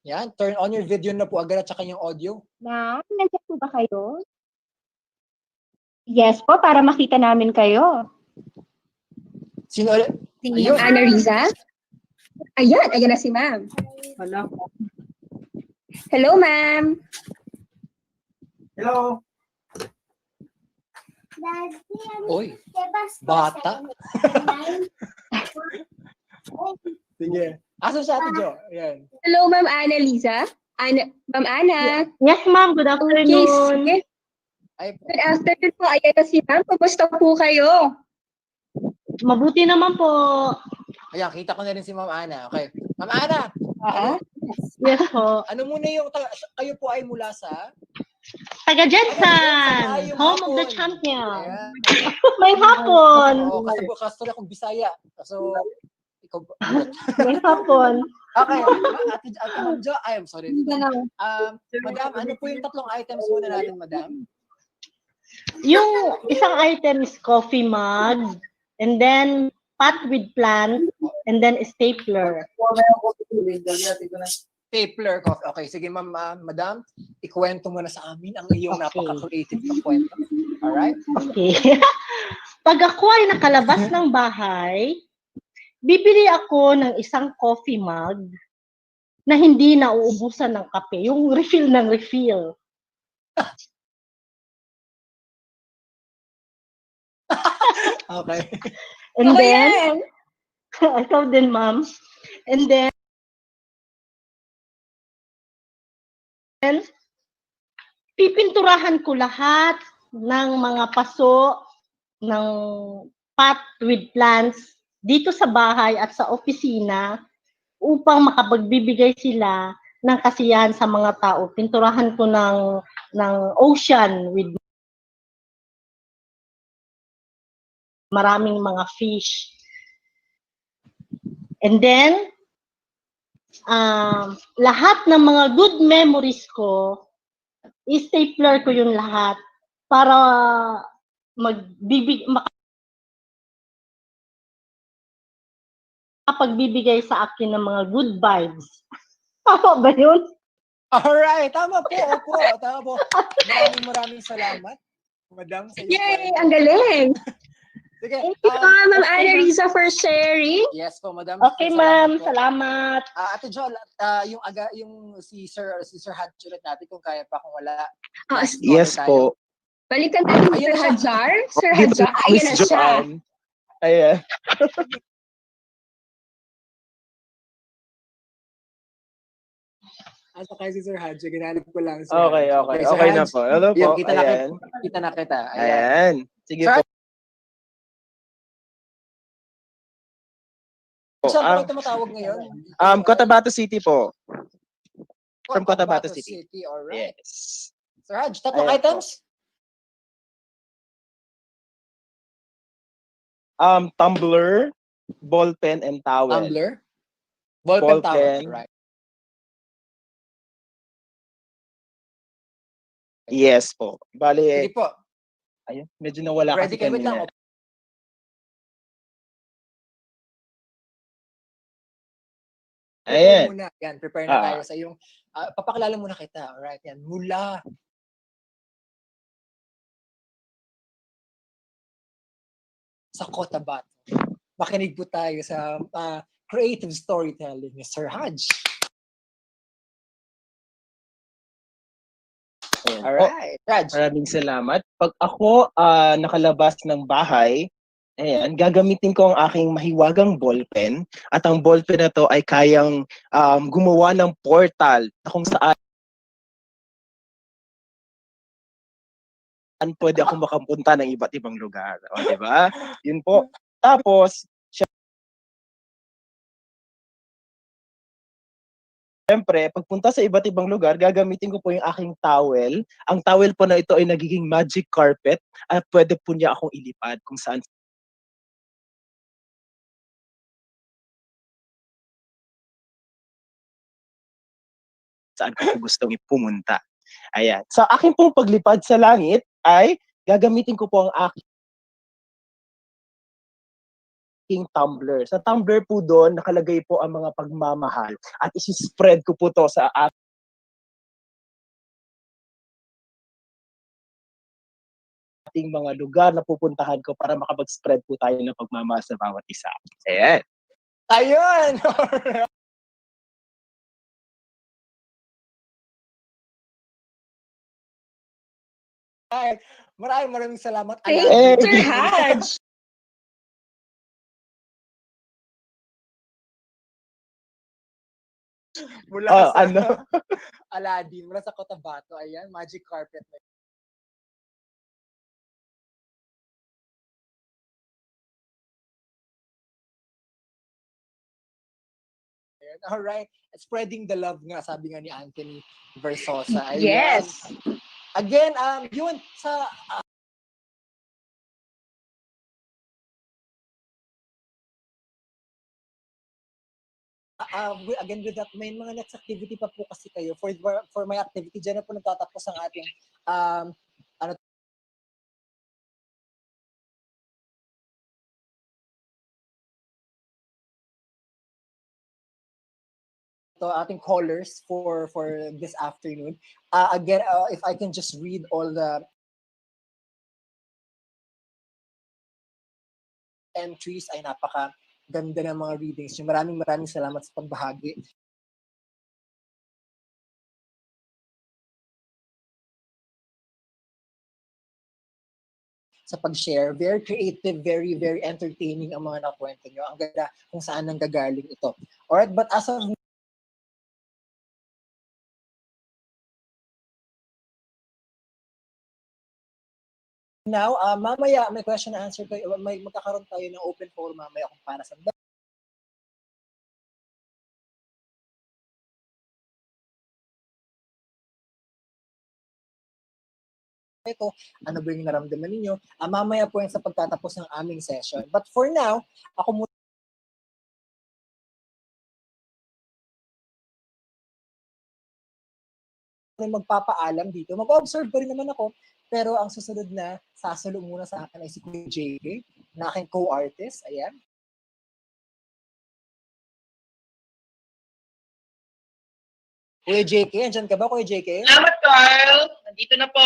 Yan, turn on your video na po agad at saka yung audio. Ma'am, nandiyan po ba kayo? Yes po, para makita namin kayo. Sino ulit? Si Ana Riza? Ayan, ayan na si Ma'am. Hello, Ma'am. Hello. Oy, bata. Sige. Asan siya, Ate Jo? Ayan. Hello, Ma'am Ana Liza. Ma'am Ana. Yes, ma'am. Good afternoon. Okay, good afternoon po. Ayan na si Ma'am. Kumusta po kayo? Mabuti naman po. Ayan, kita ko na rin si Ma'am Ana. Okay. Ma'am Ana. Yes po. Ano muna yung, kayo po ay mula sa? Taga Jensen. Home of the champion. May hapon. Oo, kasi kastor akong Bisaya. So, ikaw ba? May hapon. Okay. Ate Ma'am Jo, I'm sorry. Madam, ano po yung tatlong items muna natin, Madam? Yung isang item is coffee mug, and then pot with plant, and then stapler. Stapler coffee. Okay, sige ma'am, Madam, ikwento mo na sa amin ang iyong napaka-creative na kwento. Alright? Okay. Pag ako ay nakalabas ng bahay, bibili ako ng isang coffee mug na hindi nauubusan ng kape. Yung refill ng refill. Okay. And then, ikaw din, ma'am. And then, pipinturahan ko lahat ng mga paso ng pot with plants dito sa bahay at sa opisina upang makapagbibigay sila ng kasiyahan sa mga tao. Pinturahan ko ng ocean with maraming mga fish. And then, lahat ng mga good memories ko, i-stapler ko yung lahat para makapagbibigay sa akin ng mga good vibes. Tama ba yun? Alright, tama po. Opo, tama po. Maraming salamat, Madam. Sa yay! Ang galing! Sige. Thank you, Ma'am Ana Riza, for sharing. Yes po, Madam. Okay, ma'am. Salamat. Ate Jo, yung si Sir Haj ulit natin kung kaya pa, kung wala. Yes po. Balikan natin Sir Hajar. Sir Hajar, ayan na siya. Ayan. Asa kay si Sir Haj, ginanap ko lang. Okay. Okay na po. Hello po. Kita na kita. Ayan. Sige po. Saan po tumatawag ngayon? Cotabato City po. From Cotabato City. Alright. Yes. Sir Haj, tatlong items? Tumbler, ball pen, and towel. Tumbler? Ball pen, towel. Right. Yes po. Bali, sige po. Ayun, medyo nawala kasi kanina. Ayan. Yan, prepare na tayo sa yung, papakilala muna kita. Alright, yan. Mula sa Cotabato. Makinig po tayo sa creative storytelling ni Sir Haj. Alright, Raj. Maraming salamat. Pag ako nakalabas ng bahay, ayan, gagamitin ko ang aking mahiwagang ballpen at ang ballpen na to ay kayang gumawa ng portal na kung saan pwede akong makapunta ng iba't ibang lugar. O, diba? Yun po. Tapos, Siyempre, pagpunta sa iba't ibang lugar, gagamitin ko po yung aking towel. Ang towel po na ito ay nagiging magic carpet at pwede po niya akong ilipad kung saan ko po gustong ipumunta. Ayan. Sa akin pong paglipad sa langit ay gagamitin ko po ang aking tumbler. Sa tumbler po doon, nakalagay po ang mga pagmamahal at isi-spread ko po to sa ating mga lugar na pupuntahan ko para makapag-spread po tayo ng pagmamahal sa bawat isa. Ayan. Ayun! Alright. Maraming salamat. Thank you, Sir Haj. Mula sa Aladdin, mula sa Cotabato. Ayan, magic carpet na yun. Alright. Spreading the love nga, sabi nga ni Anthony Versosa. Ayan. Yes. Again, yun, sa again with that, may mga next activity pa po kasi kayo. For my activity, dyan na po nagtatapos ang ating ating callers for this afternoon. Again, if I can just read all the entries, ay napaka-ganda ng mga readings nyo. Maraming salamat sa pagbahagi. Sa pag-share. Very creative, very entertaining ang mga nakwento nyo. Ang ganda kung saan nanggagaling ito. Alright, but as of now, mamaya may question and answer tayo. May magkakaroon tayo ng open forum mamaya kung para sa ito, ano ba yung naramdaman ninyo? Mamaya po yan sa pagtatapos ng aming session. But for now, ako muna magpapaalam dito. Mag-observe pa rin naman ako, pero ang susunod na sasalo muna sa akin ay si Kuya JK, na aking co-artist. Ayan. Kuya JK, andyan ka ba, Kuya JK? Salamat, Carl. Nandito na po.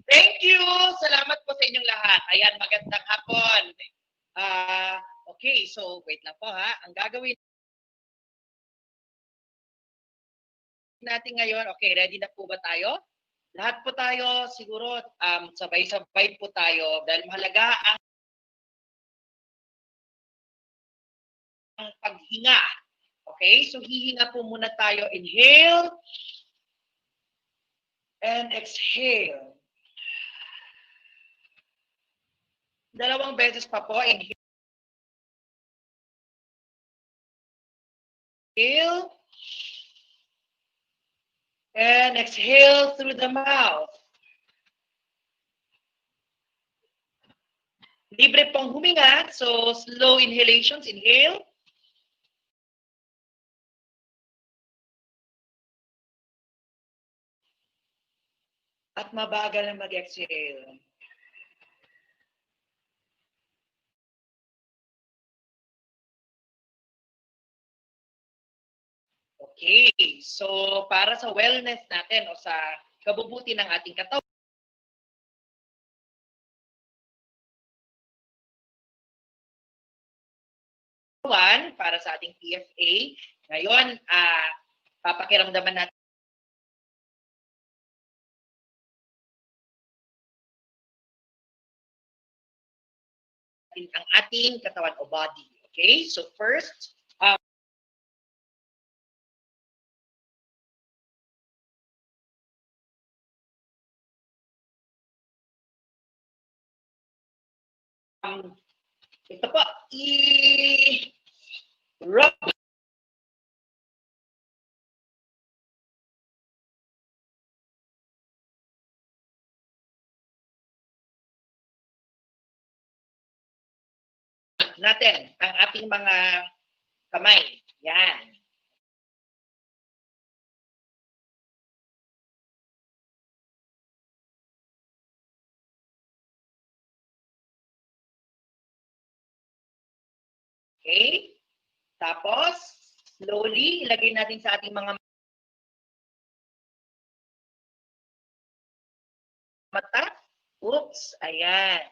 Thank you. Salamat po sa inyong lahat. Ayan, magandang hapon. Okay, so wait lang po ha. Ang gagawin natin ngayon, okay, ready na po ba tayo? Lahat po tayo siguro sabay-sabay po tayo dahil mahalaga ang paghinga. Okay, so hihinga po muna tayo. Inhale and exhale. Dalawang beses pa po. Inhale and exhale through the mouth. Libre pong huminga. So slow inhalations. Inhale. At mabagal na mag-exhale. Okay, so para sa wellness natin o sa kabubuti ng ating katawan, para sa ating PFA, ngayon, papakiramdaman natin ang ating katawan o body. Okay, so first, ito po, i-rub natin ang ating mga kamay. Yan. Okay? Tapos, slowly, ilagay natin sa ating mga mata. Oops, ayan.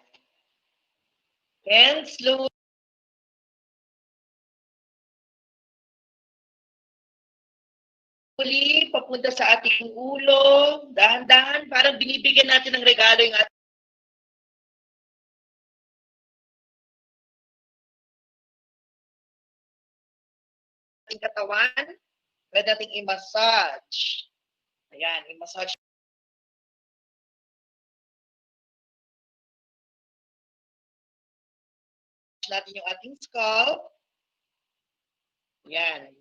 And slowly, papunta sa ating ulo. Dahan-dahan, parang binibigyan natin ng regalo yung ating katawan. Pwede natin i-massage. Ayan, i-massage natin yung ating scalp. Ayan.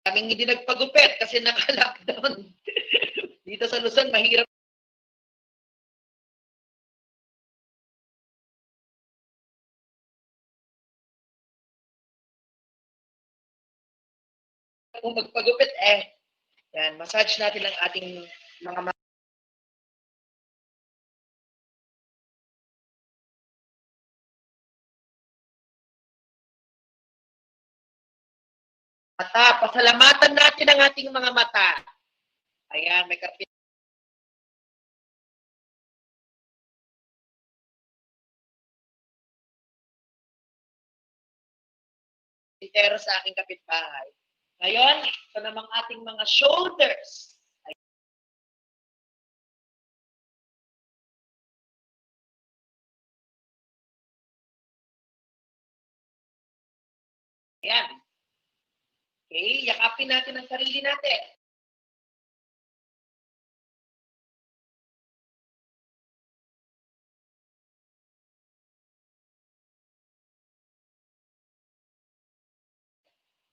Kaming hindi nagpagupit kasi naka-lockdown. Dito sa Luzon, mahirap. Kung magpagupit, yan, massage natin ang ating mga mata. Pasalamatan natin ang ating mga mata. Ayan, may kapit. Pero sa aking kapitbahay. Ngayon, ito namang ating mga shoulders. Ayan. Okay, yakapin natin ang sarili natin.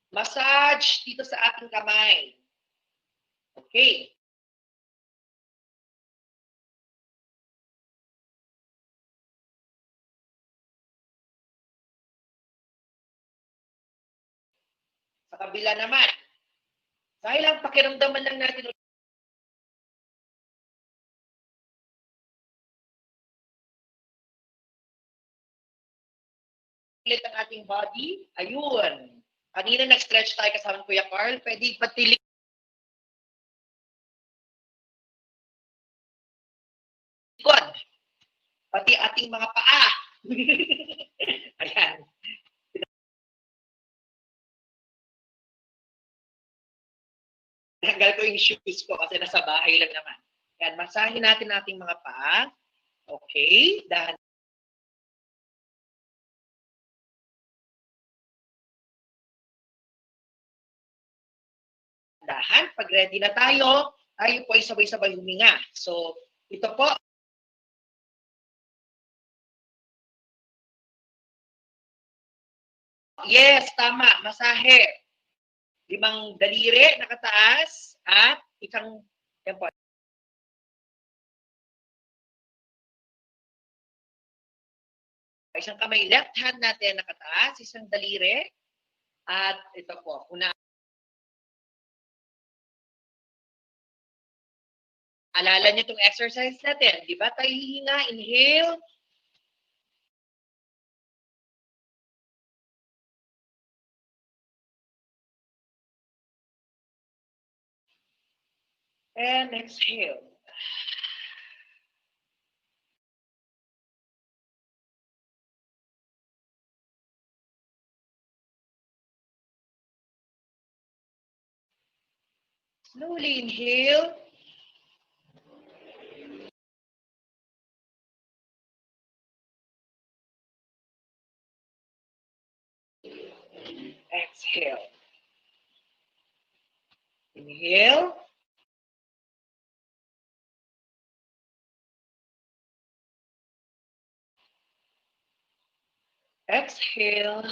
Massage dito sa ating kamay. Okay. Sa kabila naman. Dahil lang pakiramdaman lang natin ulit ang ating body. Ayun. Kanina nag-stretch tayo kasama Kuya Carl. Pwede patilik. Pati ating mga paa. Ayan. Tanggal ko yung shoes ko kasi nasa bahay lang naman. Ayan, masahin natin ating mga paa. Okay. Dahan. Dahan. Pag ready na tayo po ay sabay-sabay huminga. So, ito po. Yes, tama. Masahe. 5 daliri nakataas at isang yan po. Isang kamay left hand natin nakataas, isang daliri at ito po. Una alala niyo itong exercise natin. Di ba tayo hihinga? Inhale. And exhale. Slowly inhale. Exhale. Inhale. Exhale.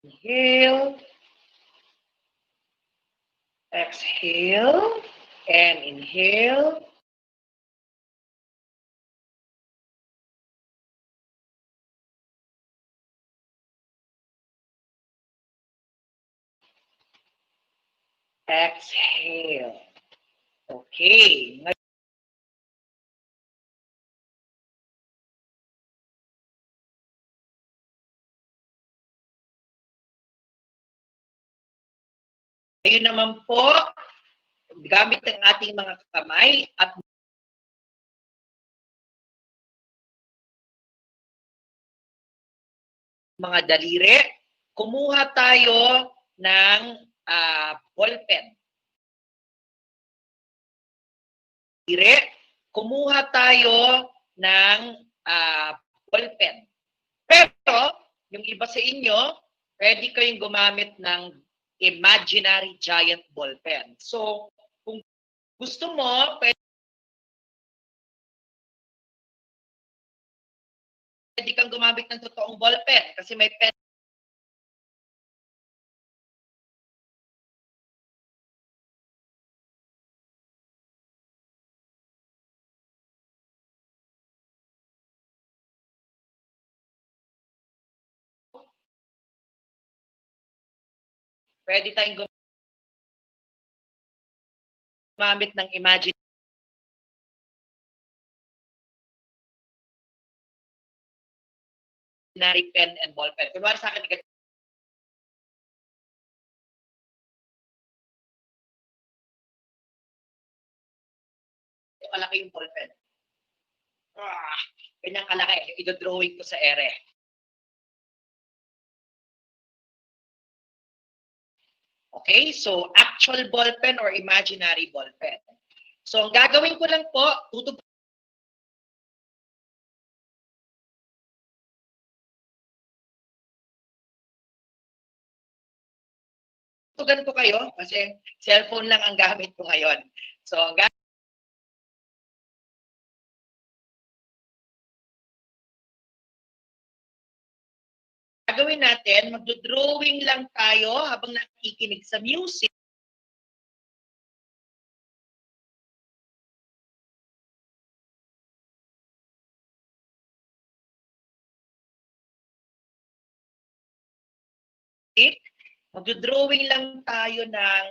Inhale. Exhale. And inhale. Exhale. Okay. Ngayon naman po, gamit ang ating mga kamay at mga daliri, kumuha tayo ng ballpen. Daliri, kumuha tayo ng ballpen. Pero, yung iba sa inyo, pwede kayong gumamit ng imaginary giant ballpen. So, kung gusto mo, pwede kang gumamit ng totoong ballpen kasi may pen. Pwede tayong gumamit ng imaginary pen and ballpen. Kunwari sa akin, malaki yung ballpen. Ganyan kalaki. Ito-drawing ko sa ere. Okay, so actual ballpen or imaginary ballpen. So ang gagawin ko lang po, tutugan ko kayo kasi cellphone lang ang gamit ko ngayon. So ang gagawin natin, magdo-drawing lang tayo habang nakikinig sa music. Magdo-drawing lang tayo ng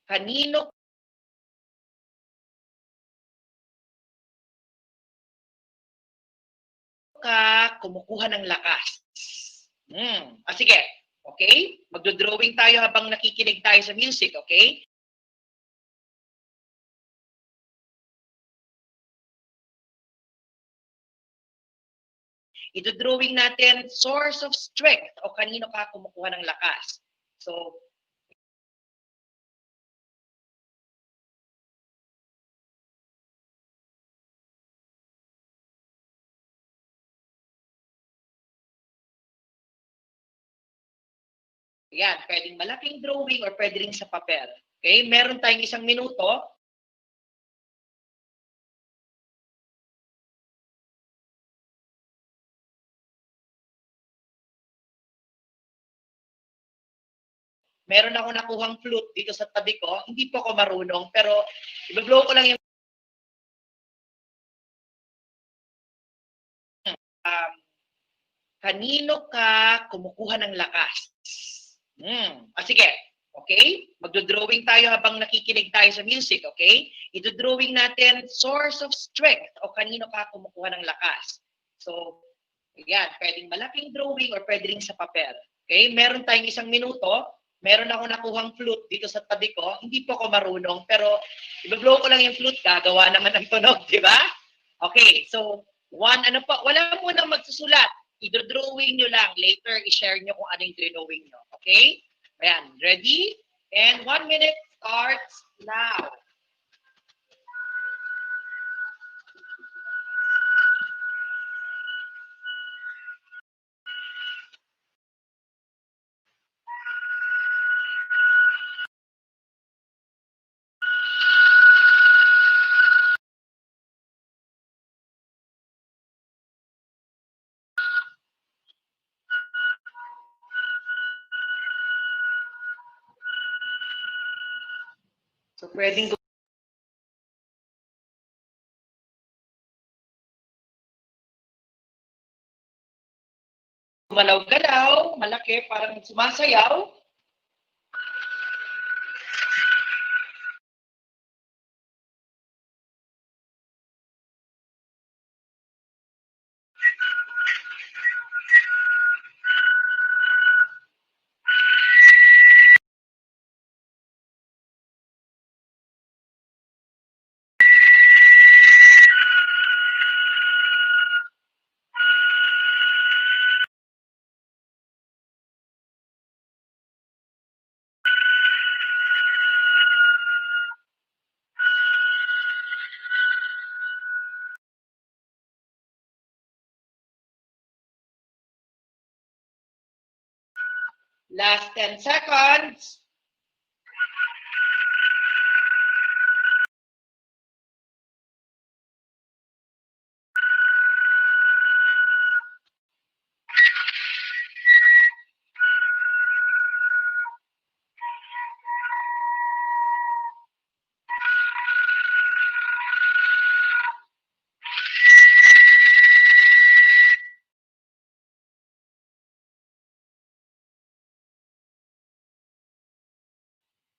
kanino ka kumukuha ng lakas. Sige. Okay? Magdo-drawing tayo habang nakikinig tayo sa music, okay? Ito-drawing natin source of strength o kanino ka kumukuha ng lakas. So, yan, pwedeng malaking drawing or pwede rin sa papel. Okay? Meron tayong 1 minuto. Meron ako nakuhang flute dito sa tabi ko. Hindi po ako marunong, pero i-blow ko lang yung kanino ka kumukuha ng lakas. Sige. Okay? Magdo-drawing tayo habang nakikinig tayo sa music, okay? Ito-drawing natin source of strength o kanino ka kumukuha ng lakas. So, yan, pwedeng malaking drawing or pwede rin sa papel. Okay? Meron tayong 1 minuto. Meron ako nakuhang flute dito sa tabi ko. Hindi po ako marunong, pero i-blow ko lang yung flute, gagawa naman ng tunog, di ba? Okay, so, wala mo nang magsusulat. I-drawing nyo lang. Later, i-share nyo kung ano yung drawing nyo. Okay? Ayan, ready? And 1 minute starts now. So pwedeng gumalaw-galaw, malaki, parang sumasayaw. Last 10 seconds.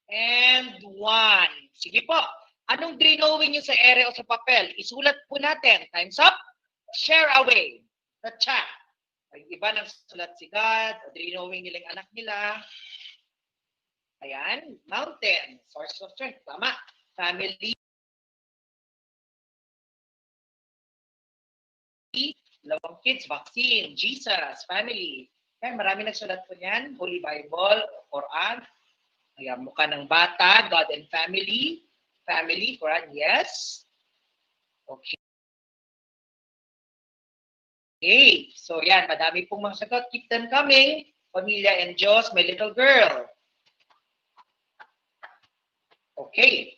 And 1. Sige po. Anong drawing nyo sa ere o sa papel? Isulat po natin. Time's up. Share away. The chat. Ay, iba nang sulat si God. Drawing nila yung anak nila. Ayan. Mountain. Source of strength. Tama. Family. Lawang kids. Vaccine. Jesus. Family. Ayan, marami nagsulat po niyan. Holy Bible. Quran. Ayan, mukha ng bata, God and family. Family, Quran, yes. Okay. Okay, so yan, madami pong mga sagot. Keep them coming. Pamilya and Diyos, my little girl. Okay.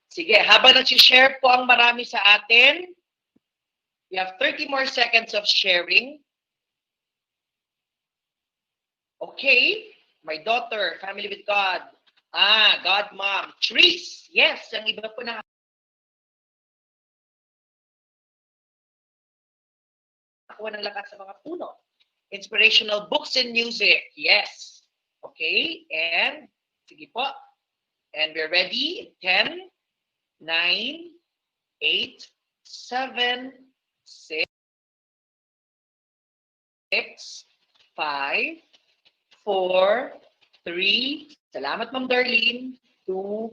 Sige, habang nag-share po ang marami sa atin, we have 30 more seconds of sharing. Okay. My daughter, family with God. God, mom. Trees. Yes, ang iba po na nakakuha ng lakas sa mga puno. Inspirational books and music. Yes. Okay. And, sige po. And we're ready. 10, 9, 8, 7, 6, 5, 4, 3, salamat Ma'am Darlene, 2,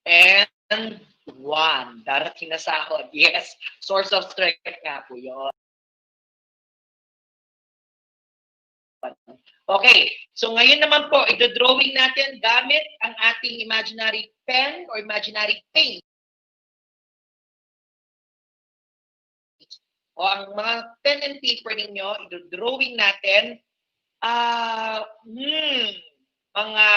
and 1. Darating na sahod. Yes, source of strength nga po yun. Okay, so ngayon naman po, ito-drawing natin gamit ang ating imaginary pen or imaginary paint. O ang mga pen and paper ninyo, ito-drawing natin mga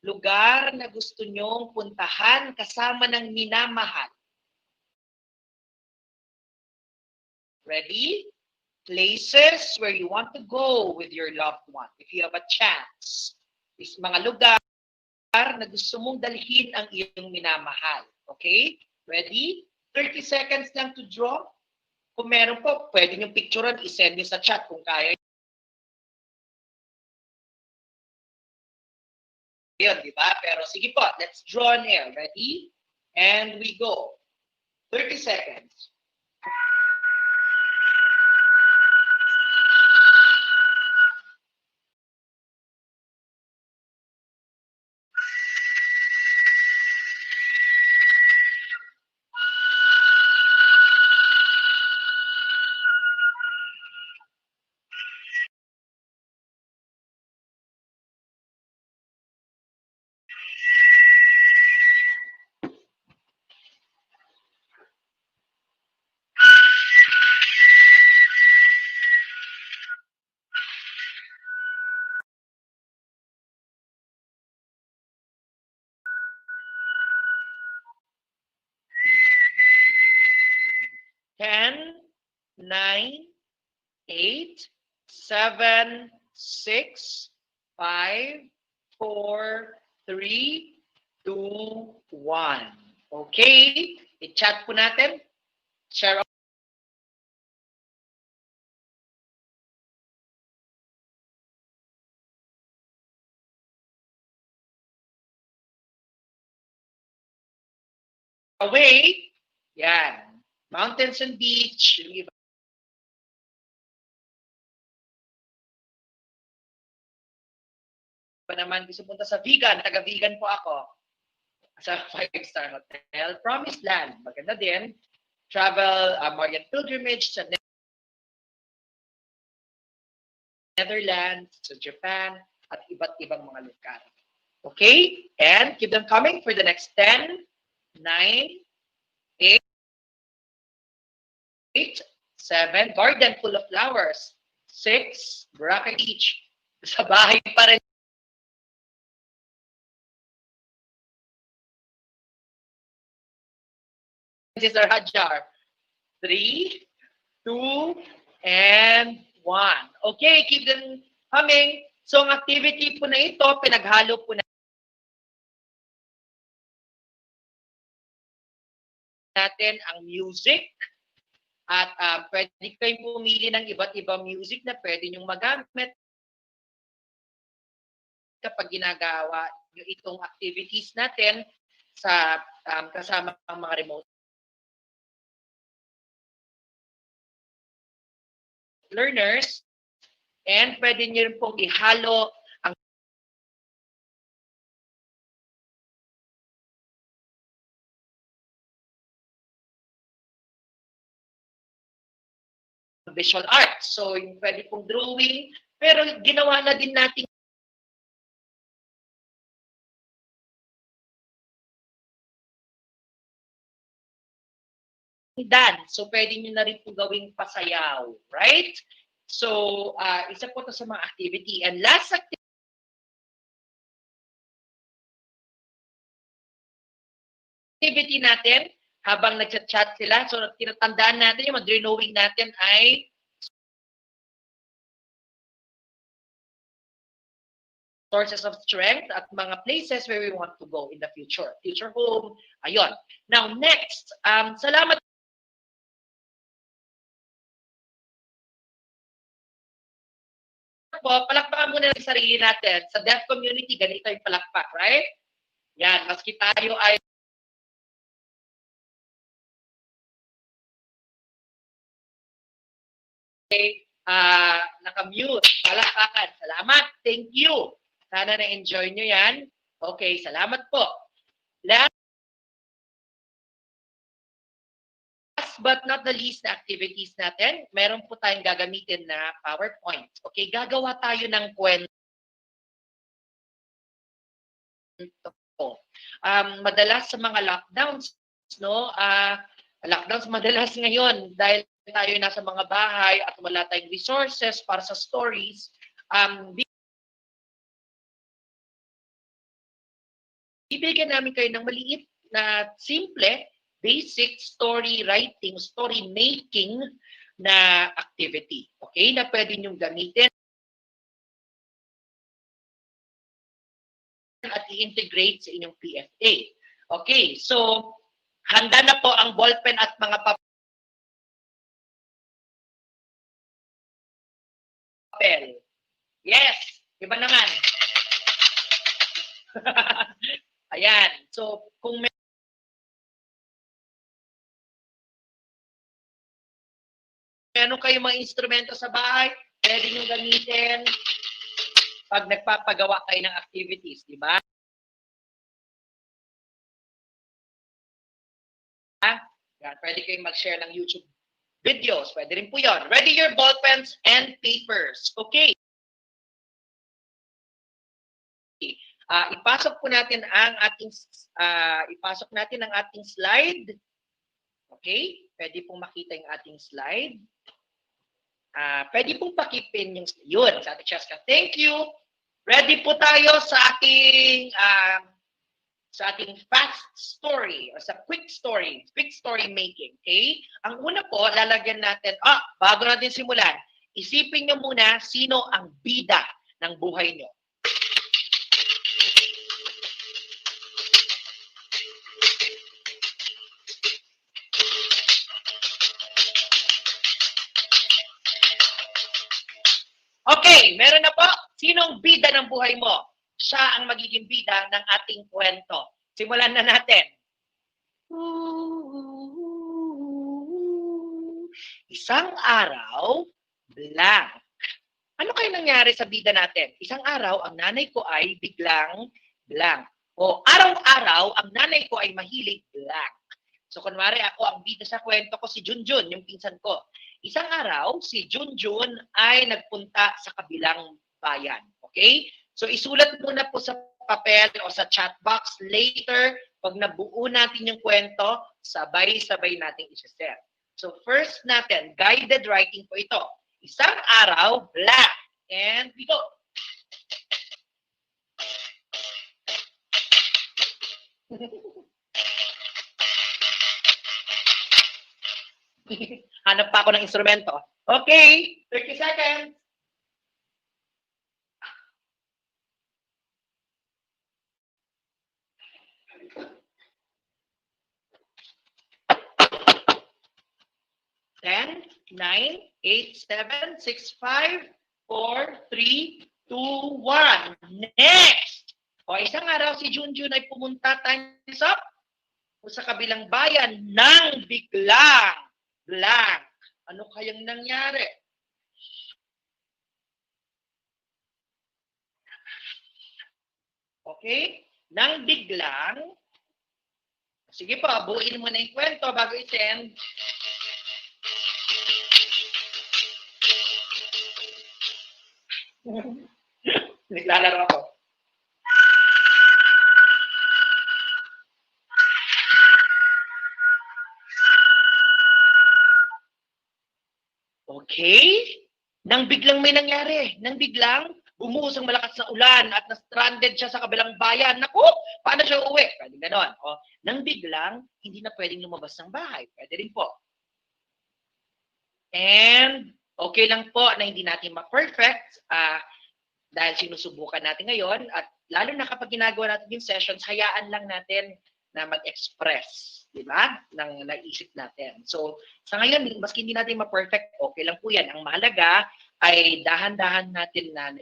lugar na gusto nyong puntahan kasama ng minamahal. Ready? Places where you want to go with your loved one if you have a chance. Is mga lugar na gusto mong dalhin ang iyong minamahal. Okay? Ready? 30 seconds lang to draw. Kung meron po, pwede nyo picturean, isend nyo sa chat kung kaya. Yun, di ba? Pero sige po, let's draw an air. Ready? And we go. 30 seconds. Ten, 9, 8, 7, 6, 5, 4, 3, 2, 1. Okay? I-chat po natin. Share away. Yan. Mountains and beach. Yung iba naman gusto punta sa vegan. Taga-vegan po ako. Sa 5-star hotel. Promised Land. Maganda din. Travel, Marian Pilgrimage sa Netherlands, sa Japan, at iba't ibang mga lugar. Okay? And keep them coming for the next 10, 9, 8, 7, garden full of flowers. 6, Boracay Beach. Sa bahay pa rin. Sir Hajar. 3, 2, and 1. Okay, keep them coming. So, ang activity po na ito, pinaghalo po natin ang music. At pwede kayong pumili ng iba't ibang music na pwede nyong magamit kapag ginagawa nyo itong activities natin sa kasama ang mga remote learners. And pwede nyo rin pong ihalo ang visual arts. So, yung pwede pong drawing, pero ginawa na din natin dance. So, pwede nyo na rin po gawing pasayaw. Right? So, isa po ito sa mga activity. And last activity natin, habang nag-chat sila, so tinatandaan natin yung mag-drawing natin ay sources of strength at mga places where we want to go in the future. Future home. Ayun. Now, next, salamat po, palakpakan muna ng sarili natin. Sa deaf community, ganito yung palakpak, right? Yan, maski tayo ay naka-mute. Palakpakan. Salamat. Thank you. Sana na-enjoy nyo yan. Okay, salamat po. Last but not the least na activities natin, meron po tayong gagamitin na PowerPoint. Okay, gagawa tayo ng kwento. Madalas sa mga lockdowns, no? Lockdowns madalas ngayon dahil tayo nasa mga bahay at wala tayong resources para sa stories. Bibigyan namin kayo ng maliit na simple basic story writing, story making na activity. Okay? Na pwede niyong gamitin at i-integrate sa inyong PFA. Okay, so handa na po ang ballpen at mga papel. Yes, iba naman. Ayan, so kung meron kayong mga instrumento sa bahay, pwede nyo gamitin pag nagpapagawa kayo ng activities, di ba? Yan, pwede kayong mag-share ng YouTube videos. Pwede rin po yun. Ready your ball pens and papers. Okay. Ipasok po natin ang ating slide. Okay? Pwede pong makita yung ating slide. Pwede pong pakipin yung yun sa ating Cheska. Thank you. Ready po tayo sa ating fast story o sa quick story making. Okay? Ang una po, lalagyan natin, bago natin simulan, isipin nyo muna sino ang bida ng buhay nyo. Okay, meron na po. Sinong bida ng buhay mo? Siya ang magiging bida ng ating kwento. Simulan na natin. Isang araw, blank. Ano kayo nangyari sa bida natin? Isang araw, ang nanay ko ay biglang blank. O araw-araw, ang nanay ko ay mahilig blank. So, kunwari ako, ang bida sa kwento ko si Junjun, yung pinsan ko. Isang araw, si Junjun ay nagpunta sa kabilang bayan. Okay? So, isulat muna po sa papel o sa chat box. Later, pag nabuo natin yung kwento, sabay-sabay natin isi-share. So, first natin, guided writing po ito. Isang araw, blank. And we go. Hanap pa ako ng instrumento. Okay, 30 seconds. Ten, 9, 8, 7, 6, 5, 4, 3, 2, 1. Next! O isang araw si Junjun ay pumunta times up sa kabilang bayan nang biglang blank. Ano kayang nangyari? Okay? Nang biglang, sige po, buuin mo na yung kwento bago i-send. Naglalaro ako. Okay? Nang biglang may nangyari. Nang biglang bumuhos ang malakas na ulan at na-stranded siya sa kabilang bayan. Naku, paano siya uuwi? Pwede ganon. O, nang biglang, hindi na pwedeng lumabas ng bahay. Pwede rin po. And, okay lang po na hindi natin ma-perfect dahil sinusubukan natin ngayon at lalo na kapag ginagawa natin yung sessions, hayaan lang natin na mag-express, di ba? Ng naisip natin. So, sa ngayon, maski hindi natin ma-perfect, okay lang po yan. Ang mahalaga ay dahan-dahan natin na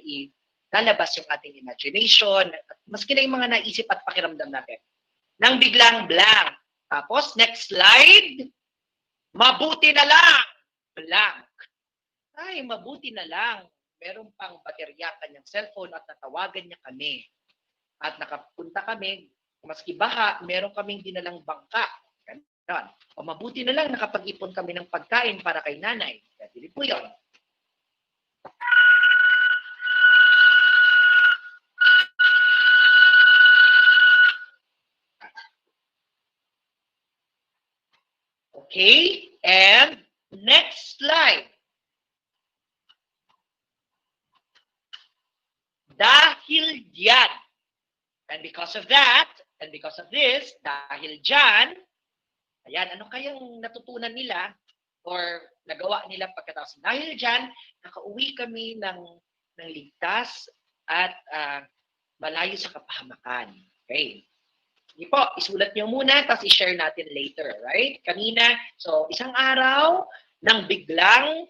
lalabas yung ating imagination, maski na yung mga naisip at pakiramdam natin. Nang biglang blank. Tapos, next slide. Mabuti na lang. Blank. Ay, mabuti na lang. Meron pang baterya kanyang cellphone at natawagan niya kami. At nakapunta kami, maski baha, meron kaming dinalang bangka. Ganon. O mabuti na lang nakapag-ipon kami ng pagkain para kay nanay. Pwede po yun. Okay, and next slide. Dahil diyan. And because of that, and because of this, dahil diyan, ayan, ano kayang natutunan nila or nagawa nila pagkatapos? Dahil diyan, nakauwi kami ng ligtas at malayo sa kapahamakan. Okay. Sige po, isulat nyo muna, tapos i-share natin later, right? Kanina, so isang araw, nang biglang,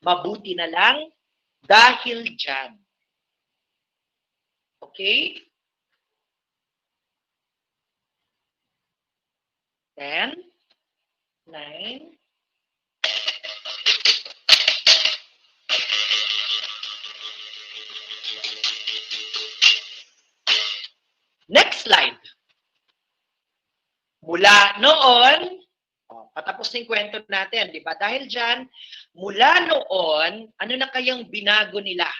mabuti na lang, dahil dyan. Okay? 10, 9, next slide. Mula noon, patapos ng kwento natin, di ba? Dahil dyan, mula noon, ano na kayang binago nila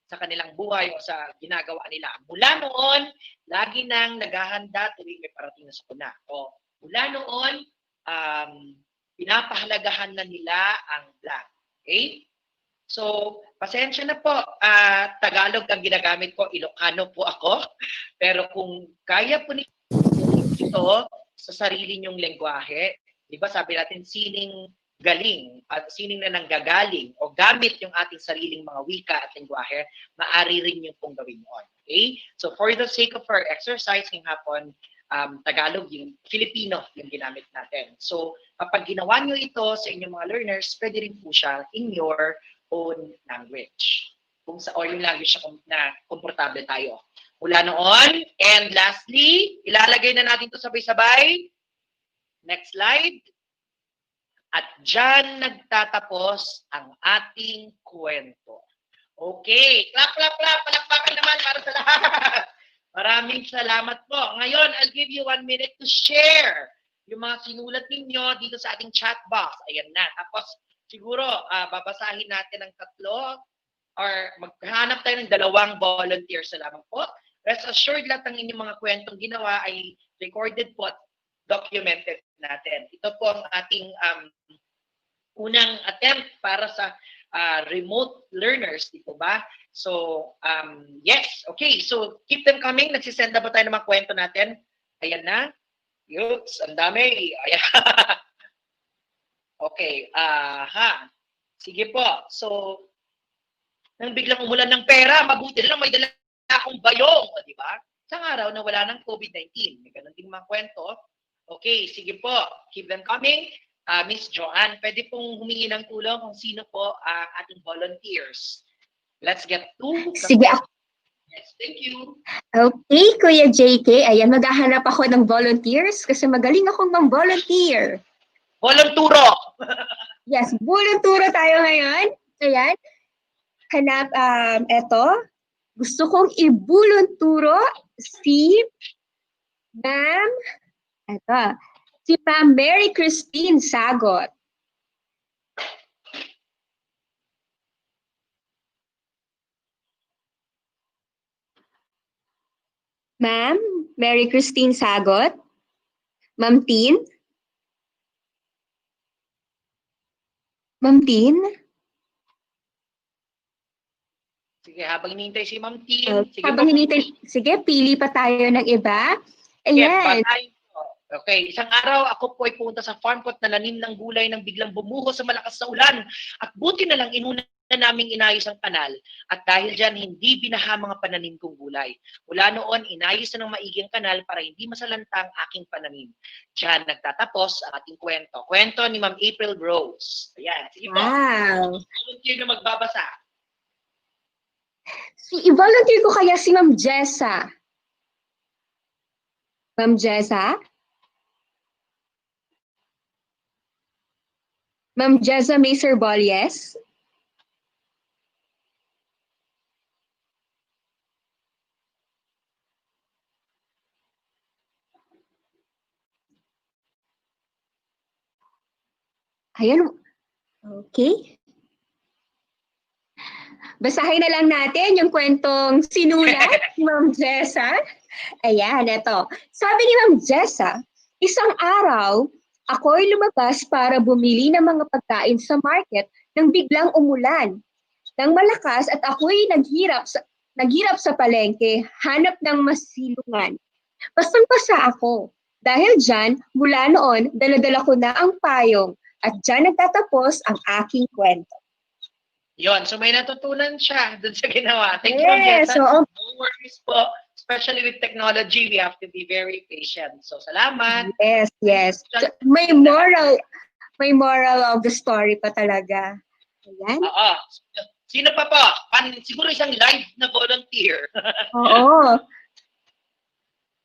sa kanilang buhay o sa ginagawa nila? Mula noon, lagi nang naghahanda tuwing may parating na sakuna. O mula noon, pinapahalagahan na nila ang blank. Okay? So, pasensya na po. Tagalog ang ginagamit ko, Ilocano po ako. Pero kung kaya po ito sa sarili nyong lengguwahe, di ba sabi natin, sining galing at sining na nanggagaling o gamit yung ating sariling mga wika at lengguwahe, maaari rin yung pong gawin yun. Okay? So, for the sake of our exercise ngayong hapon, Tagalog yung Filipino yung ginamit natin. So, kapag ginawa nyo ito sa inyong mga learners, pwede rin po siya in your own language. kung sa or yung language na komportable tayo. Mula noon, and lastly, ilalagay na natin to sabay-sabay. Next slide. At dyan nagtatapos ang ating kwento. Okay, clap, clap, clap. Palakpakan naman para sa lahat. Maraming salamat po. Ngayon, I'll give you 1 minute to share yung mga sinulat ninyo dito sa ating chat box. Ayan na. Tapos, siguro, babasahin natin ang 3 or maghanap tayo ng 2 volunteers na lamang po. Rest assured, lahat ng inyong mga kwentong ginawa ay recorded po at documented natin. Ito po ang ating unang attempt para sa remote learners, di po ba? So, yes. Okay, so keep them coming. Nagsisend na ba tayo ng mga kwento natin? Ayan na. Yups, ang dami. Ayan. Okay, sige po. So, nang biglang umulan ng pera, mabuti na lang may dala akong bayong, di ba? Isang araw na wala ng COVID-19. May ganun din mga kwento. Okay, sige po. Keep them coming. Miss Joanne, pwede pong humingi ng tulong kung sino po ang ating volunteers. Let's get to the Sige. Yes, thank you. Okay, Kuya JK. Ayan, maghahanap ako ng volunteers kasi magaling akong mag-volunteer. Volonturo! Yes, volonturo tayo ngayon. Ayan. Hanap, eto. Gusto kong i-volonturo si Ma'am, eto, si Ma'am Mary Christine Sagot. Ma'am Mary Christine Sagot. Ma'am Tin. Ma'am Tin. Sige, habang hinihintay si Ma'am Tin. Habang hinihintay, sige, pili pa tayo ng iba. Ayan. Okay, isang araw ako po ay pumunta sa farm ko at nalanim ng gulay nang biglang bumuho sa malakas na ulan. At buti na lang inuna na naming inayos ang kanal. At dahil dyan, hindi binaha mga pananim kong gulay. Mula noon, inayos na ng maigi ang kanal para hindi masalanta ang aking pananim. Diyan nagtatapos ang ating kwento. Kwento ni Ma'am April Rose. Ayan, sige po. Wow. Volunteer na magbabasa. I-volunteer ko kaya si Ma'am Jessa. Ma'am Jessa? Ma'am Jessa Maser Bolles? Ayan. Okay. Basahin na lang natin yung kwentong sinulat ni Ma'am Jessa. Ayan, eto. Sabi ni Ma'am Jessa, isang araw, ako'y lumabas para bumili ng mga pagkain sa market nang biglang umulan. Nang malakas at ako'y naghirap sa palengke, hanap ng masilungan. Basang-basa ako. Dahil dyan, mula noon, dala-dala ko na ang payong at dyan nagtatapos ang aking kwento. Yon, so may natutunan siya dun sa ginawa. Thank you, Ma'am Yes, Jessa. so, No worries po. Especially with technology, we have to be very patient. So, salamat. Yes, yes. So, may moral of the story pa talaga. Ayan. Oo. Sino pa po? Siguro isang live na volunteer. Oo.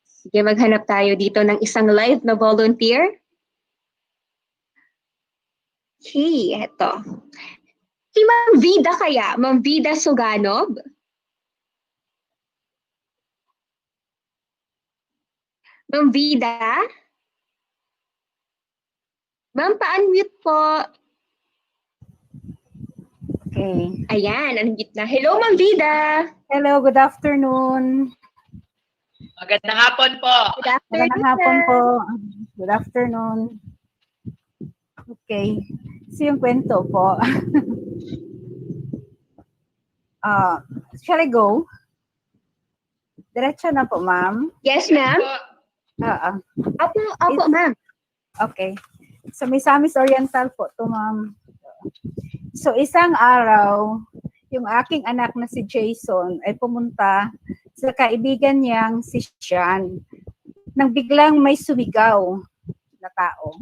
Sige, maghanap tayo dito ng isang live na volunteer. Okay, eto. Si Ma'am Vida kaya? Ma'am Vida Suganob? Ma'am Vida? Ma'am, pa-unmute po. Okay. Ayan, unmute na. Hello, Ma'am Vida. Hello, good afternoon. Magandang hapon po. Good afternoon. Magandang hapon po. Good afternoon. Okay. So yung kwento po. Shall I go? Diretso na po, ma'am. Yes, ma'am. Apo, ma'am. Okay. So, Misamis Oriental po to, ma'am. So, isang araw, yung aking anak na si Jason ay pumunta sa kaibigan niyang si Sean nang biglang may sumigaw na tao.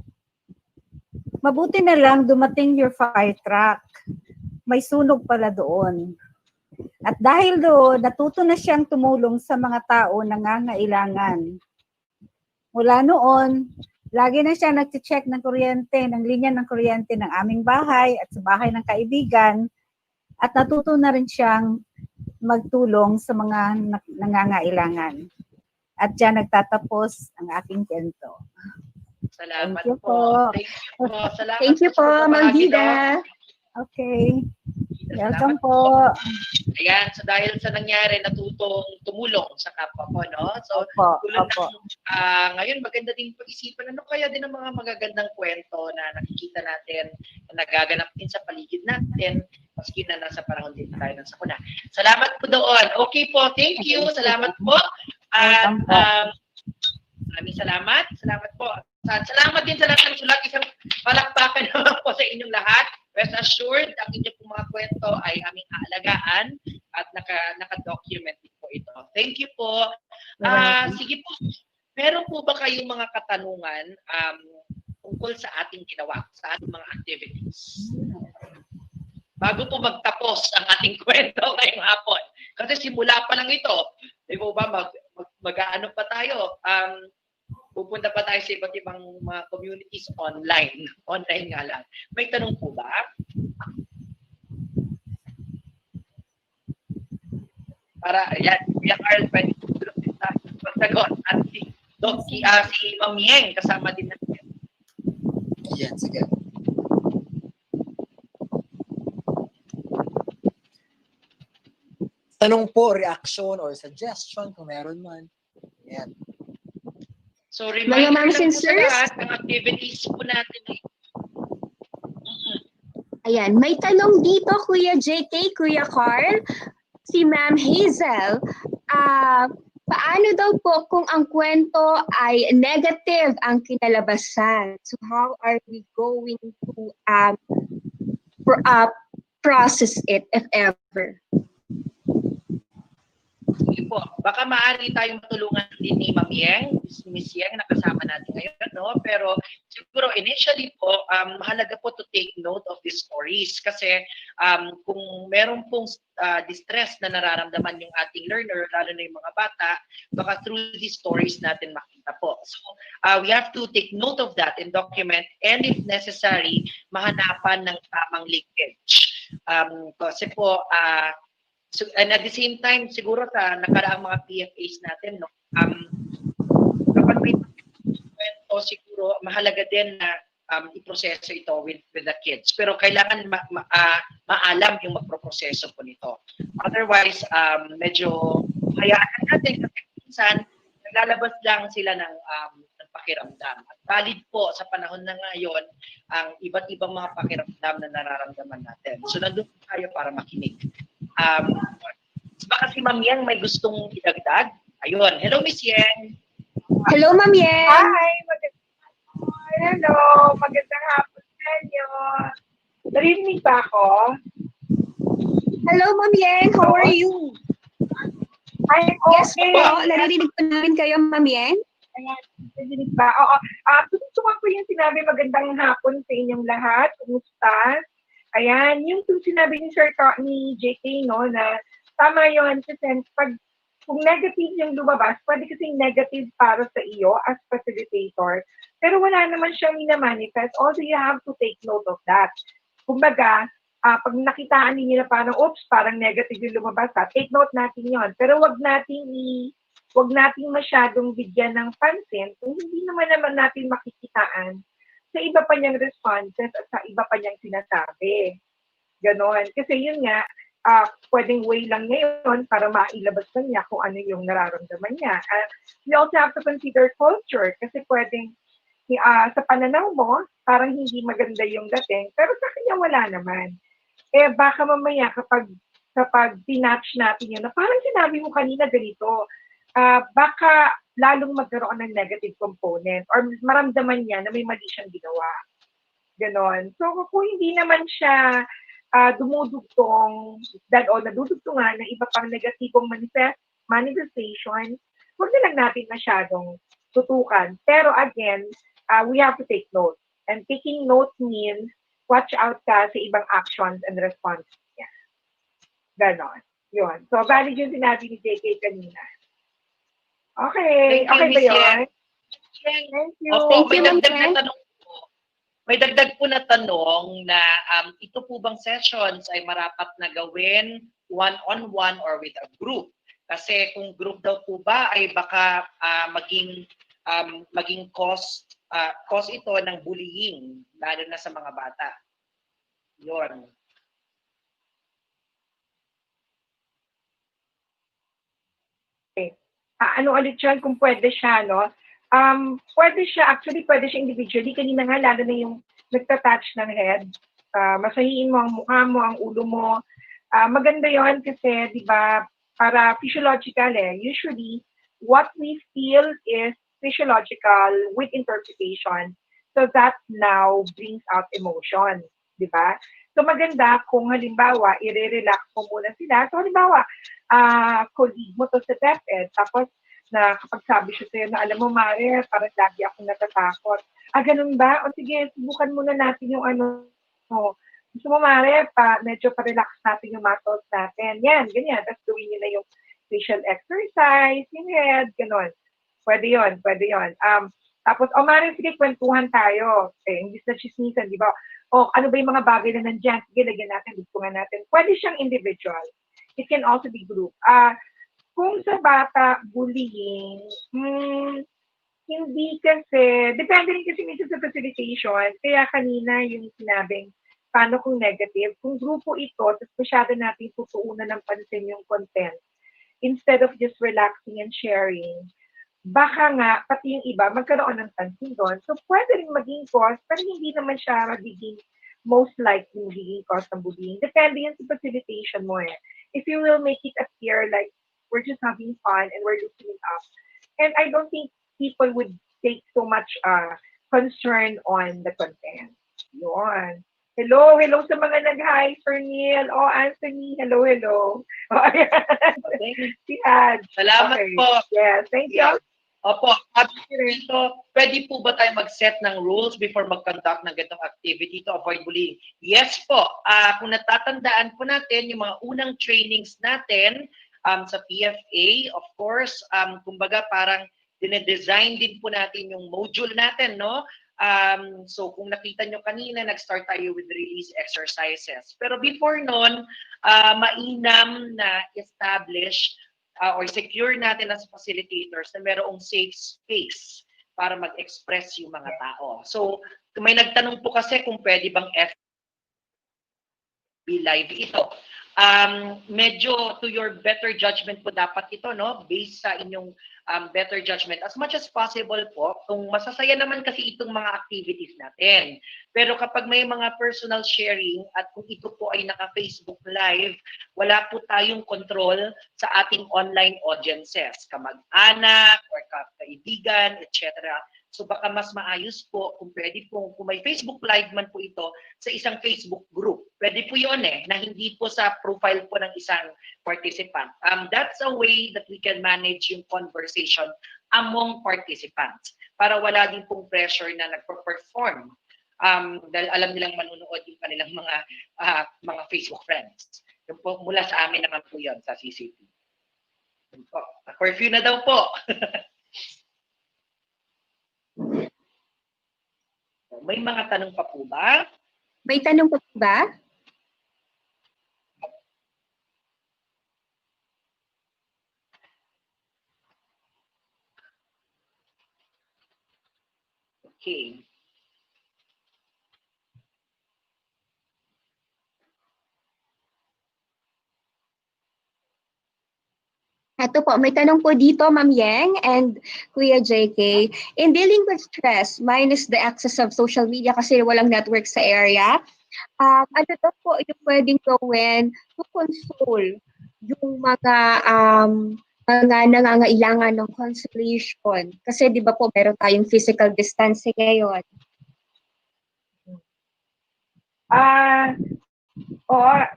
Mabuti na lang dumating your fire truck. May sunog pala doon. At dahil doon, natuto na siyang tumulong sa mga tao na nangangailangan. Mula noon, lagi na siya nag-check ng kuryente, ng linya ng kuryente ng aming bahay at sa bahay ng kaibigan. At natuto na rin siyang magtulong sa mga nangangailangan. At diyan nagtatapos ang aking kwento. Salamat Thank you po. po. Thank you po. Salamat Thank you po, sa Ma'am pagbabahagi, Dida. Doc. Okay. Welcome Salamat po. po. Ayan, so dahil sa nangyari, natutong tumulong sa kapwa ko, no? So, Opo, tulad opo. ng, ngayon, maganda din pag-isipan, ano kaya din ang mga magagandang kwento na nakikita natin, na nagaganap din sa paligid natin, maski na nasa panahon din tayo ng sakuna. Salamat po doon. Okay po, thank you. Salamat po. At maraming salamat. Salamat po. At salamat din sa lahat ng sulat. Isang palakpakan naman po sa inyong lahat. Rest assured, ang inyong po mga kwento ay aming aalagaan at naka-document po ito. Thank you po. Sige po, meron po ba kayong mga katanungan tungkol sa ating ginawa, sa ating mga activities? Bago po magtapos ang ating kwento ngayong hapon. Kasi simula pa lang ito. Di ba mag-ano pa tayo? Pupunta pa tayo sa iba't ibang mga communities online. Online nga lang. May tanong po ba? Para, yan, Kuya Carl, pwede po sagot. At si Ma'am Yeng, kasama din natin. Yan, sige. Tanong po, reaction or suggestion kung meron man. Yan. So, reminder lang po sa sirs? lahat ng activities po natin. Ayan, may tanong dito, Kuya JK, Kuya Carl, si Ma'am Hazel. Paano daw po kung ang kwento ay negative ang kinalabasan? So how are we going to process it, if ever? Sige po. Baka maaari tayong matulungan din ni Ma'am Yeng, Miss Yeng, na kasama natin ngayon, no? Pero siguro initially po, mahalaga po to take note of these stories kasi kung meron pong distress na nararamdaman yung ating learner, lalo na yung mga bata, baka through these stories natin makita po. So we have to take note of that and document, and if necessary, mahanapan ng tamang linkage. Kasi po, so, and at the same time, siguro sa nakaraang mga PFAs natin, no, kapag may kwento, siguro mahalaga din na iproseso ito with the kids. Pero kailangan maalam yung magproproseso po nito. Otherwise, medyo hayaan natin kasi minsan naglalabas lang sila ng pakiramdam. At valid po sa panahon na ngayon ang iba't ibang mga pakiramdam na nararamdaman natin. So nandun tayo para makinig. Baka si Ma'am Yang may gustong idagdag. Ayun. Hello, Miss Yang. Hello, Ma'am Yang. Hi. Hello. Magandang hapon sa inyo. Narinig ba ako? Hello, Ma'am Yang. How are you? Ay, okay. Yes po. Naririnig po namin kayo, Ma'am Yang. Ayan, narinig ba? Oo. Tututukan ko yung sinabi, magandang hapon sa inyong lahat. Kumusta? Ayan, yung sinabi ni Sir ni JK, no, na tama yun, kasi kung negative yung lumabas, pwede kasing negative para sa iyo as facilitator, pero wala naman siyang minamanifest. Also, you have to take note of that. Kumbaga, pag nakitaan ninyo na parang, oops, parang negative yung lumabas, take note natin yon. Pero wag nating masyadong bigyan ng pansin kung hindi naman natin makikitaan sa iba pa niyang responses at sa iba pa niyang sinasabi. Ganon. Kasi yun nga, pwedeng way lang niya yun para mailabas na niya kung ano yung nararamdaman niya. We also have to consider culture kasi pwedeng sa pananaw mo, parang hindi maganda yung dating, pero sa kanya wala naman. Baka mamaya kapag tinatch natin yun, na parang sinabi mo kanina ganito, baka lalong magkaroon ng negative component or maramdaman niya na may mali siyang ginawa. Ganon. So, kung hindi naman siya dumudugtong o nadudugtungan ng iba pang negatibong manifestation, huwag na lang natin masyadong tutukan. Pero again, we have to take note. And taking note means watch out ka sa ibang actions and responses niya. Ganon. Yun. So, valid yung sinabi ni JK kanina. Okay. Thank you, Okay ba Miss yun? Yen. Thank you. Opo, may dagdag na tanong po. May dagdag po na tanong na ito po bang sessions ay marapat na gawin one-on-one or with a group? Kasi kung group daw po ba ay baka maging cause ito ng bullying, lalo na sa mga bata. Yun. Okay. Ano ulit yun kung pwede siya, no? Pwede siya, actually pwede siya individually. Kanina nga, lalo na yung nagtatouch ng head. Masahiin mo ang mukha mo, ang ulo mo. Maganda yon kasi, di ba, para physiological Usually, what we feel is physiological with interpretation. So that now brings out emotion. Di ba? So maganda kung halimbawa, i-relax mo muna sila. So halimbawa, colleague mo to sa DepEd, tapos na kapag sabi siya sa'yo na, alam mo, Mare, parang lagi akong natatakot. Ganun ba? O sige, subukan muna natin yung gusto mo, Mare, medyo pa-relax natin yung muscles natin. Yan, ganyan. Tapos gawin nyo na yung facial exercise, yung head, ganun. Pwede yon. Tapos, Mare, sige, kwentuhan tayo. Hindi na chismisan, di ba? Ano ba yung mga bagay na nandyan? Sige, lagyan natin, dugtungan natin. Pwede siyang individual. It can also be group. Kung sa bata, bullying, hindi kasi, depende rin kasi minsan sa facilitation. Kaya kanina yung sinabing, paano kung negative? Kung grupo ito, tapos masyado natin tutuunan ng pansin yung content, instead of just relaxing and sharing, baka nga, pati yung iba, magkaroon ng pansin doon. So, pwede rin maging cause, pero hindi naman siya magiging most likely magiging cause ng bullying. Depende yan sa facilitation mo If you will make it appear like we're just having fun and we're loosening up. And I don't think people would take so much concern on the content. Yun. Hello sa mga nag-hi, Sir Neil. Anthony, hello. Si Ad. Salamat po. Yes, thank you. Opo, pwede po ba tayo mag-set ng rules before mag-conduct ng ganitong activity to avoid bullying? Yes po. Kung natatandaan po natin, yung mga unang trainings natin sa PFA, of course, kumbaga parang dinedesign din po natin yung module natin, no? So kung nakita nyo kanina, nag-start tayo with release exercises. Pero before nun, mainam na establish or secure natin as facilitators na merong safe space para mag-express yung mga tao. So, may nagtanong po kasi kung pwede bang FB live ito. Medyo to your better judgment po dapat ito, no? Based sa inyong better judgment. As much as possible po, kung masasaya naman kasi itong mga activities natin. Pero kapag may mga personal sharing at kung ito po ay naka-Facebook Live, wala po tayong control sa ating online audiences, kamag-anak or kaibigan, etc. So baka mas maayos po kung pwede po, kung may Facebook Live man po ito sa isang Facebook group. Pwede po yun na hindi po sa profile po ng isang participant. That's a way that we can manage yung conversation among participants para wala din pong pressure na nagpo-perform dahil alam nilang manunood yung kanilang mga Facebook friends. Yung po, mula sa amin naman po yun sa CCP. Curfew na daw po. May mga tanong pa po ba? May tanong pa po ba? Okay. Ito po, may tanong po dito, Ma'am Yang and Kuya JK. In dealing with stress, minus the access of social media kasi walang network sa area, ano daw po yung pwedeng gawin to console yung mga nangangailangan ng consolation? Kasi di ba po meron tayong physical distancing ngayon?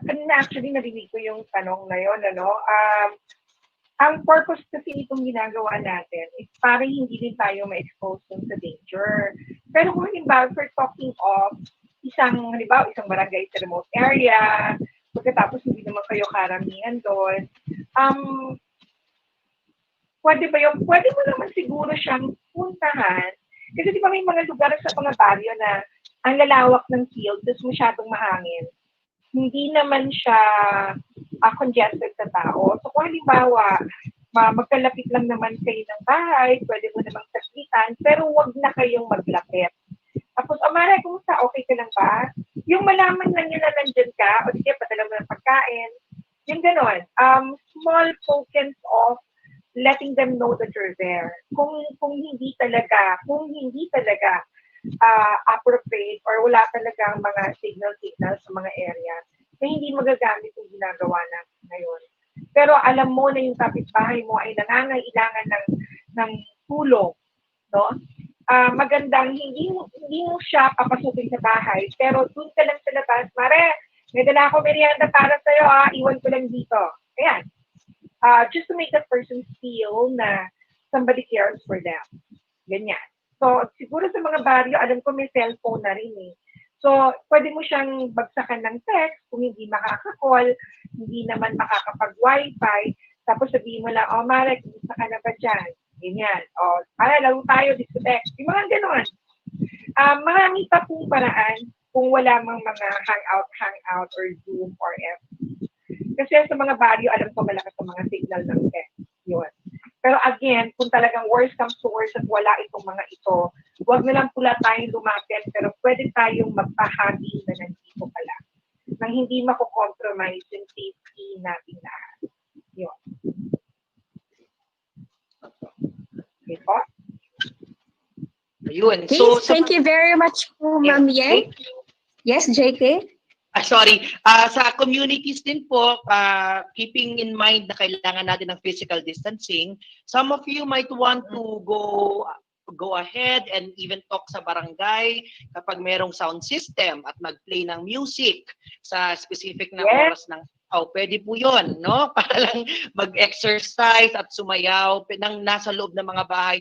Kanina actually narinig ko yung tanong na yun, ang purpose kasi itong ginagawa natin is para hindi din tayo ma-expose sa danger. Pero kung halimbawa, we're talking of isang barangay sa remote area, pagkatapos hindi naman kayo karamihan doon, pwede mo naman siguro siyang puntahan. Kasi di ba may mga lugar sa mga baryo na ang lalawak ng field, tapos masyadong mahangin. Hindi naman siya congested sa tao. So kung halimbawa, magkalapit lang naman kayo ng bahay, pwede mo namang saglitan, pero wag na kayong maglapit. Tapos, Mara, kumusta? Okay ka lang ba? Yung malaman lang nila nandyan ka, o di kaya padala mo ng pagkain, yung gano'n. Small tokens of letting them know that you're there. Kung hindi talaga appropriate or wala talagang mga signal sa mga area na hindi magagamit yung ginagawa natin ngayon. Pero alam mo na yung kapitbahay mo ay nangangailangan ng tulong, no? Magandang hindi mo siya papasukin sa bahay, pero dun ka lang sa labas, Mare, may dala ako merienda para sa'yo, iwan ko lang dito. Ayan. Just to make that person feel na somebody cares for them. Ganyan. So, siguro sa mga baryo, alam ko may cellphone na rin eh. So, pwede mo siyang bagsakan ng text kung hindi makaka-call, hindi naman makakapag-wifi, tapos sabihin mo lang, Mare, kumusta ka na ba dyan? Ganyan. Laro tayo, discotex. Yung mga gano'n. Marami pa pong paraan kung wala mang mga hangout or Zoom or FB. Kasi sa mga baryo, alam ko malakas sa mga signal ng text. Yun. Pero again, kung talagang worst comes to worst at wala itong mga ito, huwag na lang pula tayong lumapit, pero pwede tayong magpahagi na nandito pala. Nang hindi mako-compromise yung safety natin lahat. Yun. Okay po? Ayun. Okay, So, thank you very much po, Ma'am Yen. Yes, JK? Sorry. Sa communities din po, keeping in mind na kailangan natin ng physical distancing, some of you might want to go ahead and even talk sa barangay kapag merong sound system at mag-play ng music sa specific na oras ng pwede po yun, no? Para lang mag-exercise at sumayaw nang nasa loob ng mga bahay.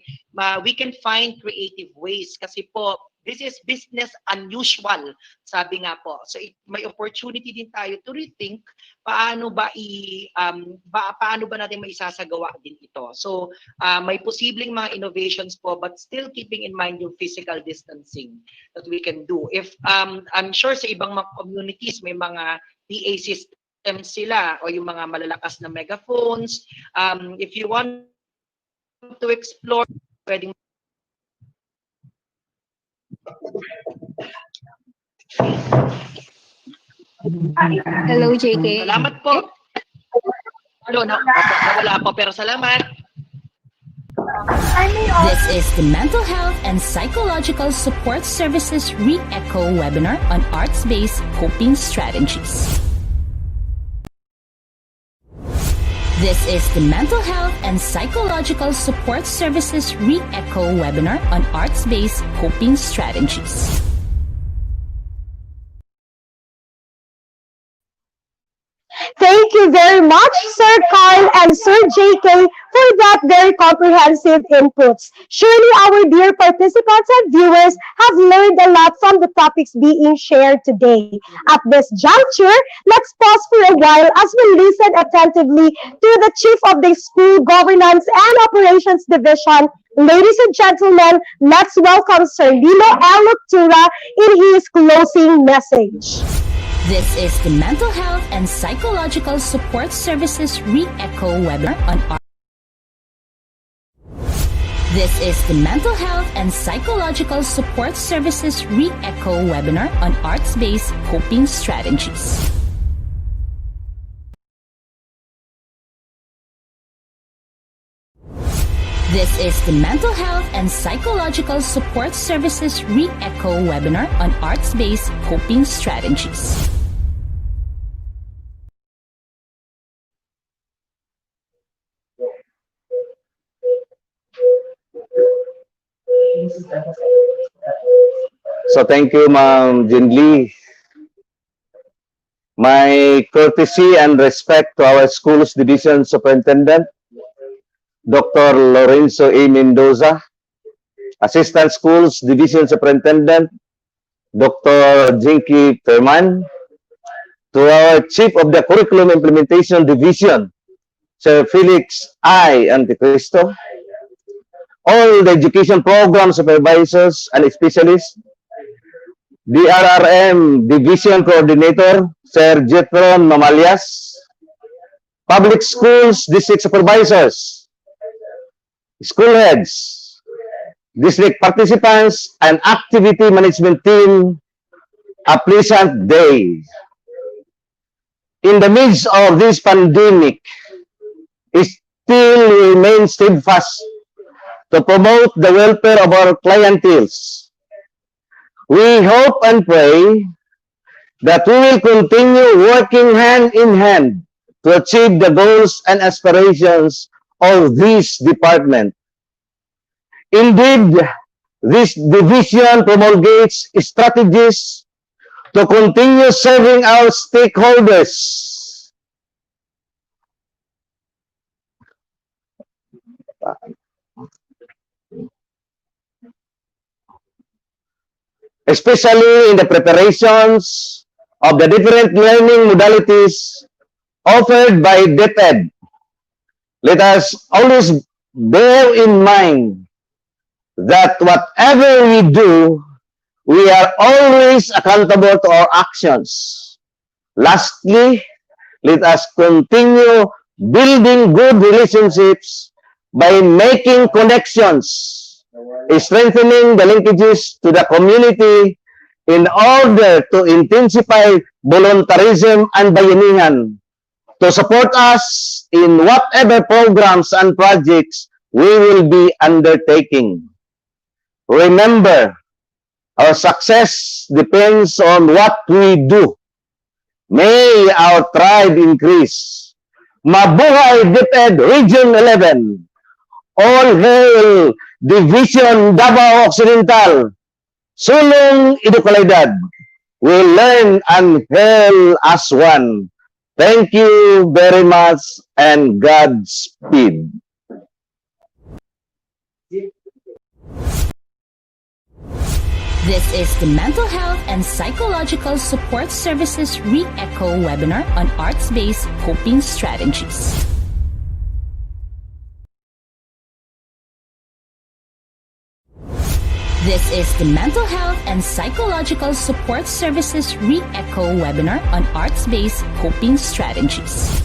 We can find creative ways kasi po, this is business unusual, sabi nga po. So may opportunity din tayo to rethink paano ba natin maisasagawa din ito. So may posibleng mga innovations po but still keeping in mind yung physical distancing that we can do. If I'm sure sa ibang mga communities may mga PA systems sila o yung mga malalakas na megaphones. If you want to explore, pwedeng Hello, JK. Salamat po. Nawala po pero salamat. This is the Mental Health and Psychological Support Services Re-Echo webinar on arts-based coping strategies. This is the Mental Health and Psychological Support Services Re-Echo webinar on arts-based coping strategies. Thank you very much, Sir Carl and Sir JK, for that very comprehensive inputs. Surely our dear participants and viewers have learned a lot from the topics being shared today. At this juncture, let's pause for a while as we listen attentively to the Chief of the School Governance and Operations Division. Ladies and gentlemen, let's welcome Sir Lilo L. Luctura in his closing message. This is the Mental Health and Psychological Support Services Re-Echo webinar on This is the Mental Health and Psychological Support Services Re-Echo webinar on arts-based coping strategies. This is the Mental Health and Psychological Support Services Re-Echo webinar on arts-based coping strategies. So thank you, Ma'am Jinli. My courtesy and respect to our school's division superintendent, Dr. Lorenzo A. Mendoza, Assistant Schools Division Superintendent, Dr. Jinky Perman, to our Chief of the Curriculum Implementation Division, Sir Felix I. Anticristo, all the education program supervisors and specialists, DRRM Division Coordinator, Sir Jetron Mamalias, public schools district supervisors, school heads, district participants, and activity management team, a pleasant day. In the midst of this pandemic, it still remains steadfast to promote the welfare of our clienteles. We hope and pray that we will continue working hand in hand to achieve the goals and aspirations of this department. Indeed, this division promulgates strategies to continue serving our stakeholders. Especially in the preparations of the different learning modalities offered by DepEd. Let us always bear in mind that whatever we do, we are always accountable to our actions. Lastly, let us continue building good relationships by making connections, strengthening the linkages to the community in order to intensify voluntarism and bayanihan, to support us in whatever programs and projects we will be undertaking. Remember, our success depends on what we do. May our tribe increase. Mabuhay DepEd Region 11. All hail Division Davao Occidental. Sulong Edukalidad. We learn and hail as one. Thank you very much and Godspeed. This is the Mental Health and Psychological Support Services Re-Echo webinar on arts-based coping strategies. This is the Mental Health and Psychological Support Services Re-Echo webinar on arts-based coping strategies.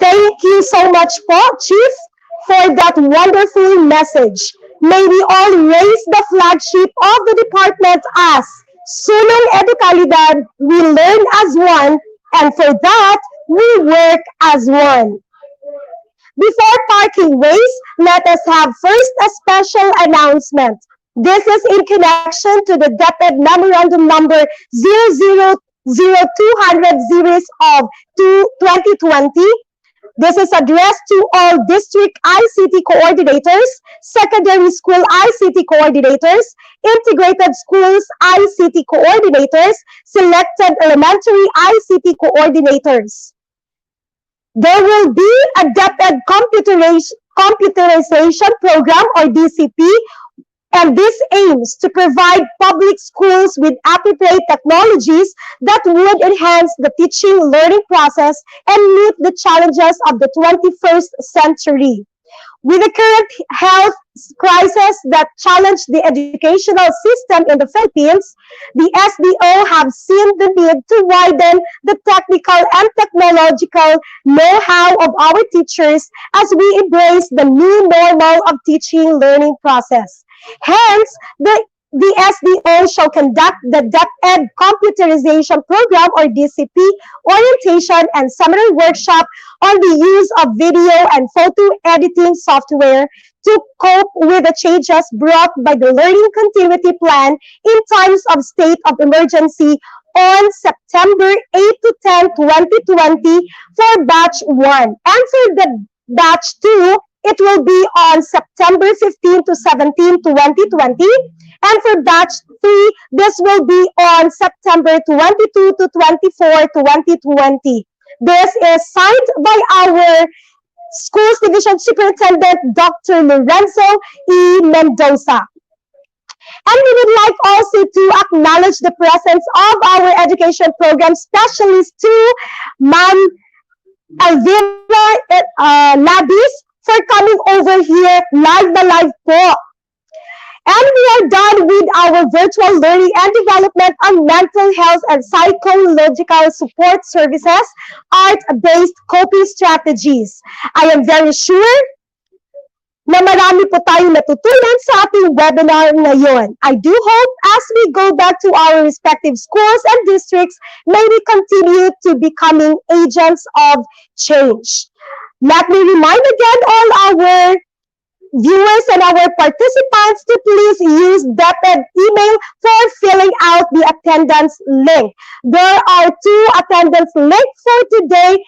Thank you so much po, Chief, for that wonderful message. May we all raise the flagship of the department as Sulong Edukalidad, we learn as one, and for that, we work as one. Before parting ways, let us have first a special announcement. This is in connection to the DepEd Memorandum Number 000200 series of 2020. This is addressed to all district ICT coordinators, secondary school ICT coordinators, integrated schools ICT coordinators, selected elementary ICT coordinators. There will be a DepEd computerization program or DCP, and this aims to provide public schools with appropriate technologies that would enhance the teaching learning process and meet the challenges of the 21st century. With the current health crisis that challenged the educational system in the Philippines, the SDO have seen the need to widen the technical and technological know-how of our teachers as we embrace the new normal of teaching learning process. Hence, the SDO shall conduct the DepEd Computerization Program or DCP orientation and seminar workshop on the use of video and photo editing software to cope with the changes brought by the Learning Continuity Plan in times of state of emergency on September 8 to 10, 2020 for Batch 1. And for the Batch 2, it will be on September 15 to 17, 2020. And for Batch 3, this will be on September 22 to 24, 2020. This is signed by our Schools Division Superintendent, Dr. Lorenzo E. Mendoza. And we would like also to acknowledge the presence of our education program specialist to Ma'am Elvira Labis for coming over here live na live po. And we are done with our virtual learning and development on mental health and psychological support services, art-based coping strategies. I am very sure na marami po tayong natutunan sa ating webinar ngayon. I do hope as we go back to our respective schools and districts, may we continue to becoming agents of change. Let me remind again all our viewers and our participants to please use DepEd email for filling out the attendance link. There are 2 attendance links for today.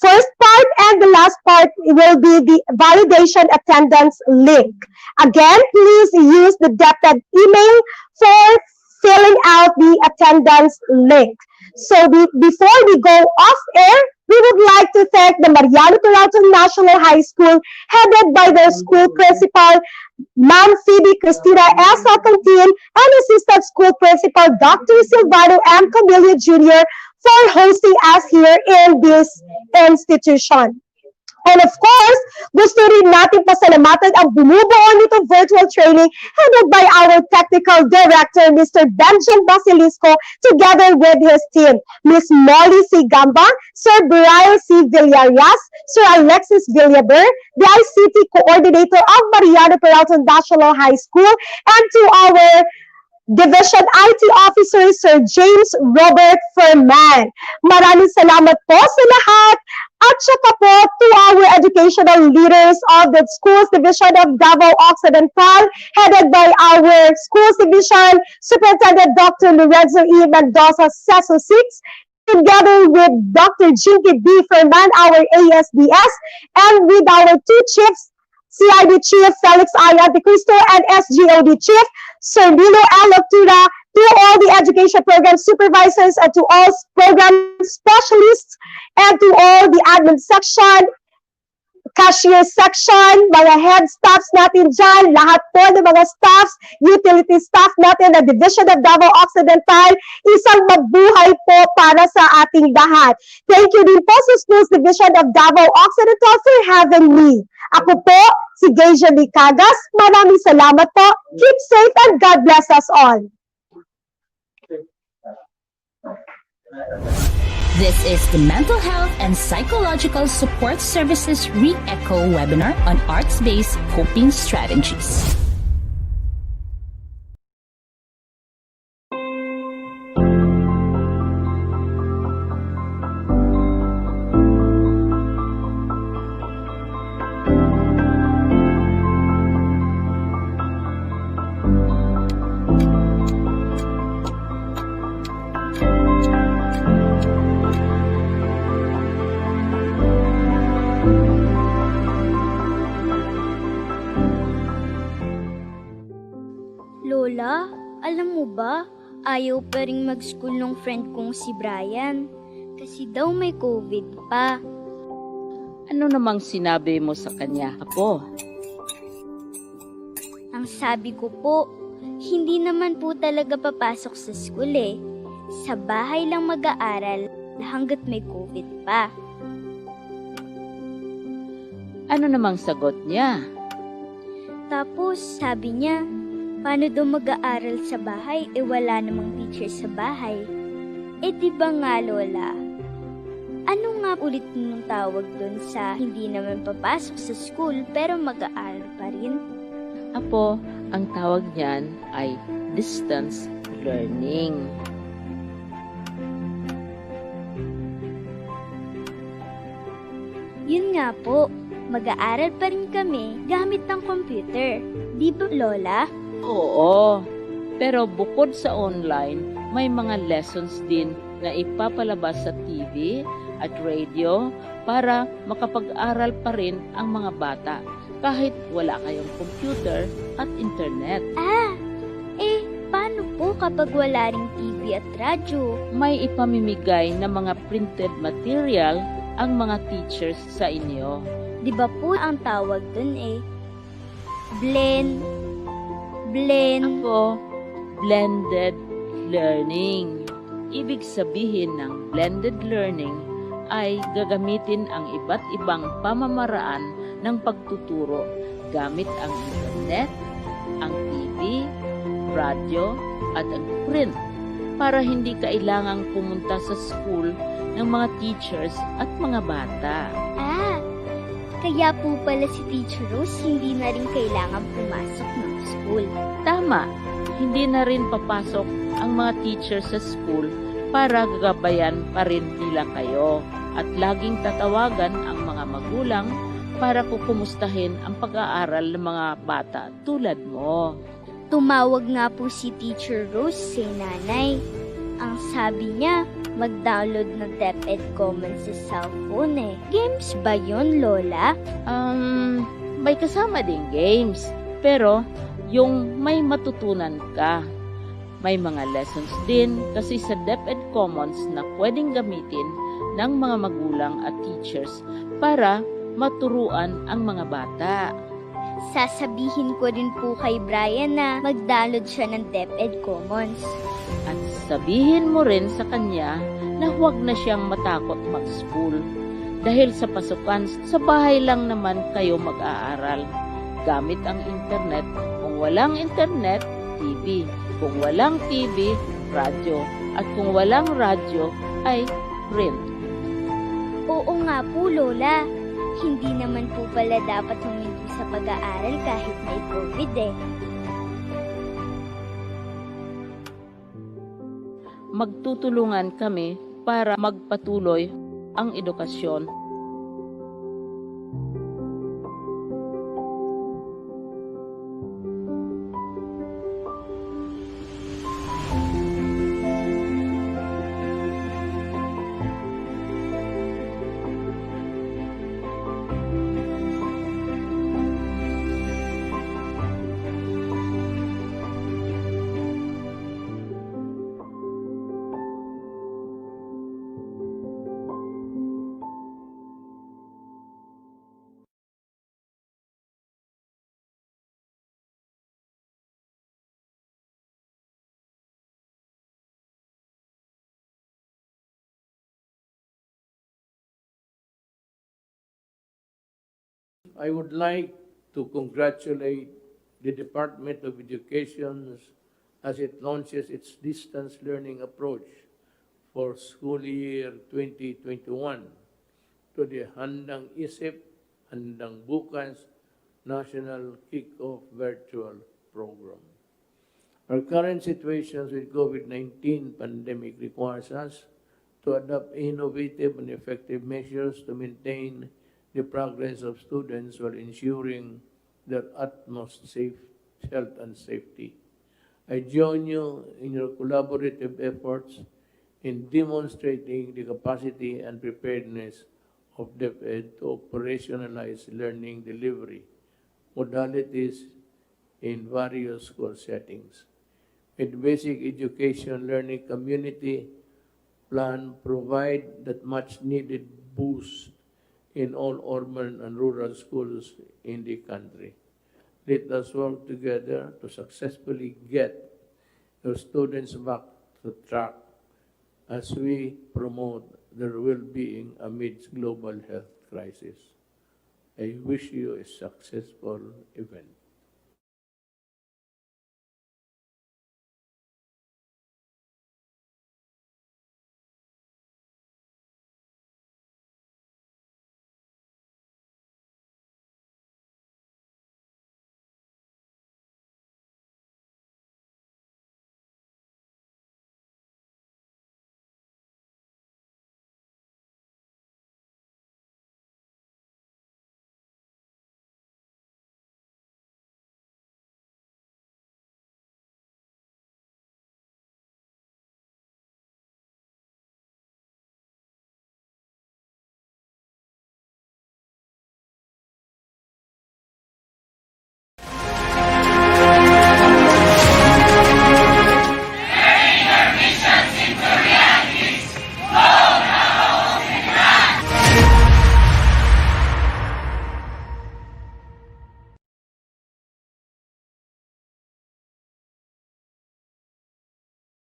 First part and the last part will be the validation attendance link. Again, please use the DepEd email for filling out the attendance link. So before we go off air, we would like to thank the Mariano Peralta National High School, headed by their school principal, Ma'am Phoebe Cristina S. Alcantin, and Assistant School Principal, Dr. Silvano M. Camillo Jr., for hosting us here in this institution. And of course, gusto rin natin pasalamatan ang bumubuo nitong virtual training headed by our Technical Director, Mr. Benjamin Basilisco, together with his team, Ms. Molly C. Gamba, Sir Brian C. Villarias, Sir Alexis Villaber, the ICT Coordinator of Mariano Peralta National High School, and to our Division IT Officer, Sir James Robert Ferman. Maraming salamat po sa lahat. At saka po to our educational leaders of the Schools Division of Davao Occidental, headed by our Schools Division Superintendent Dr. Lorenzo E. Mendoza, CESO 6, together with Dr. Jinky B. Ferman, our ASDS, and with our 2 chiefs, CID Chief Felix I. Anticristo and SGOD Chief Sir Milo L. Octura, to all the education program supervisors and to all program specialists and to all the admin section, cashier section, mga head staffs natin dyan, lahat po ng mga staffs, utility staff natin na Division of Davao Occidental, isang mabuhay po para sa ating lahat. Thank you din po sa Schools Division of Davao Occidental for having me. Ako po, si Geja Licagas. Maraming salamat po. Keep safe and God bless us all. This is the Mental Health and Psychological Support Services Re-Echo webinar on arts-based coping strategies. Lola, alam mo ba, ayaw pa rin mag-school ng friend kong si Brian. Kasi daw may COVID pa. Ano namang sinabi mo sa kanya, Apo? Ang sabi ko po, hindi naman po talaga papasok sa school eh. Sa bahay lang mag-aaral hanggat may COVID pa. Ano namang sagot niya? Tapos sabi niya, paano daw mag-aaral sa bahay wala namang teacher sa bahay? Di ba nga Lola? Ano nga ulit nung tawag doon sa hindi naman papasok sa school pero mag-aaral pa rin? Apo, ang tawag niyan ay distance learning. Yun nga po, mag-aaral pa rin kami gamit ng computer. Di ba Lola? Oo, pero bukod sa online, may mga lessons din na ipapalabas sa TV at radio para makapag-aral pa rin ang mga bata kahit wala kayong computer at internet. Paano po kapag wala ring TV at radyo? May ipamimigay na mga printed material ang mga teachers sa inyo. Di ba po ang tawag dun Ako, blended learning. Ibig sabihin ng blended learning ay gagamitin ang iba't ibang pamamaraan ng pagtuturo gamit ang internet, ang TV, radyo, at ang print para hindi kailangang pumunta sa school ng mga teachers at mga bata. Kaya po pala si Teacher Rose hindi na rin kailangan pumasok ng school. Tama, hindi na rin papasok ang mga teachers sa school para gagabayan pa rin nila kayo at laging tatawagan ang mga magulang para kukumustahin ang pag-aaral ng mga bata tulad mo. Tumawag nga po si Teacher Rose sa nanay. Ang sabi niya, mag-download ng DepEd Commons sa cellphone eh. Games ba yun, Lola? May kasama ding games. Pero, yung may matutunan ka. May mga lessons din kasi sa DepEd Commons na pwedeng gamitin ng mga magulang at teachers para maturuan ang mga bata. Sasabihin ko rin po kay Brian na mag-download siya ng DepEd Commons. At sabihin mo rin sa kanya na huwag na siyang matakot mag-school. Dahil sa pasukan, sa bahay lang naman kayo mag-aaral. Gamit ang internet. Kung walang internet, TV. Kung walang TV, radyo. At kung walang radyo, ay print. Oo nga po, Lola. Hindi naman po pala dapat huminto sa pag-aaral kahit may COVID eh. Magtutulungan kami para magpatuloy ang edukasyon. I would like to congratulate the Department of Education as it launches its distance learning approach for school year 2021 to the Handang Isip, Handang Bukas National Kick-Off Virtual Program. Our current situations with COVID-19 pandemic requires us to adopt innovative and effective measures to maintain the progress of students while ensuring their utmost health and safety. I join you in your collaborative efforts in demonstrating the capacity and preparedness of DepEd to operationalize learning delivery modalities in various school settings. With basic education learning community plan provide that much needed boost in all urban and rural schools in the country. Let us work together to successfully get your students back to track as we promote their well-being amidst global health crisis. I wish you a successful event.